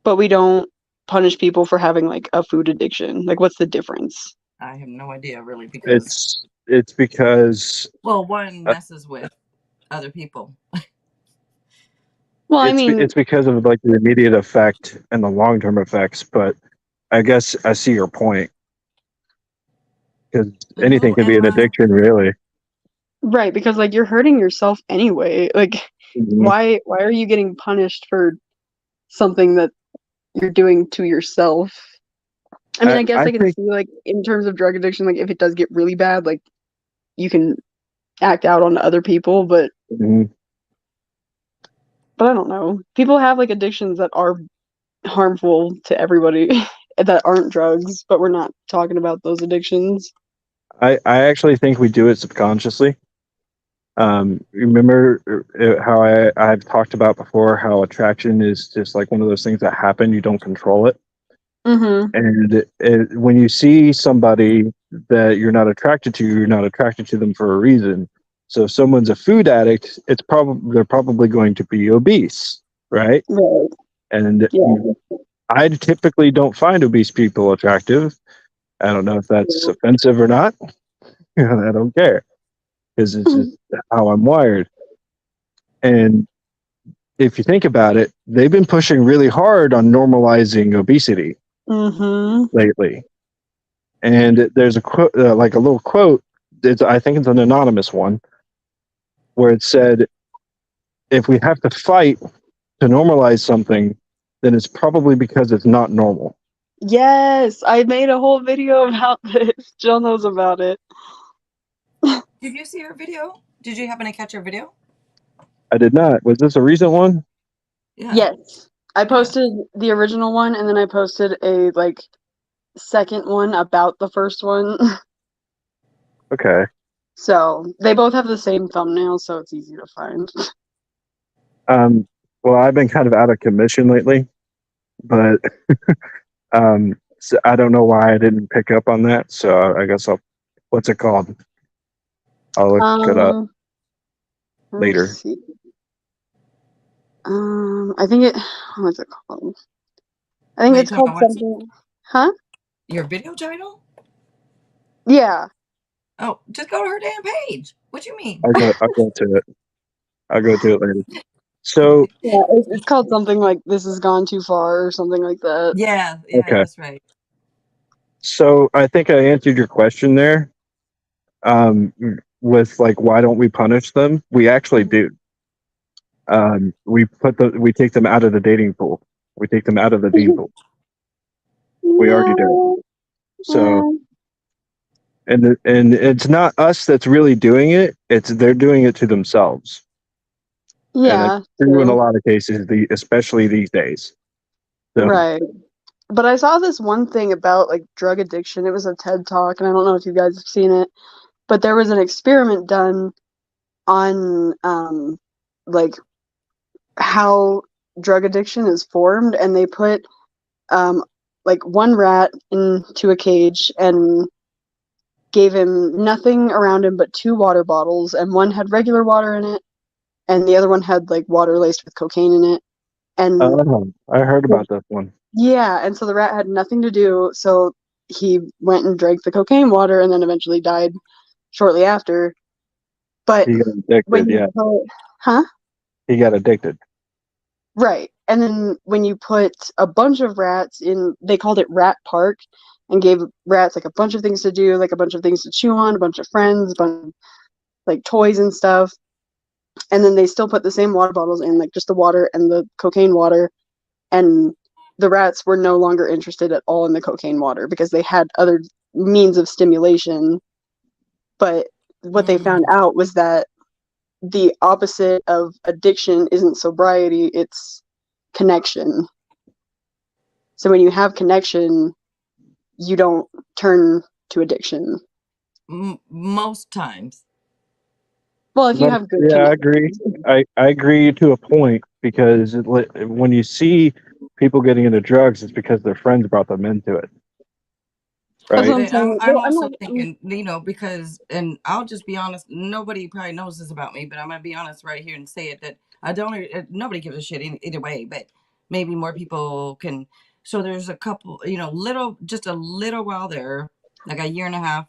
but we don't punish people for having like a food addiction? Like, what's the difference? I have no idea really because, It's because well, one uh, messes with other people. Well, I mean, it's because of like the immediate effect and the long term effects. But I guess I see your point because anything Hello, can be an Emma. addiction, really. right, because like you're hurting yourself anyway. Like, Mhm. why are you getting punished for something that you're doing to yourself? I mean, I guess I I can think see like in terms of drug addiction, like if it does get really bad, like you can act out on other people, mhm. but I don't know. People have like addictions that are harmful to everybody that aren't drugs, but we're not talking about those addictions. I actually think we do it subconsciously. Remember how I've talked about before how attraction is just like one of those things that happen, you don't control it. Mm-hmm. And when you see somebody that you're not attracted to, you're not attracted to them for a reason. So if someone's a food addict, it's probably they're probably going to be obese, right? Right. And Yeah. I typically don't find obese people attractive. I don't know if that's offensive or not. I don't care because it's just how I'm wired. And if you think about it, they've been pushing really hard on normalizing obesity Mm-hmm. lately. And there's a quote, like a little quote. I think it's an anonymous one, where it said, "If we have to fight to normalize something, then it's probably because it's not normal." Yes, I made a whole video about this. Jill knows about it. Did you see her video? Did you happen to catch her video? I did not. Was this a recent one? Yeah, Yes. I yeah. posted the original one and then I posted a like second one about the first one. Okay. So they both have the same thumbnail, so it's easy to find. Um, well, I've been kind of out of commission lately, but so I don't know why I didn't pick up on that. So I guess I'll. What's it called? I'll look it up Um, Let me later. see. I think it. What's it called? I think Wait, you it's talking called about what? something. Huh? Your video title? Yeah. Oh, just go to her damn page. What you mean? I'll go to it. I'll go to it later. So Yeah. It's called something like "This has gone too far" or something like that. Yeah, yeah, okay. that's right. So I think I answered your question there. Um, with like, why don't we punish them? We actually do. We take them out of the dating pool. We take them out of the dean pool. We already do. No. So and it's not us that's really doing it. It's they're doing it to themselves, and it's Yeah. true in a True. lot of cases. Especially these days. So Right. But I saw this one thing about like drug addiction. It was a TED talk, and I don't know if you guys have seen it, but there was an experiment done on like how drug addiction is formed, and they put um like one rat into a cage and gave him nothing around him but two water bottles, and one had regular water in it, and the other one had like water laced with cocaine in it. And I heard about this one. yeah, and so the rat had nothing to do, so he went and drank the cocaine water and then eventually died shortly after. But He got when addicted. you Yeah, put, huh? he got addicted. Right. And then when you put a bunch of rats in, they called it Rat Park and gave rats like a bunch of things to do, like a bunch of things to chew on, a bunch of friends, a bunch of like toys and stuff. And then they still put the same water bottles in, like just the water and the cocaine water. And the rats were no longer interested at all in the cocaine water because they had other means of stimulation. But what they found Mm. out was that the opposite of addiction isn't sobriety, it's connection. So when you have connection, you don't turn to addiction. Most times. Well, if you have good Yeah, I connection. agree. I agree to a point because when you see people getting into drugs, it's because their friends brought them into it, That's what right? I'm But I'm saying. I'm Well, I'm also not. thinking, because, and I'll just be honest. Nobody probably knows this about me, but I'm gonna be honest right here and say it that I don't. Nobody gives a shit either way. But maybe more people can. So there's a couple, just a little while there, like a year and a half,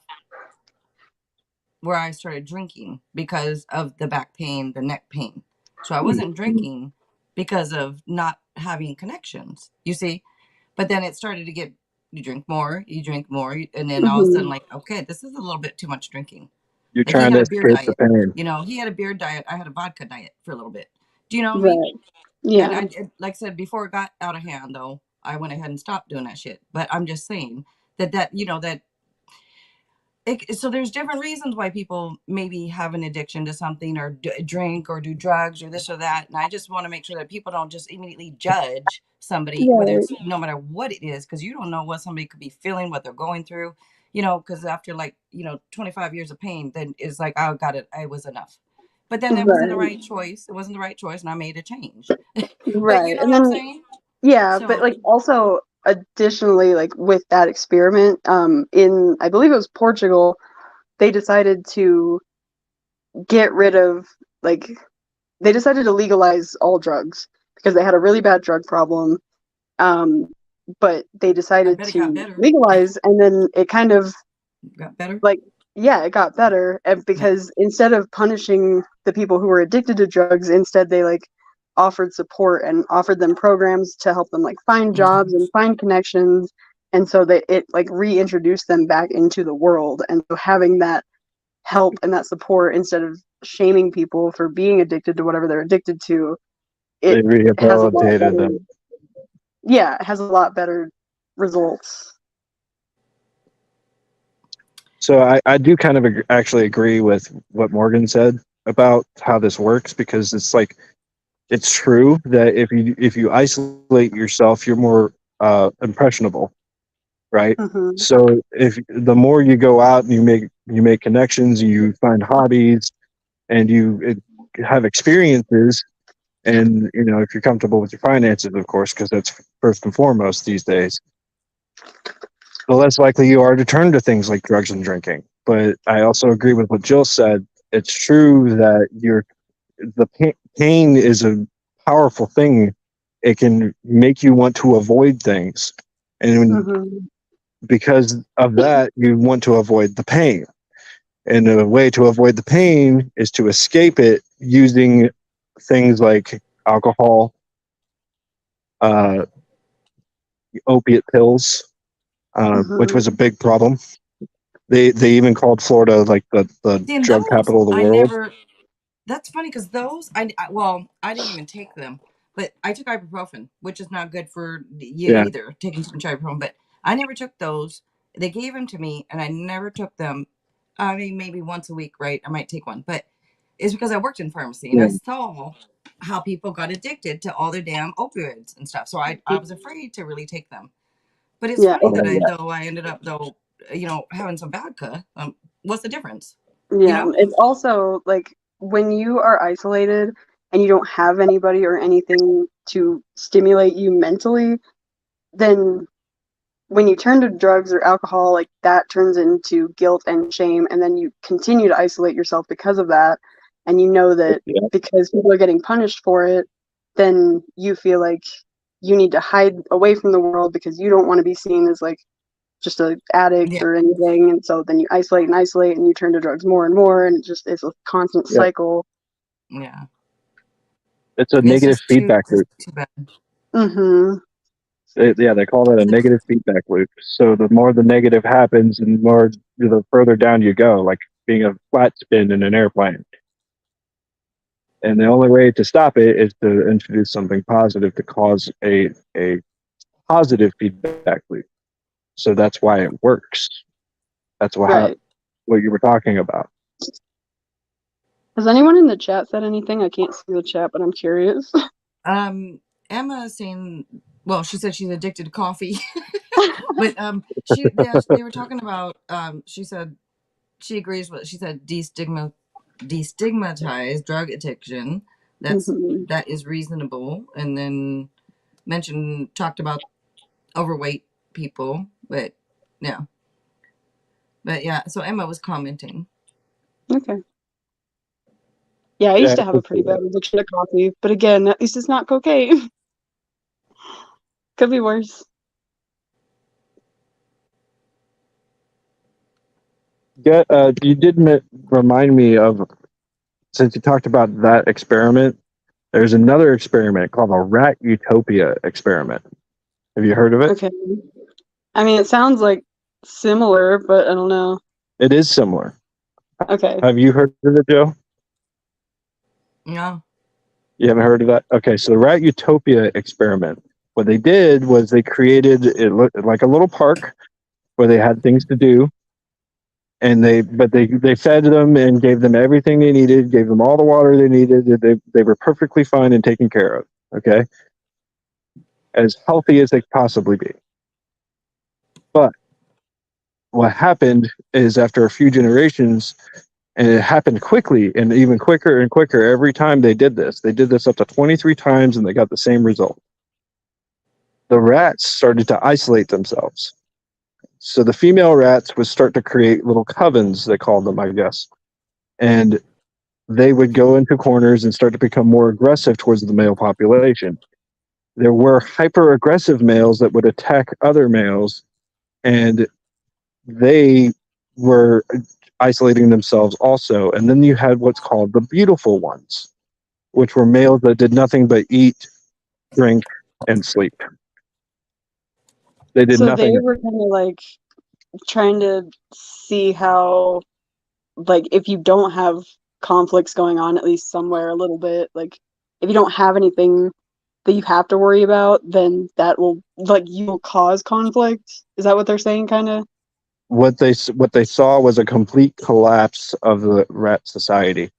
where I started drinking because of the back pain, the neck pain. So I wasn't drinking because of not having connections. You see, but then it started to get, you drink more, and then all of a sudden, Mhm. like, okay, this is a little bit too much drinking. You're Like he trying had to a beer escape the diet. pain. He had a beer diet. I had a vodka diet for a little bit. Do you know what I mean? Right. And Yeah. like I said, before it got out of hand, though, I went ahead and stopped doing that shit. But I'm just saying that so there's different reasons why people maybe have an addiction to something or drink or do drugs or this or that, and I just want to make sure that people don't just immediately judge somebody, whether Right. it's no matter what it is, because you don't know what somebody could be feeling, what they're going through, because after, like, 25 years of pain, then it's like, I got it, it was enough. But then that wasn't the Right. right choice. It wasn't the right choice, and I made a change. But you Right. know And what I'm then saying? yeah, but So like also additionally, like with that experiment, in I believe it was Portugal, they decided to get rid of like they decided to legalize all drugs because they had a really bad drug problem. Um, but they I decided bet it got to better. legalize, and then it kind of Got better. like yeah, it got better, and Yeah. because instead of punishing the people who were addicted to drugs, instead they like offered support and offered them programs to help them like find jobs Mhm. and find connections, and so that it like reintroduced them back into the world, and so having that help and that support instead of shaming people for being addicted to whatever they're addicted to, They it has a lot rehabilitated better them. yeah, it has a lot better results. So I do kind of actually agree with what Morgan said about how this works because it's like it's true that if you isolate yourself, you're more impressionable, right? Hmm. So if the more you go out and you make connections, you find hobbies, and have experiences, and if you're comfortable with your finances, of course, because that's first and foremost these days, the less likely you are to turn to things like drugs and drinking. But I also agree with what Jill said. It's true that pain is a powerful thing. It can make you want to avoid things, and Hmm. because of that, you want to avoid the pain. And the way to avoid the pain is to escape it using things like alcohol, uh, opiate pills, which Hmm. was a big problem. They even called Florida like the See, and drug those capital of the I world. never. That's funny because those well, I didn't even take them, but I took ibuprofen, which is not good for you Yeah, either. Taking too much ibuprofen, but I never took those. They gave them to me, and I never took them. I mean, maybe once a week, right? I might take one, but it's because I worked in pharmacy and I yeah, saw how people got addicted to all their damn opioids and stuff. So I was afraid to really take them. But it's Yeah. funny that oh yeah. I ended up having some vodka. What's the difference? You Yeah, know? it's also like when you are isolated and you don't have anybody or anything to stimulate you mentally, then when you turn to drugs or alcohol, like that turns into guilt and shame, and then you continue to isolate yourself because of that. And you know that Yeah. because people are getting punished for it, then you feel like you need to hide away from the world because you don't want to be seen as like just an addict Yeah, or anything. And so then you isolate and you turn to drugs more and more. And it just is a constant Yeah. cycle. yeah. It's a It's negative just feedback loop. too bad. Mm-hmm. They call that a negative feedback loop. So the more the negative happens, and the further down you go, like being a flat spin in an airplane. And the only way to stop it is to introduce something positive to cause a positive feedback loop. So that's why it works. That's Right. what you were talking about. Has anyone in the chat said anything? I can't see the chat, but I'm curious. Emma saying, well, she said she's addicted to coffee, but they were talking about she said she agrees with, she said destigmatize drug addiction. Mhm. That is reasonable, and then talked about overweight people, but yeah, so Emma was commenting. Okay. Yeah, I used to have a pretty bad addiction to coffee, but again, at least it's not cocaine. Could be worse. Yeah, you did remind me of, since you talked about that experiment, there's another experiment called the rat utopia experiment. Have you heard of it? Okay. I mean, it sounds like similar, but I don't know. It is similar. Okay. Have you heard of it, Joe? No. You haven't heard of that? Okay, so the rat utopia experiment, what they did was they created it looked like a little park where they had things to do, and they fed them and gave them everything they needed, gave them all the water they needed. They were perfectly fine and taken care of. Okay, as healthy as they could possibly be. But what happened is after a few generations, and it happened quickly and even quicker and quicker every time they did this. They did this up to 23 times and they got the same result. The rats started to isolate themselves. So the female rats would start to create little covens, they called them, I guess. And they would go into corners and start to become more aggressive towards the male population. There were hyper aggressive males that would attack other males, and they were isolating themselves also. And then you had what's called the beautiful ones, which were males that did nothing but eat, drink, and sleep. They did So they nothing. were kind of like trying to see how, like, if you don't have conflicts going on, at least somewhere a little bit, like, if you don't have anything that you have to worry about, then that will, like, you will cause conflict. Is that what they're saying, kind of? What they saw was a complete collapse of the rat society.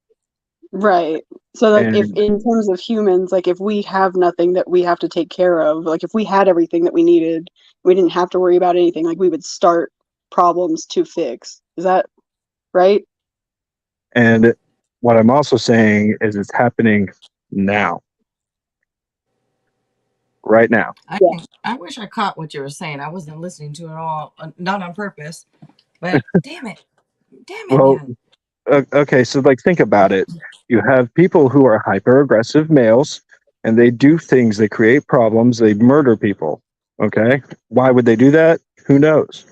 Right. So, like, if And in terms of humans, like, if we have nothing that we have to take care of, like, if we had everything that we needed, we didn't have to worry about anything, like, we would start problems to fix. Is that right? and what I'm also saying is it's happening now. Right now. Yeah. I wish I caught what you were saying. I wasn't listening to it all, not on purpose, but damn it, Well, man. okay, so like think about it. You have people who are hyper aggressive males and they do things, they create problems, they murder people. Okay? Why would they do that? Who knows?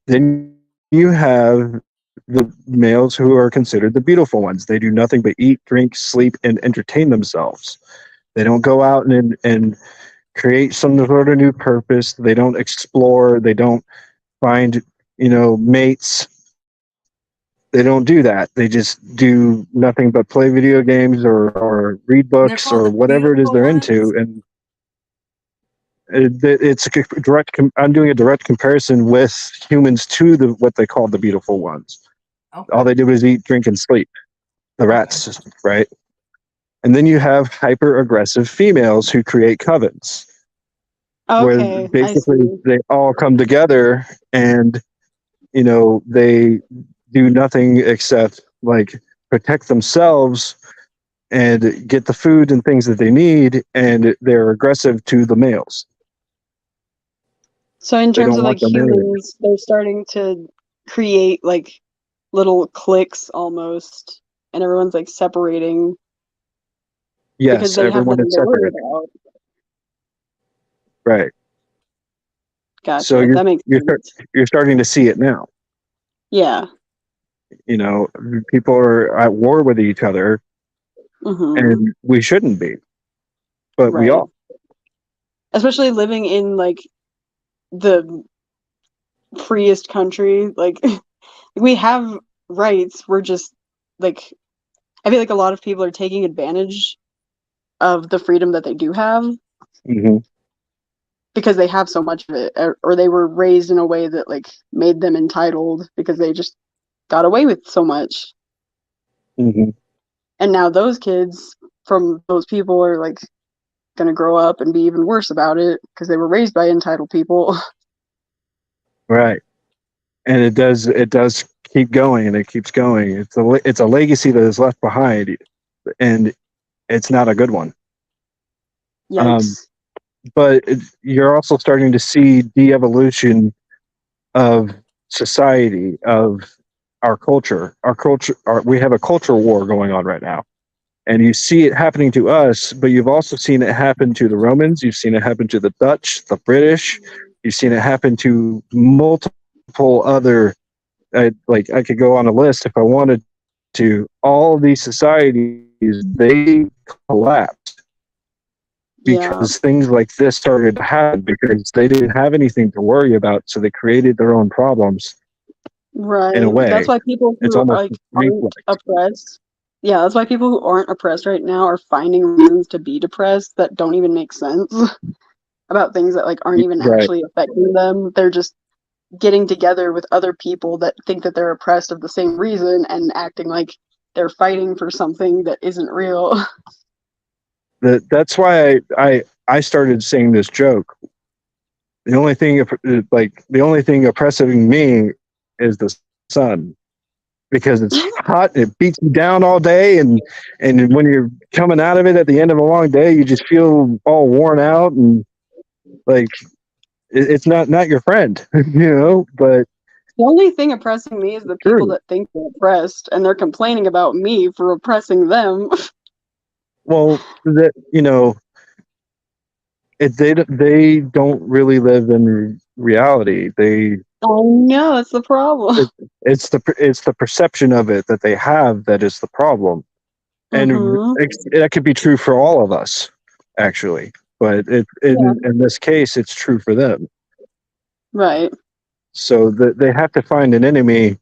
Then you have the males who are considered the beautiful ones. They do nothing but eat, drink, sleep, and entertain themselves. They don't go out and create some sort of new purpose. They don't explore. They don't find, mates. They don't do that. They just do nothing but play video games or read And they're books called or the whatever it is beautiful they're ones. into. And it's a direct. I'm doing a direct comparison with humans to what they call the beautiful ones. All Okay. they do is eat, drink, and sleep. The Okay. rats, right? And then you have hyper aggressive females who create covens, where Okay, I basically see. they all come together and they do nothing except like protect themselves and get the food and things that they need, and they're aggressive to the males. So, in They terms don't of like want them married. humans, they're starting to create like little cliques almost, and everyone's like separating because Yes, they have everyone nothing is to worry separated. about. Right. So Gotcha. That makes sense. you're starting to see it now. Yeah. You know, people are at war with each other, Mm-hmm. and we shouldn't be, but we Right. are. Especially living in like the freest country, like we have rights. We're just like I feel like a lot of people are taking advantage of the freedom that they do have Hmm. because they have so much of it, or they were raised in a way that like made them entitled because they just got away with so much. Hmm. And now those kids from those people are like going to grow up and be even worse about it because they were raised by entitled people. Right. And it does keep going, and it keeps going. It's a legacy that is left behind, and it's not a good one. Um, Yikes. but you're also starting to see de-evolution of society, of our culture. We have a culture war going on right now, and you see it happening to us. But you've also seen it happen to the Romans. You've seen it happen to the Dutch, the British. You've seen it happen to multiple other. I could go on a list if I wanted to. All of these societies, they collapsed Yeah. because things like this started to happen because they didn't have anything to worry about, so they created their own problems. In a Right. That's way, why people it's who almost like a aren't reflex. oppressed, yeah, that's why people who aren't oppressed right now are finding reasons to be depressed that don't even make sense about things that like aren't even Right. actually affecting them. They're just getting together with other people that think that they're oppressed of the same reason and acting like they're fighting for something that isn't real. That's why I started saying this joke. The only thing oppressing me is the sun, because it's hot, it beats you down all day, and when you're coming out of it at the end of a long day, you just feel all worn out, and like it's not your friend, but The only thing oppressing me is the people true. that think they're oppressed and they're complaining about me for oppressing them. Well, they don't really live in reality. I know, it's the problem. It's the perception of it that they have that is the problem, and Mm-hmm. that could be true for all of us, actually. But Yeah, in this case, it's true for them. right. So they have to find an enemy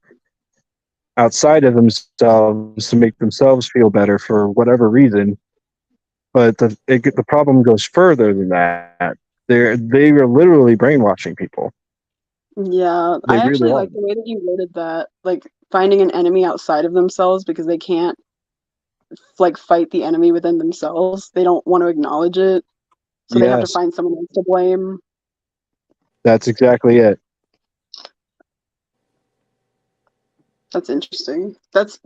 outside of themselves to make themselves feel better for whatever reason. But the problem goes further than that. They are literally brainwashing people. Yeah, They I really actually are. like the way that you worded that, like finding an enemy outside of themselves because they can't like fight the enemy within themselves. They don't want to acknowledge it, so they have to Yes, find someone else to blame. that's exactly it. That's interesting. That's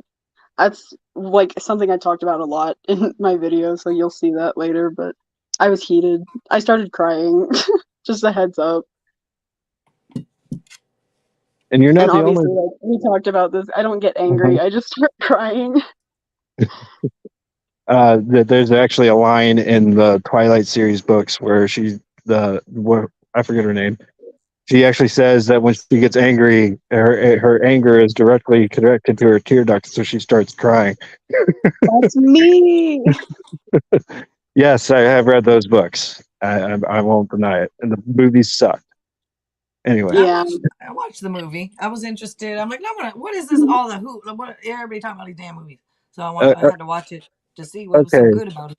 like something I talked about a lot in my video, so you'll see that later, but I was heated. I started crying. Just a heads up. And you're And not the only. obviously, like we talked about this, I don't get angry. Mhm. I just start crying. There's actually a line in the Twilight series books where I forget her name. She actually says that when she gets angry, her anger is directly connected to her tear duct, so she starts crying. That's me. Yes, I have read those books. I won't deny it. And the movies suck. Anyway, Yeah. I watched the movie. I was interested. I'm like, no, what is this? All the who? What everybody talking about these damn movies? So I uh, had to watch it to see what was so okay. good about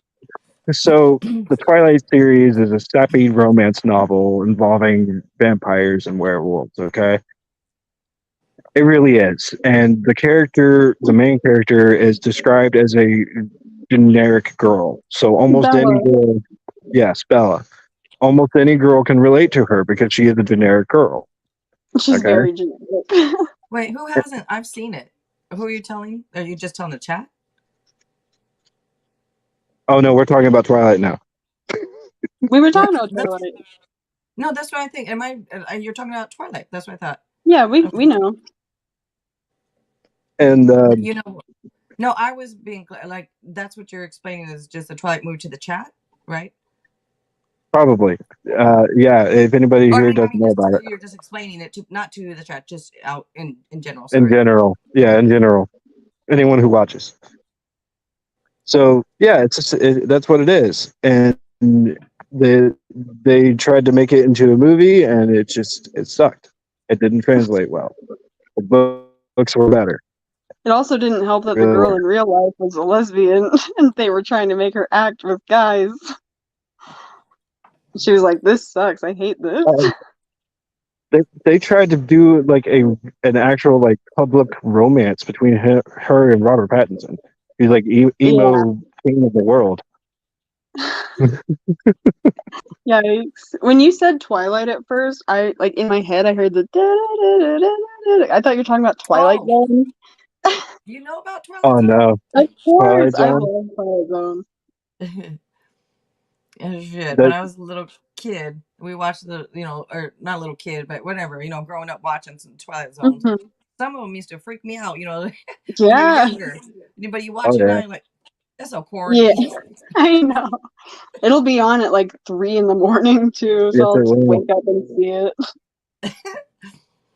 So it. the Twilight series is a sappy romance novel involving vampires and werewolves. Okay, it really is. And the main character, is described as a generic girl. So almost any Bella. girl, yes, Bella, almost any girl can relate to her because she is a generic girl. She's Okay. very generic. Wait, who hasn't? I've seen it. Who are you telling? Are you just telling the chat? Oh no, we're talking about Twilight now. We were No, talking about that's Twilight. no, that's what I think. Am I? You're talking about Twilight? That's what I thought. Yeah, we Okay. know. And You know, no, I was being like that's what you're explaining is just the Twilight movie to the chat, right? probably, yeah. If anybody Or here doesn't know just about it, you're just explaining it to not to the chat, just out in general. in Sorry. general, yeah, in general, anyone who watches. So yeah, that's what it is, and they they tried to make it into a movie, and it sucked. It didn't translate well. The books were better, It also didn't help that the really girl were. in real life was a lesbian and they were trying to make her act with guys. She was like, "This sucks. I hate this." Uh, they tried to do like an actual like public romance between her and Robert Pattinson. He's like Yeah. emo king of the world. Yikes. When you said Twilight at first, I like in my head I heard the da-da-da-da-da-da. I thought you were talking about Twilight Oh, Zone. do you know about Twilight Oh no, Of course, Twilight I Zone. love Twilight Zone. Zone? And shit. When That I was a little kid, we watched or not a little kid, but whatever, growing up watching some Twilight Zones. Mhm. Some of them used to freak me out, when you're Yeah, younger. But you oh watch it now, yeah, you're like, that's so yeah, corny. I know. It'll be on at like 3 in the morning too, so yes I'll it just will. wake up and see it.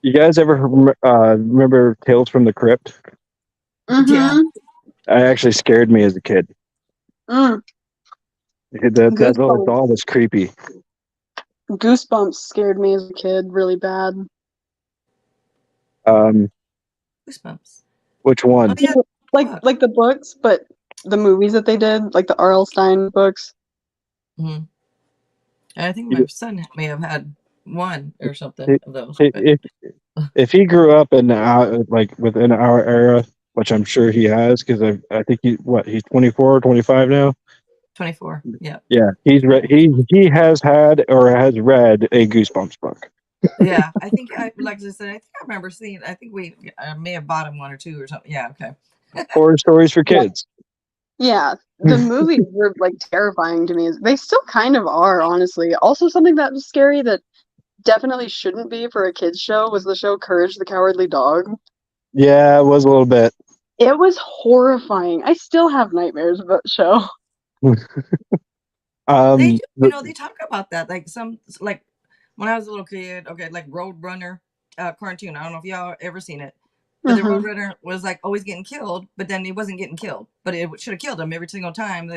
You guys ever remember Tales from the Crypt? Yeah. Mm-hmm. That actually scared me as a kid. Mm. That little Goosebumps. doll was creepy. Goosebumps scared me as a kid really bad. Um, Goosebumps. which Oh, one? yeah. Book. Like the books, but the movies that they did, like the R.L. Stein books. Mhm. I think my son may have had one or something If of those, but if if he grew up in like within our era, which I'm sure he has, because I think he's 24 or 25 now. 24. Yeah. Yeah, he has had or has read a Goosebumps book. Yeah. Like I said, I think I remember seeing, I think we may have bought him one or two or something. Yeah. Okay. Horror stories for Yeah. kids. Yeah, the movies were like terrifying to me. They still kind of are, honestly. Also, something that was scary that definitely shouldn't be for a kids show was the show Courage the Cowardly Dog. Yeah, it was a little bit. It was horrifying. I still have nightmares about the show. They um, do, the, they talk about that. Like when I was a little kid, okay, like Roadrunner cartoon. I don't know if y'all ever seen it, but the Hmm. Roadrunner was like always getting killed, but then he wasn't getting killed, but it should have killed him every single time.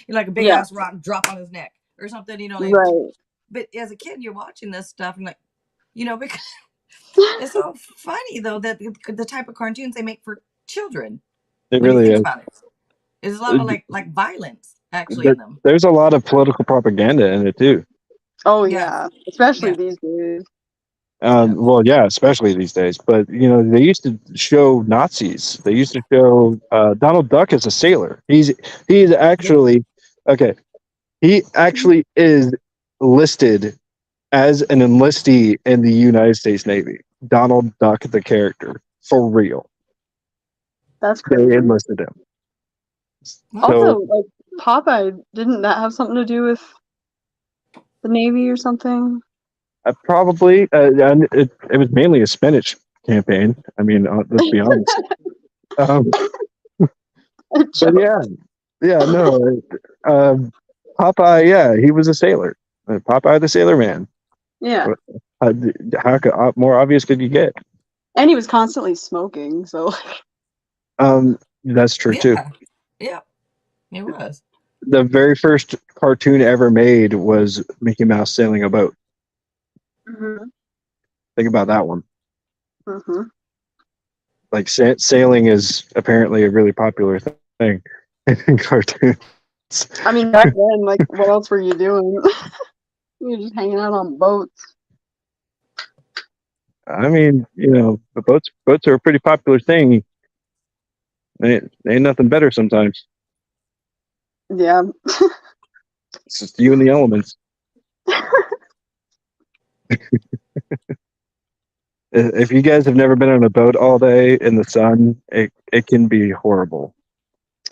Like a big Yeah, ass rock drop on his neck or something, right. but as a kid, you're watching this stuff and like, because it's so funny though that the type of cartoons they make for children. it When you really think is. about it, there's a lot Uh, of like violence actually There, in them. there's a lot of political propaganda in it too. Oh Yeah, yeah, especially yeah, these days. yeah. Well, yeah, especially these days. But they used to show Nazis. They used to show Donald Duck as a sailor. He's Yeah. actually okay. He actually is listed as an enlistee in the United States Navy. Donald Duck, the character, for real. That's They crazy. enlisted him. Wow. So Also, like Popeye, didn't that have something to do with the Navy or something? probably it was mainly a spinach campaign. I mean, let's be honest. Um, A but joke. yeah, no. Popeye, yeah, he was a sailor. Popeye the Sailor Man. Yeah, Uh, more obvious could you get? and he was constantly smoking, so That's true too. Yeah, yeah. It was. The very first cartoon ever made was Mickey Mouse sailing a boat. hmm Think about that one. hmm Like sailing is apparently a really popular thing in cartoons. I mean, back then, like, what else were you doing? You were just hanging out on boats. I mean, the boats are a pretty popular thing. Ain't nothing better sometimes. Yeah. It's just you and the elements. If you guys have never been on a boat all day in the sun, it can be horrible.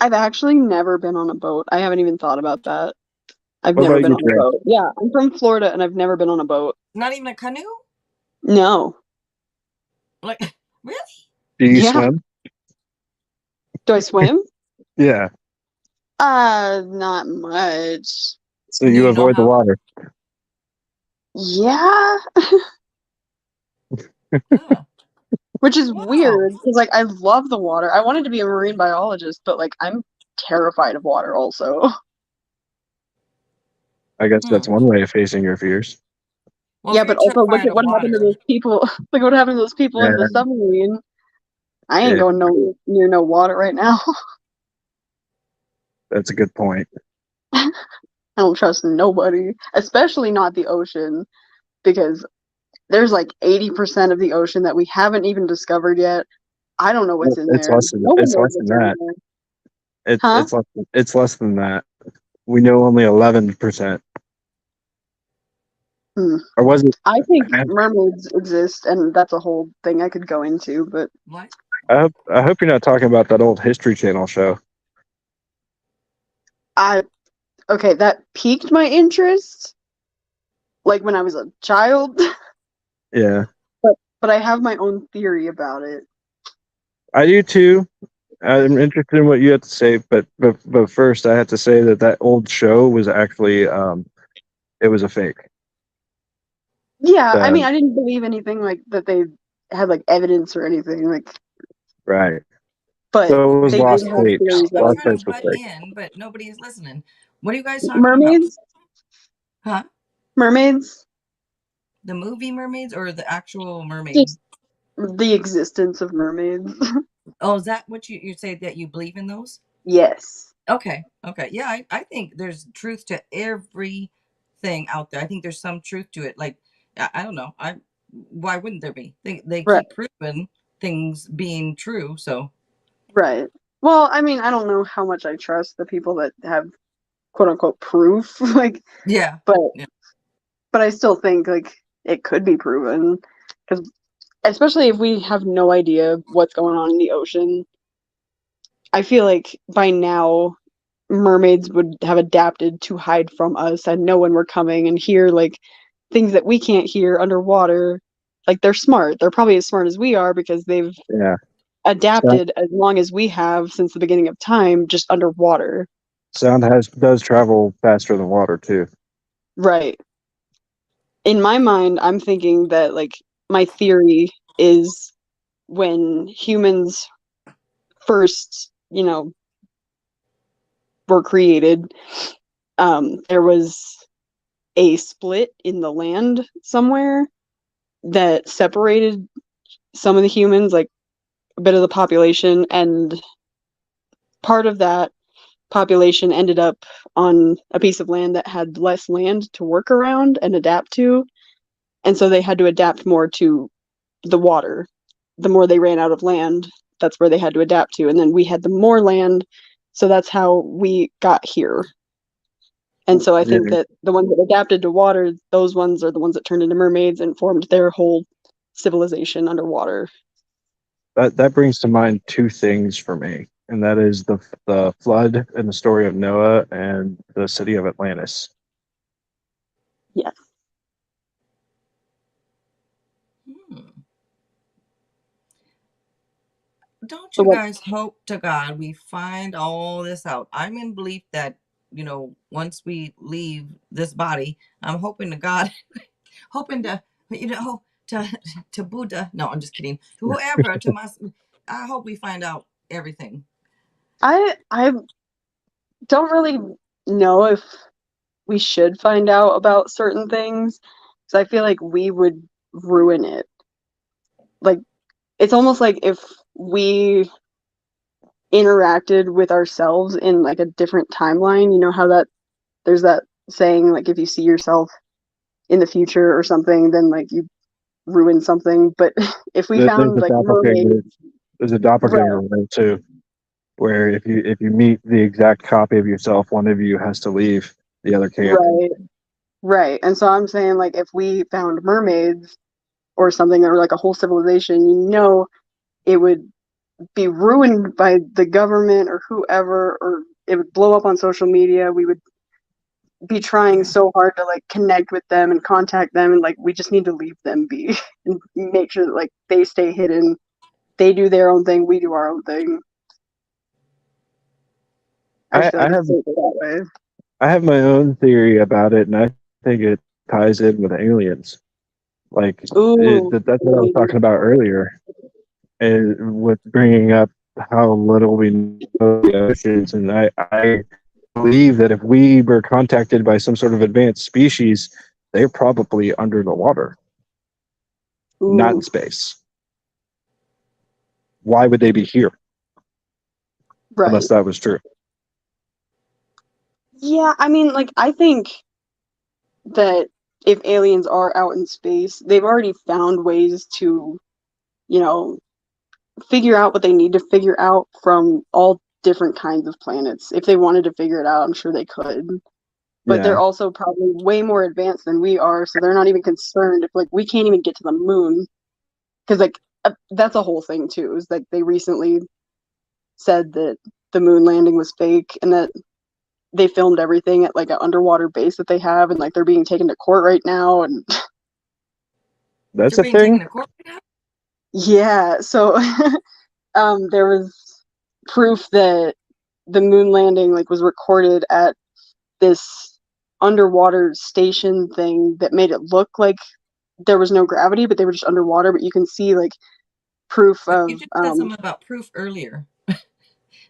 I've actually never been on a boat. I haven't even thought about that. I've What never about been you, on a Trey? boat. Yeah, I'm from Florida and I've never been on a boat. Not even a canoe? No. Like, really? Do you Yeah. swim? Do I swim? Yeah. Not much. So Do you you know avoid the how? water. Yeah. Huh. Which is Wow. weird because, like, I love the water. I wanted to be a marine biologist, but, like, I'm terrified of water also. I guess Hmm. that's one way of facing your fears. Well, if Yeah, you're but also look terrified at of what happened to water, those people. Look what happened to those people in the Yeah. submarine. I ain't It, going near no water right now. that's a good point. I don't trust nobody, especially not the ocean, because there's like 80% of the ocean that we haven't even discovered yet. I don't know what's in there. No one It's knows less than what's in that. there. Huh? It's less than that. We know only 11%, Hmm. or was it? I think mermaids exist, and that's a whole thing I could go into, but What? I hope you're not talking about that old History Channel show. I okay, that piqued my interest like when I was a child, Yeah, but I have my own theory about it. I do too. I'm interested in what you have to say, but first I have to say that old show was actually it was a fake. Yeah, I mean, The I didn't believe anything like that they had like evidence or anything like, right. but So it was they did lost have tapes. theories Y'all that keep Lost trying I to tapes was butt fake. in, but nobody is listening. What are you guys talking about? mermaids, Huh? mermaids, The movie Mermaids or the actual mermaid? just the existence of mermaids. Oh, is that what you say that you believe in those? Yes. Okay. Okay. Yeah, I think there's truth to everything out there. I think there's some truth to it. Like, I don't know. Why wouldn't there be? They Right. keep proving things being true. So Right. Well, I mean, I don't know how much I trust the people that have quote unquote proof, like, yeah. but Yeah. but I still think like it could be proven because especially if we have no idea what's going on in the ocean, I feel like by now mermaids would have adapted to hide from us and know when we're coming and hear like things that we can't hear underwater. Like they're smart. They're probably as smart as we are because they've Yeah. So, adapted as long as we have since the beginning of time just underwater. sound does travel faster than water too. Right. In my mind, I'm thinking that like my theory is when humans first, were created, there was a split in the land somewhere that separated some of the humans, like a bit of the population, and part of that population ended up on a piece of land that had less land to work around and adapt to. And so they had to adapt more to the water. The more they ran out of land, that's where they had to adapt to. And then we had the more land, so that's how we got here. And so I Yeah, think that the ones that adapted to water, those ones are the ones that turned into mermaids and formed their whole civilization underwater. that brings to mind two things for me, and that is the flood and the story of Noah and the city of Atlantis. Yes. Hmm. Don't So you what guys hope to God we find all this out? I'm in belief that, once we leave this body, I'm hoping to God, hoping to, to Buddha. No, I'm just kidding. Whoever, I hope we find out everything. I don't really know if we should find out about certain things because I feel like we would ruin it. Like it's almost like if we interacted with ourselves in like a different timeline, you know how that there's that saying like if you see yourself in the future or something, then like you ruin something. But if we There's found a like doppelganger. mermaids, There's a right, doppelganger rule too, where if you meet the exact copy of yourself, one of you has to leave, the other can't. right, right. And so I'm saying like if we found mermaids or something or like a whole civilization, it would be ruined by the government or whoever, or it would blow up on social media. We would be trying Yeah. so hard to like connect with them and contact them, and like we just need to leave them be and make sure that like they stay hidden. They do their own thing, we do our own thing. I just I, feel I like it's have safer that way. I have my own theory about it, and I think it ties in with aliens. Like Ooh, that's what I was maybe. talking about earlier, and with bringing up how little we know of the oceans. And I believe that if we were contacted by some sort of advanced species, they're probably under the water, not in Ooh, space. Why would they be here unless right. that was true? Yeah, I mean, like I think that if aliens are out in space, they've already found ways to, you know, figure out what they need to figure out from all different kinds of planets. If they wanted to figure it out, I'm sure they could. But they're Yeah, also probably way more advanced than we are, so they're not even concerned if like we can't even get to the moon. Because like that's a whole thing too. Is like they recently said that the moon landing was fake and that they filmed everything at like an underwater base that they have, and like they're being taken to court right now. And that's They're a being taken thing. to court now? yeah, so there was proof that the moon landing like was recorded at this underwater station thing that made it look like there was no gravity, but they were just underwater. But you can see like proof But you of just said something about proof earlier.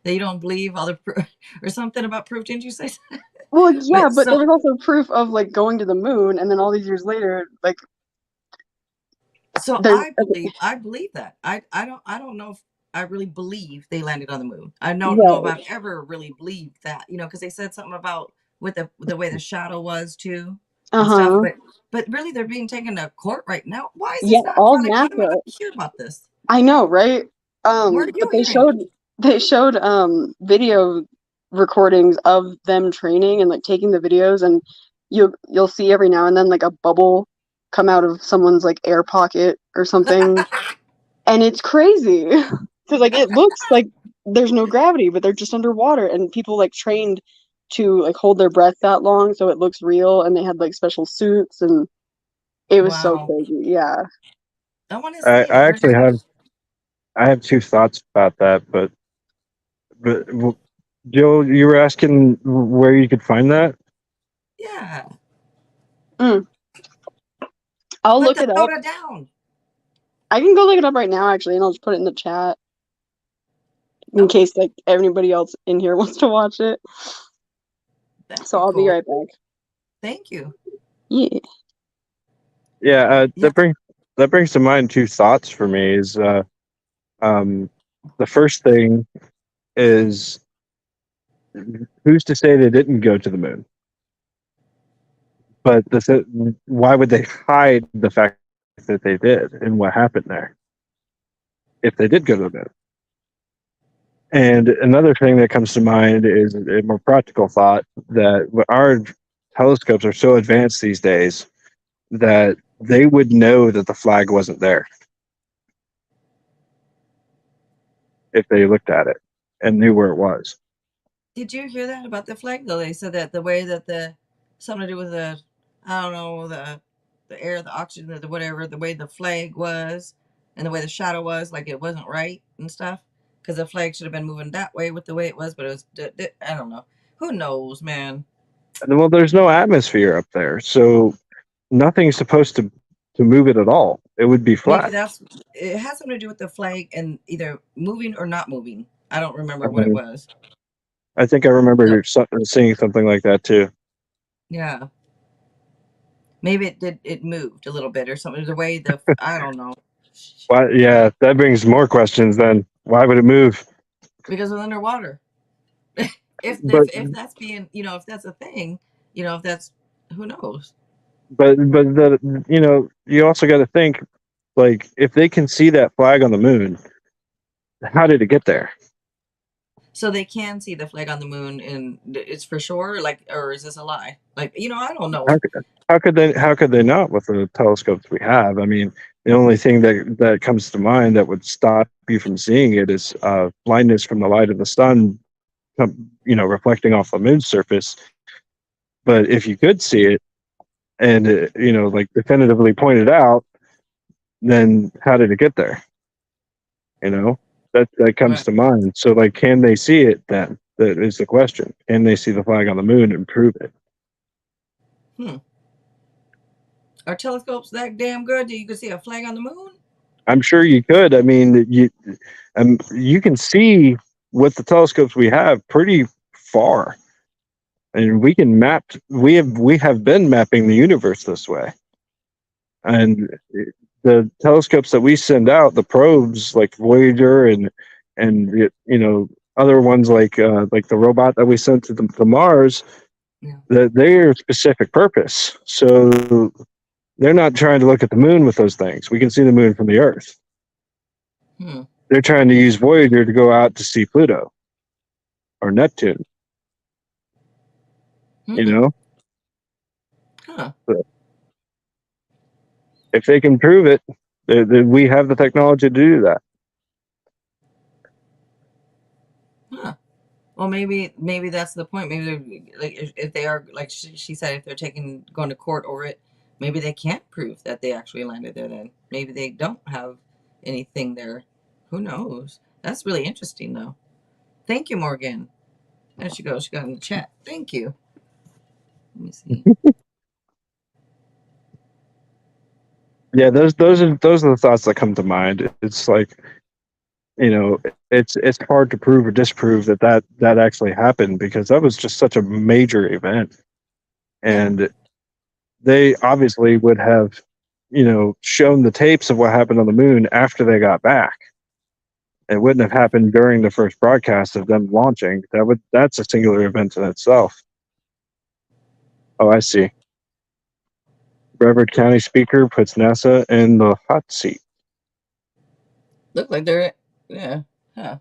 That you don't believe all the proof or something about proof. Didn't you say? well, yeah, But but there so was also proof of like going to the moon, and then all these years later, like so there's I believe that. I don't know if I really believe they landed on the moon. I don't know if right. I've ever really believed that, because they said something about with the way the shadow was too and stuff. Uh-huh. But really they're being taken to court right now. Why is Yeah, this not all chronic? Why do I NASA. not hear about this? I know, right? Where are But you hearing it? they showed video recordings of them training and like taking the videos, and you'll see every now and then like a bubble come out of someone's like air pocket or something, and it's crazy because like it looks like there's no gravity, but they're just underwater, and people like trained to like hold their breath that long so it looks real, and they had like special suits, and it was so Wow. crazy. Yeah. I want to I, see I it. actually have two thoughts about that, but Jill, you were asking where you could find that. Yeah. Mm. I'll Put look the it up. soda down. I can go look it up right now, actually, and I'll just put it in the chat in Okay. case like anybody else in here wants to watch it. That'd So be I'll be cool. right back. Thank you. Yeah. Yeah, Yeah. that brings to mind two thoughts for me. Is um, the first thing is, who's to say they didn't go to the moon? But why would they hide the fact that they did and what happened there if they did go to the moon? And another thing that comes to mind is a more practical thought that our telescopes are so advanced these days that they would know that the flag wasn't there if they looked at it and knew where it was. Did you hear that about the flag though? They said that the way that the something to do with the I don't know the air, the oxygen, the whatever, the way the flag was and the way the shadow was, like it wasn't right and stuff. Because the flag should have been moving that way with the way it was, but it was I don't know. Who knows, man? And well, there's no atmosphere up there, so nothing's supposed to move it at all. It would be Maybe flat. that's it has something to do with the flag and either moving or not moving. I don't remember what it Um, was. I think I So remember seeing something like that too. yeah, maybe it moved a little bit or something. The way the I don't know. Why? Yeah, that brings more questions. Then why would it move? Because it's underwater. if, But if if that's being if that's a thing, if that's who knows. but you also got to think, like, if they can see that flag on the moon, how did it get there? So they can see the flag on the moon, and it's for sure. Like, or is this a lie? Like, I don't know. How could they not with the telescopes we have? I mean, the only thing that comes to mind that would stop you from seeing it is blindness from the light of the sun, reflecting off the moon's surface. But if you could see it and like definitively pointed out, then how did it get there? You know, that comes Right. to mind. So, like, can they see it then? That is the question. Can they see the flag on the moon and prove it? Hmm. Are telescopes that damn good that you can see a flag on the moon? I'm sure you could. I mean, you can see with the telescopes we have pretty far, and we can map. We have been mapping the universe this way, and the telescopes that we send out, the probes like Voyager and other ones like the robot that we sent to Mars, Yeah. that they're specific purpose. So they're not trying to look at the moon with those things. We can see the moon from the Earth. Hmm. They're trying to use Voyager to go out to see Pluto. or Neptune. You Hmm. know, Huh. but if they can prove it, we have the technology to do that. Huh. Well, maybe that's the point. Maybe they're like if they are like she said, if they're going to court over it, maybe they can't prove that they actually landed there. Then maybe they don't have anything there. Who knows? That's really interesting, though. Thank you, Morgan. There she goes. She got in the chat. Thank you. Let me see. Yeah, those are the thoughts that come to mind. It's like, it's hard to prove or disprove that actually happened, because that was just such a major event, Yeah. and they obviously would have, shown the tapes of what happened on the moon after they got back. It wouldn't have happened during the first broadcast of them launching. That's a singular event in itself. Oh, I see. Brevard County Speaker puts NASA in the hot seat. Look like they're yeah. Huh.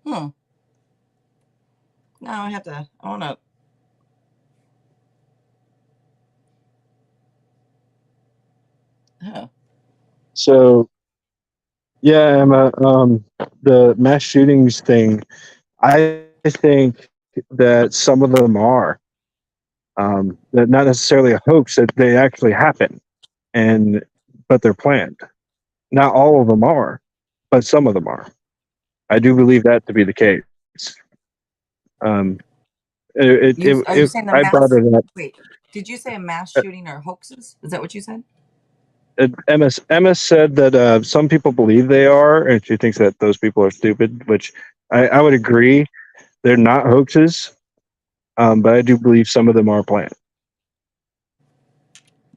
Hmm. Now I have to. I want to. Huh. So yeah, Emma, the mass shootings thing, I think that some of them are, that not necessarily a hoax, that they actually happen, and but they're planned. Not all of them are, but some of them are. I do believe that to be the case. Um, Are you saying the I brought mass? it up. Wait. Did you say a mass shooting or hoaxes? Is that what you said? Emma said that some people believe they are, and she thinks that those people are stupid, which I would agree. They're not hoaxes, but I do believe some of them are planned,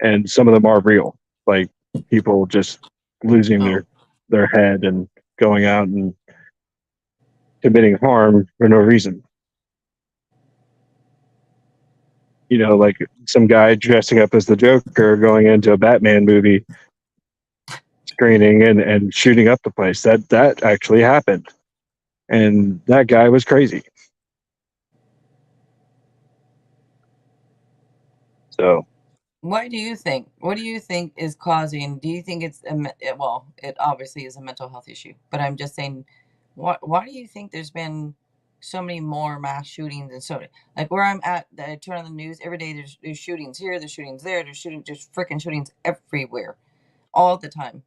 and some of them are real, like people just losing Oh. their head and going out and committing harm for no reason. Like some guy dressing up as the Joker going into a Batman movie screening and shooting up the place. That actually happened, and that guy was crazy. So What do you think? What do you think is causing? Do you think it's well? It obviously is a mental health issue, but I'm just saying, why do you think there's been so many more mass shootings and so like where I'm at? I turn on the news every day. There's shootings here. There's shootings there. There's freaking shootings everywhere, all the time.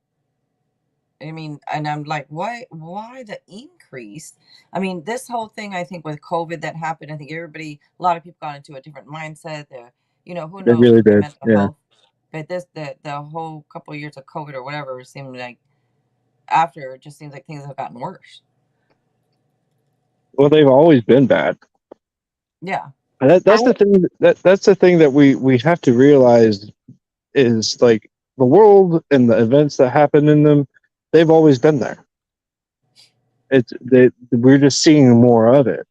I mean, and I'm like, why the increase? I mean, this whole thing, I think with COVID that happened, I think a lot of people got into a different mindset. Who they knows really with their did. mental Yeah. health. But the whole couple of years of COVID or whatever seemed like after it just seems like things have gotten worse. Well, they've always been bad. Yeah. And that's the thing. That's the thing that we have to realize is, like, the world and the events that happen in them. They've always been there. We're just seeing more of it,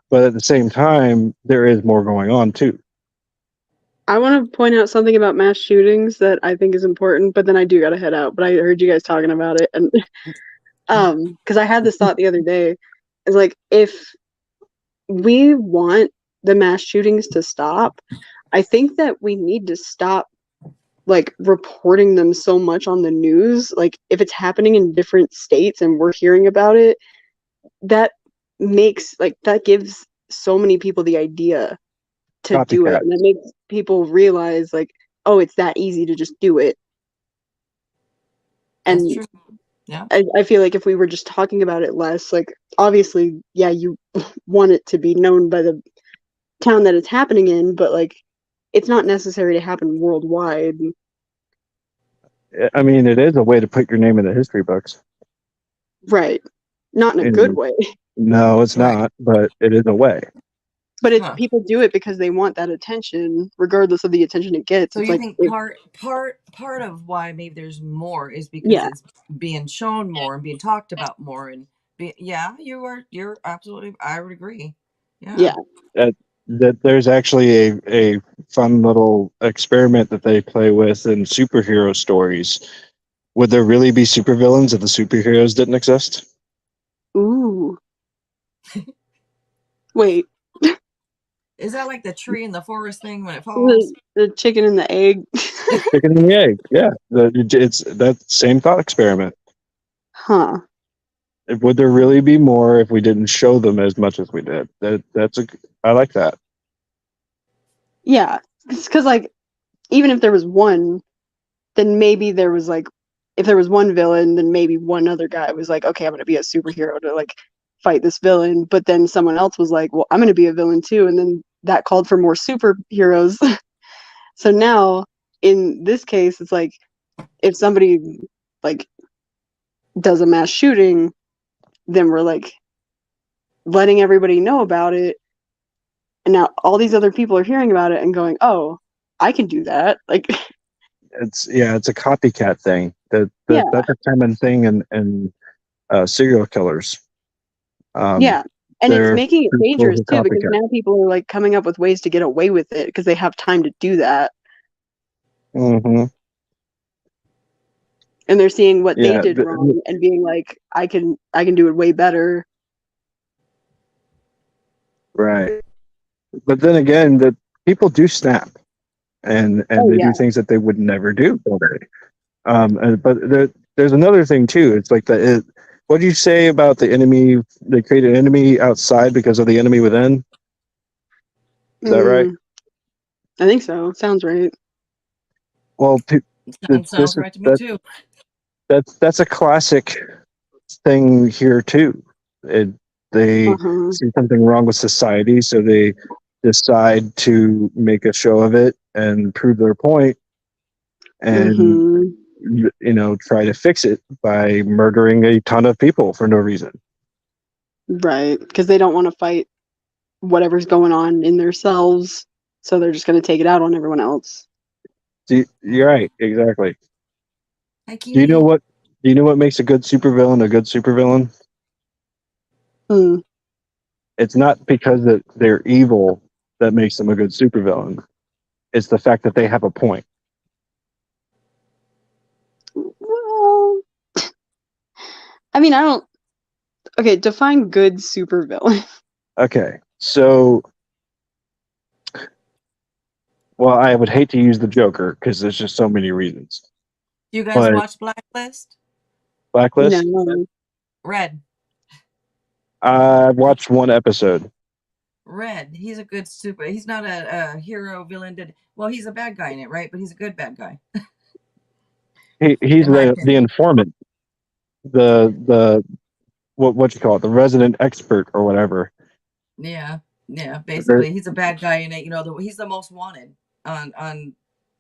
but at the same time, there is more going on too. I want to point out something about mass shootings that I think is important, but then I do gotta head out. But I heard you guys talking about it, and because I had this thought the other day, is like if we want the mass shootings to stop, I think that we need to stop like reporting them so much on the news. Like if it's happening in different states and we're hearing about it, that that gives so many people the idea to do it, Copycat. and that makes people realize like, oh, it's that easy to just do it. That's And true. Yeah. I feel like if we were just talking about it less, like obviously, yeah, you want it to be known by the town that it's happening in, but like it's not necessary to happen worldwide. I mean, it is a way to put your name in the history books. Right. Not in a good And way. no, it's Right. not, but it is a way. But it's Huh. people do it because they want that attention, regardless of the attention it gets. So It's you like think part of why maybe there's more is because yeah, it's being shown more and being talked about more and yeah, you're absolutely I would agree. Yeah. yeah. That there's actually a fun little experiment that they play with in superhero stories, Would there really be supervillains if the superheroes didn't exist? Ooh. Wait, Is that like the tree in the forest thing when it falls? the chicken and the egg. Chicken and the egg. Yeah, it's that same thought experiment. Huh. Would there really be more if we didn't show them as much as we did? I like that. Yeah. Because, like, even if there was one, then maybe there was, like, if there was one villain, then maybe one other guy was like, okay, I'm going to be a superhero to, like, fight this villain. But then someone else was like, well, I'm going to be a villain too. And then that called for more superheroes. So now, in this case, it's like, if somebody, like, does a mass shooting, then we're, like, letting everybody know about it. And now all these other people are hearing about it and going, oh, I can do that. Like, It's a copycat thing. yeah, That's a common thing in serial killers. yeah. And it's They're making it people dangerous who too, because copycat. now people are like coming up with ways to get away with it because they have time to do that. Mm-hmm. And they're seeing what they Yeah, did wrong and being like, I can do it way better. right. But then again, the people do snap, and Oh they yeah. do things that they would never do. But there's another thing too. It's like what do you say about the enemy? They create an enemy outside because of the enemy within. Is that right? I think so. Sounds right. Well, Sounds right to me too. that's a classic thing here too. They Uh-huh. see something wrong with society, so they decide to make a show of it and prove their point, and Mm-hmm. try to fix it by murdering a ton of people for no reason. Right. Because they don't want to fight whatever's going on in themselves. So they're just going to take it out on everyone else. You're right, exactly. Hi, Do you know Kitty. what? Do you know what makes a good supervillain a good supervillain? Hmm. It's not because that they're evil that makes them a good supervillain. It's the fact that they have a point. Well, I mean, I don't. Okay, define good supervillain. Okay, so well, I would hate to use the Joker because there's just so many reasons. You guys But watch Blacklist? Blacklist, No. Red. I watched one episode. Red. He's a good super. He's not a hero villain. Well, he's a bad guy in it, right? But he's a good bad guy, He's in my the opinion. informant, the what you call it, the resident expert or whatever. Yeah, yeah. There- Basically, he's a bad guy in it. He's the most wanted on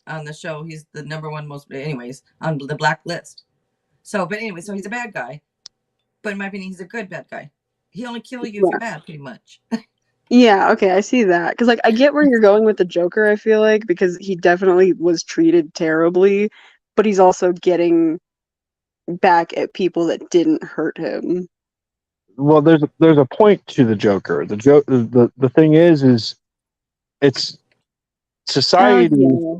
on the show. He's the number one most, anyways, on the blacklist. So, but anyway, so he's a bad guy. But in my opinion, he's a good bad guy. He only kill you if Yeah. you're bad, pretty much. Yeah, okay, I see that. Because, like, I get where you're going with the Joker, I feel like, because he definitely was treated terribly, but he's also getting back at people that didn't hurt him. well, there's a point to the Joker. The thing is it's society. Yeah.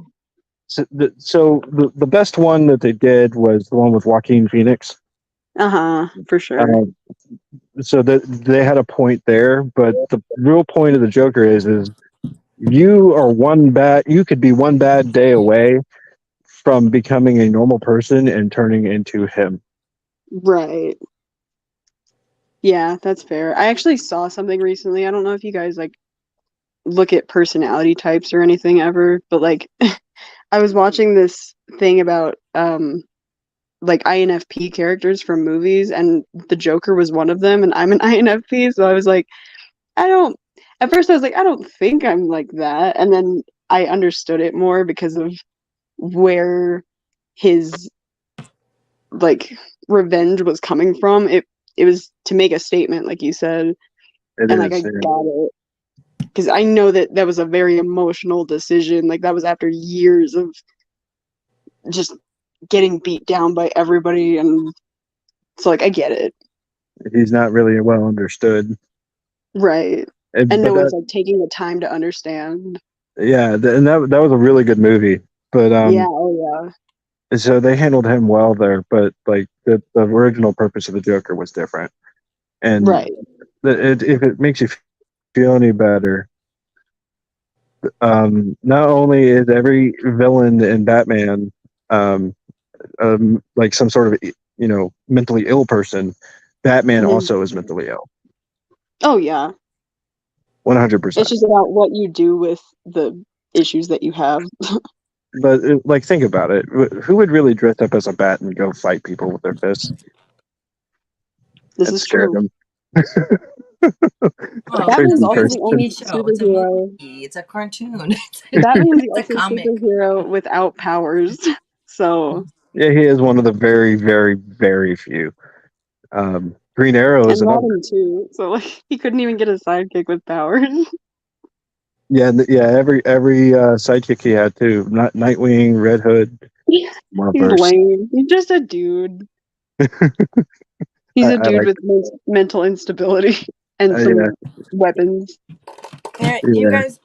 So the best one that they did was the one with Joaquin Phoenix. Uh-huh, for sure. Um, so that they had a point there, but the real point of the Joker is you could be one bad day away from becoming a normal person and turning into him. Right. Yeah, that's fair. I actually saw something recently. I don't know if you guys, like, look at personality types or anything ever, but, like, I was watching this thing about like INFP characters from movies, and the Joker was one of them, and I'm an INFP, so I was like, I don't. At first, I was like, I don't think I'm like that, and then I understood it more because of where his like revenge was coming from. It was to make a statement, like you said, It and like I is. Yeah. got it because I know that that was a very emotional decision. Like that was after years of just getting beat down by everybody, and so like I get it. He's not really well understood. Right. And But no one's that, like taking the time to understand. yeah, and that was a really good movie. But Yeah, oh yeah. So they handled him well there, but like the original purpose of the Joker was different. And Right. if it makes you feel any better, not only is every villain in Batman um, like some sort of mentally ill person, Batman Hmm. also is mentally ill. Oh yeah. 100%. It's just about what you do with the issues that you have. But like, think about it. Who would really dress up as a bat and go fight people with their fists This and is scare true. them? Well, Batman's because Crazy also it's a the person. only TV show. It's a superhero. movie. It's a cartoon. Batman's the It's a also comic. superhero without powers. So, Yeah, he is one of the very, very, very few. Green Arrow is and another. Robin too. So like he couldn't even get a sidekick with powers. Yeah, yeah. Every sidekick he had too. Not Nightwing, Red Hood, He's Marverse. lame. He's just a dude. He's a I dude like. with mental instability and Yeah, some weapons. Yeah, you yeah. guys,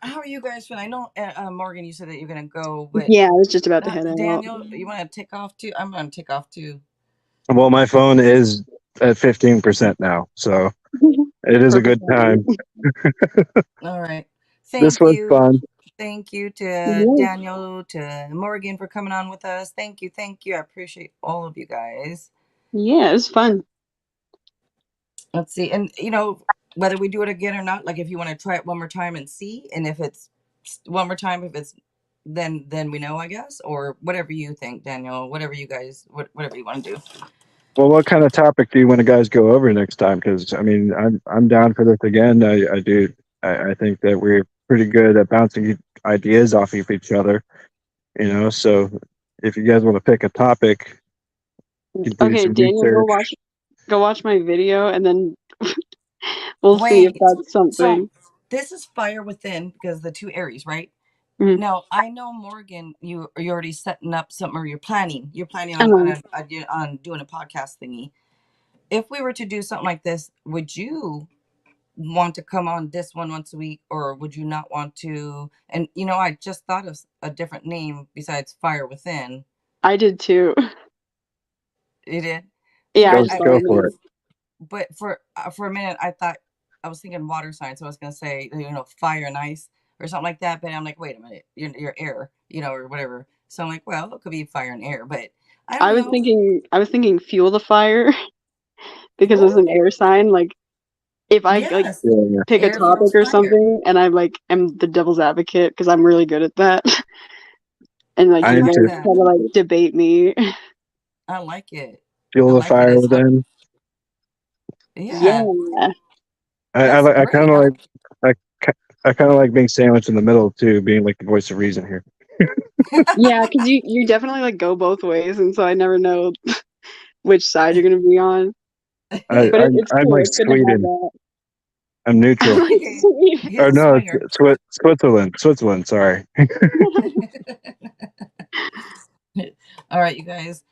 how are you guys feeling? I know, Morgan, you said that you're gonna go, but Yeah, I was just about to head out. Daniel, you want to take off too? I'm gonna take off too. Well, my phone is at 15% now, so it is a Perfect good time. timing. All right. This Thank was you. fun. Thank you to Yeah. Daniel, to Morgan for coming on with us. Thank you. Thank you. I appreciate all of you guys. Yeah, it was fun. Let's see. And, whether we do it again or not, like if you want to try it one more time and see, and if it's one more time, if it's then we know, I guess, or whatever you think, Daniel, whatever you guys, whatever you want to do. Well, what kind of topic do you want to guys go over next time? Because I mean, I'm down for this again. I do. I think that we're pretty good at bouncing ideas off of each other. So if you guys want to pick a topic, you can do Okay, some Daniel, research. go watch my video and then we'll see if Wait. that's So something. this is fire within because the two Aries, right? Mhm. Now I know Morgan, you're already setting up something, or you're planning. You're planning on Um, on doing a podcast thingy. If we were to do something like this, would you want to come on this one once a week, or would you not want to? And I just thought of a different name besides Fire Within. I did too. It did. Yeah, I Go just thought go of for it. it. But for a minute, I was thinking water signs. So I was gonna say fire and ice or something like that. But I'm like, wait a minute, you're air, or whatever. So I'm like, well, it could be fire and air, but I don't know. I was thinking fuel the fire because it's Oh, an air sign. Like if I like yes, Yeah, yeah. pick a air topic fuels or fire. something and I like am the devil's advocate because I'm really good at that. And like I I you am like guys too. that. kind of like debate me. I like it. I Fuel the like it. fire It's fun. within. Yeah, Yeah. that's I kind great. of like. I, I kind of like being sandwiched in the middle too, being like the voice of reason here. Yeah, because you definitely like go both ways, and so I never know which side you're gonna be on. But it's I'm cool. like It's good to have Sweden. that. I'm I'm neutral. like, sweet. He's Or a no, swinger. Switzerland. Switzerland. Sorry. All right, you guys.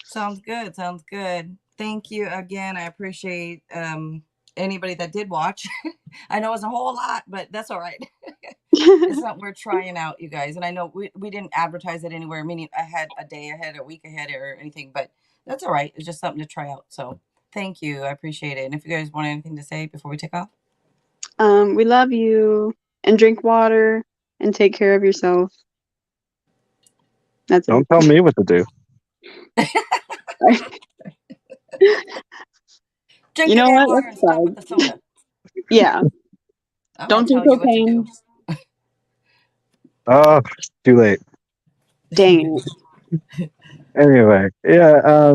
Sounds good. Sounds good. Thank you again. I appreciate anybody that did watch. I know it's a whole lot, but that's all right. It's something we're trying out, you guys. And I know we didn't advertise it anywhere, meaning ahead, a day ahead, a week ahead, or anything, but that's all right. It's just something to try out. So thank you. I appreciate it. And if you guys want anything to say before we take off, We love you and drink water and take care of yourself. That's it. Don't tell me what to do. drink You the know damn what? water and That's stop with fine. the soda. Yeah. I'm going Don't to do tell you what to do. cocaine. Oh, too late. Dang Anyway, yeah.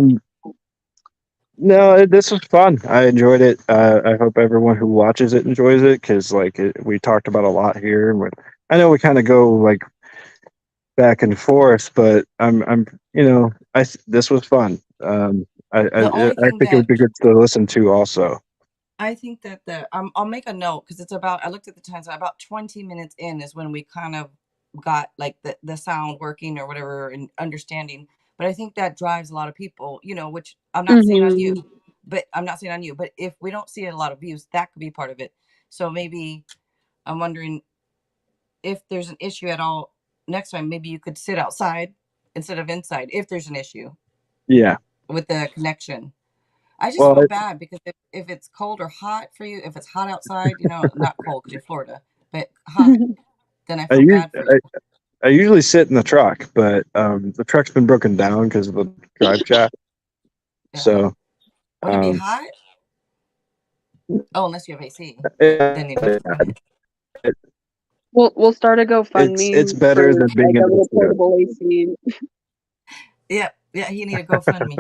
No, this was fun. I enjoyed it. I hope everyone who watches it enjoys it because, like, we talked about a lot here, and I know we kind of go like back and forth, but this was fun. The only I thing think it would that be good to listen to also. I think that I'll make a note because it's about, I looked at the time, so about 20 minutes in is when we kind of got like the sound working or whatever and understanding. But I think that drives a lot of people, which I'm not saying on you, it. but I'm not saying on you, but if we don't see a lot of views, that could be part of it. So maybe I'm wondering if there's an issue at all next time, maybe you could sit outside instead of inside if there's an issue Yeah. with the connection. I just Well, feel bad because if it's cold or hot for you, if it's hot outside, not cold because you're Florida, but hot, then I I, feel u- bad for you. I usually sit in the truck, but the truck's been broken down because of the drive shaft. Yeah. So, Would it be hot? Oh, unless you have AC, then you it, need it. We'll start a GoFundMe it's for better than being like in a the little studio. portable AC. Yeah, he need a GoFundMe.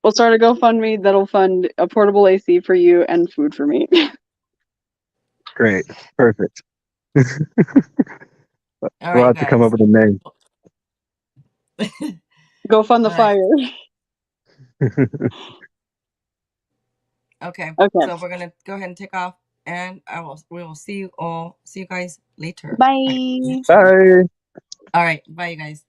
We'll start a GoFundMe that'll fund a portable AC for you and food for me. Great. Perfect. All We'll right, have to come up guys. with a name. Go fund the All right. fire. Okay. Okay. So we're gonna go ahead and take off, and we will see you guys later. Bye. Bye. All right. Bye, you guys.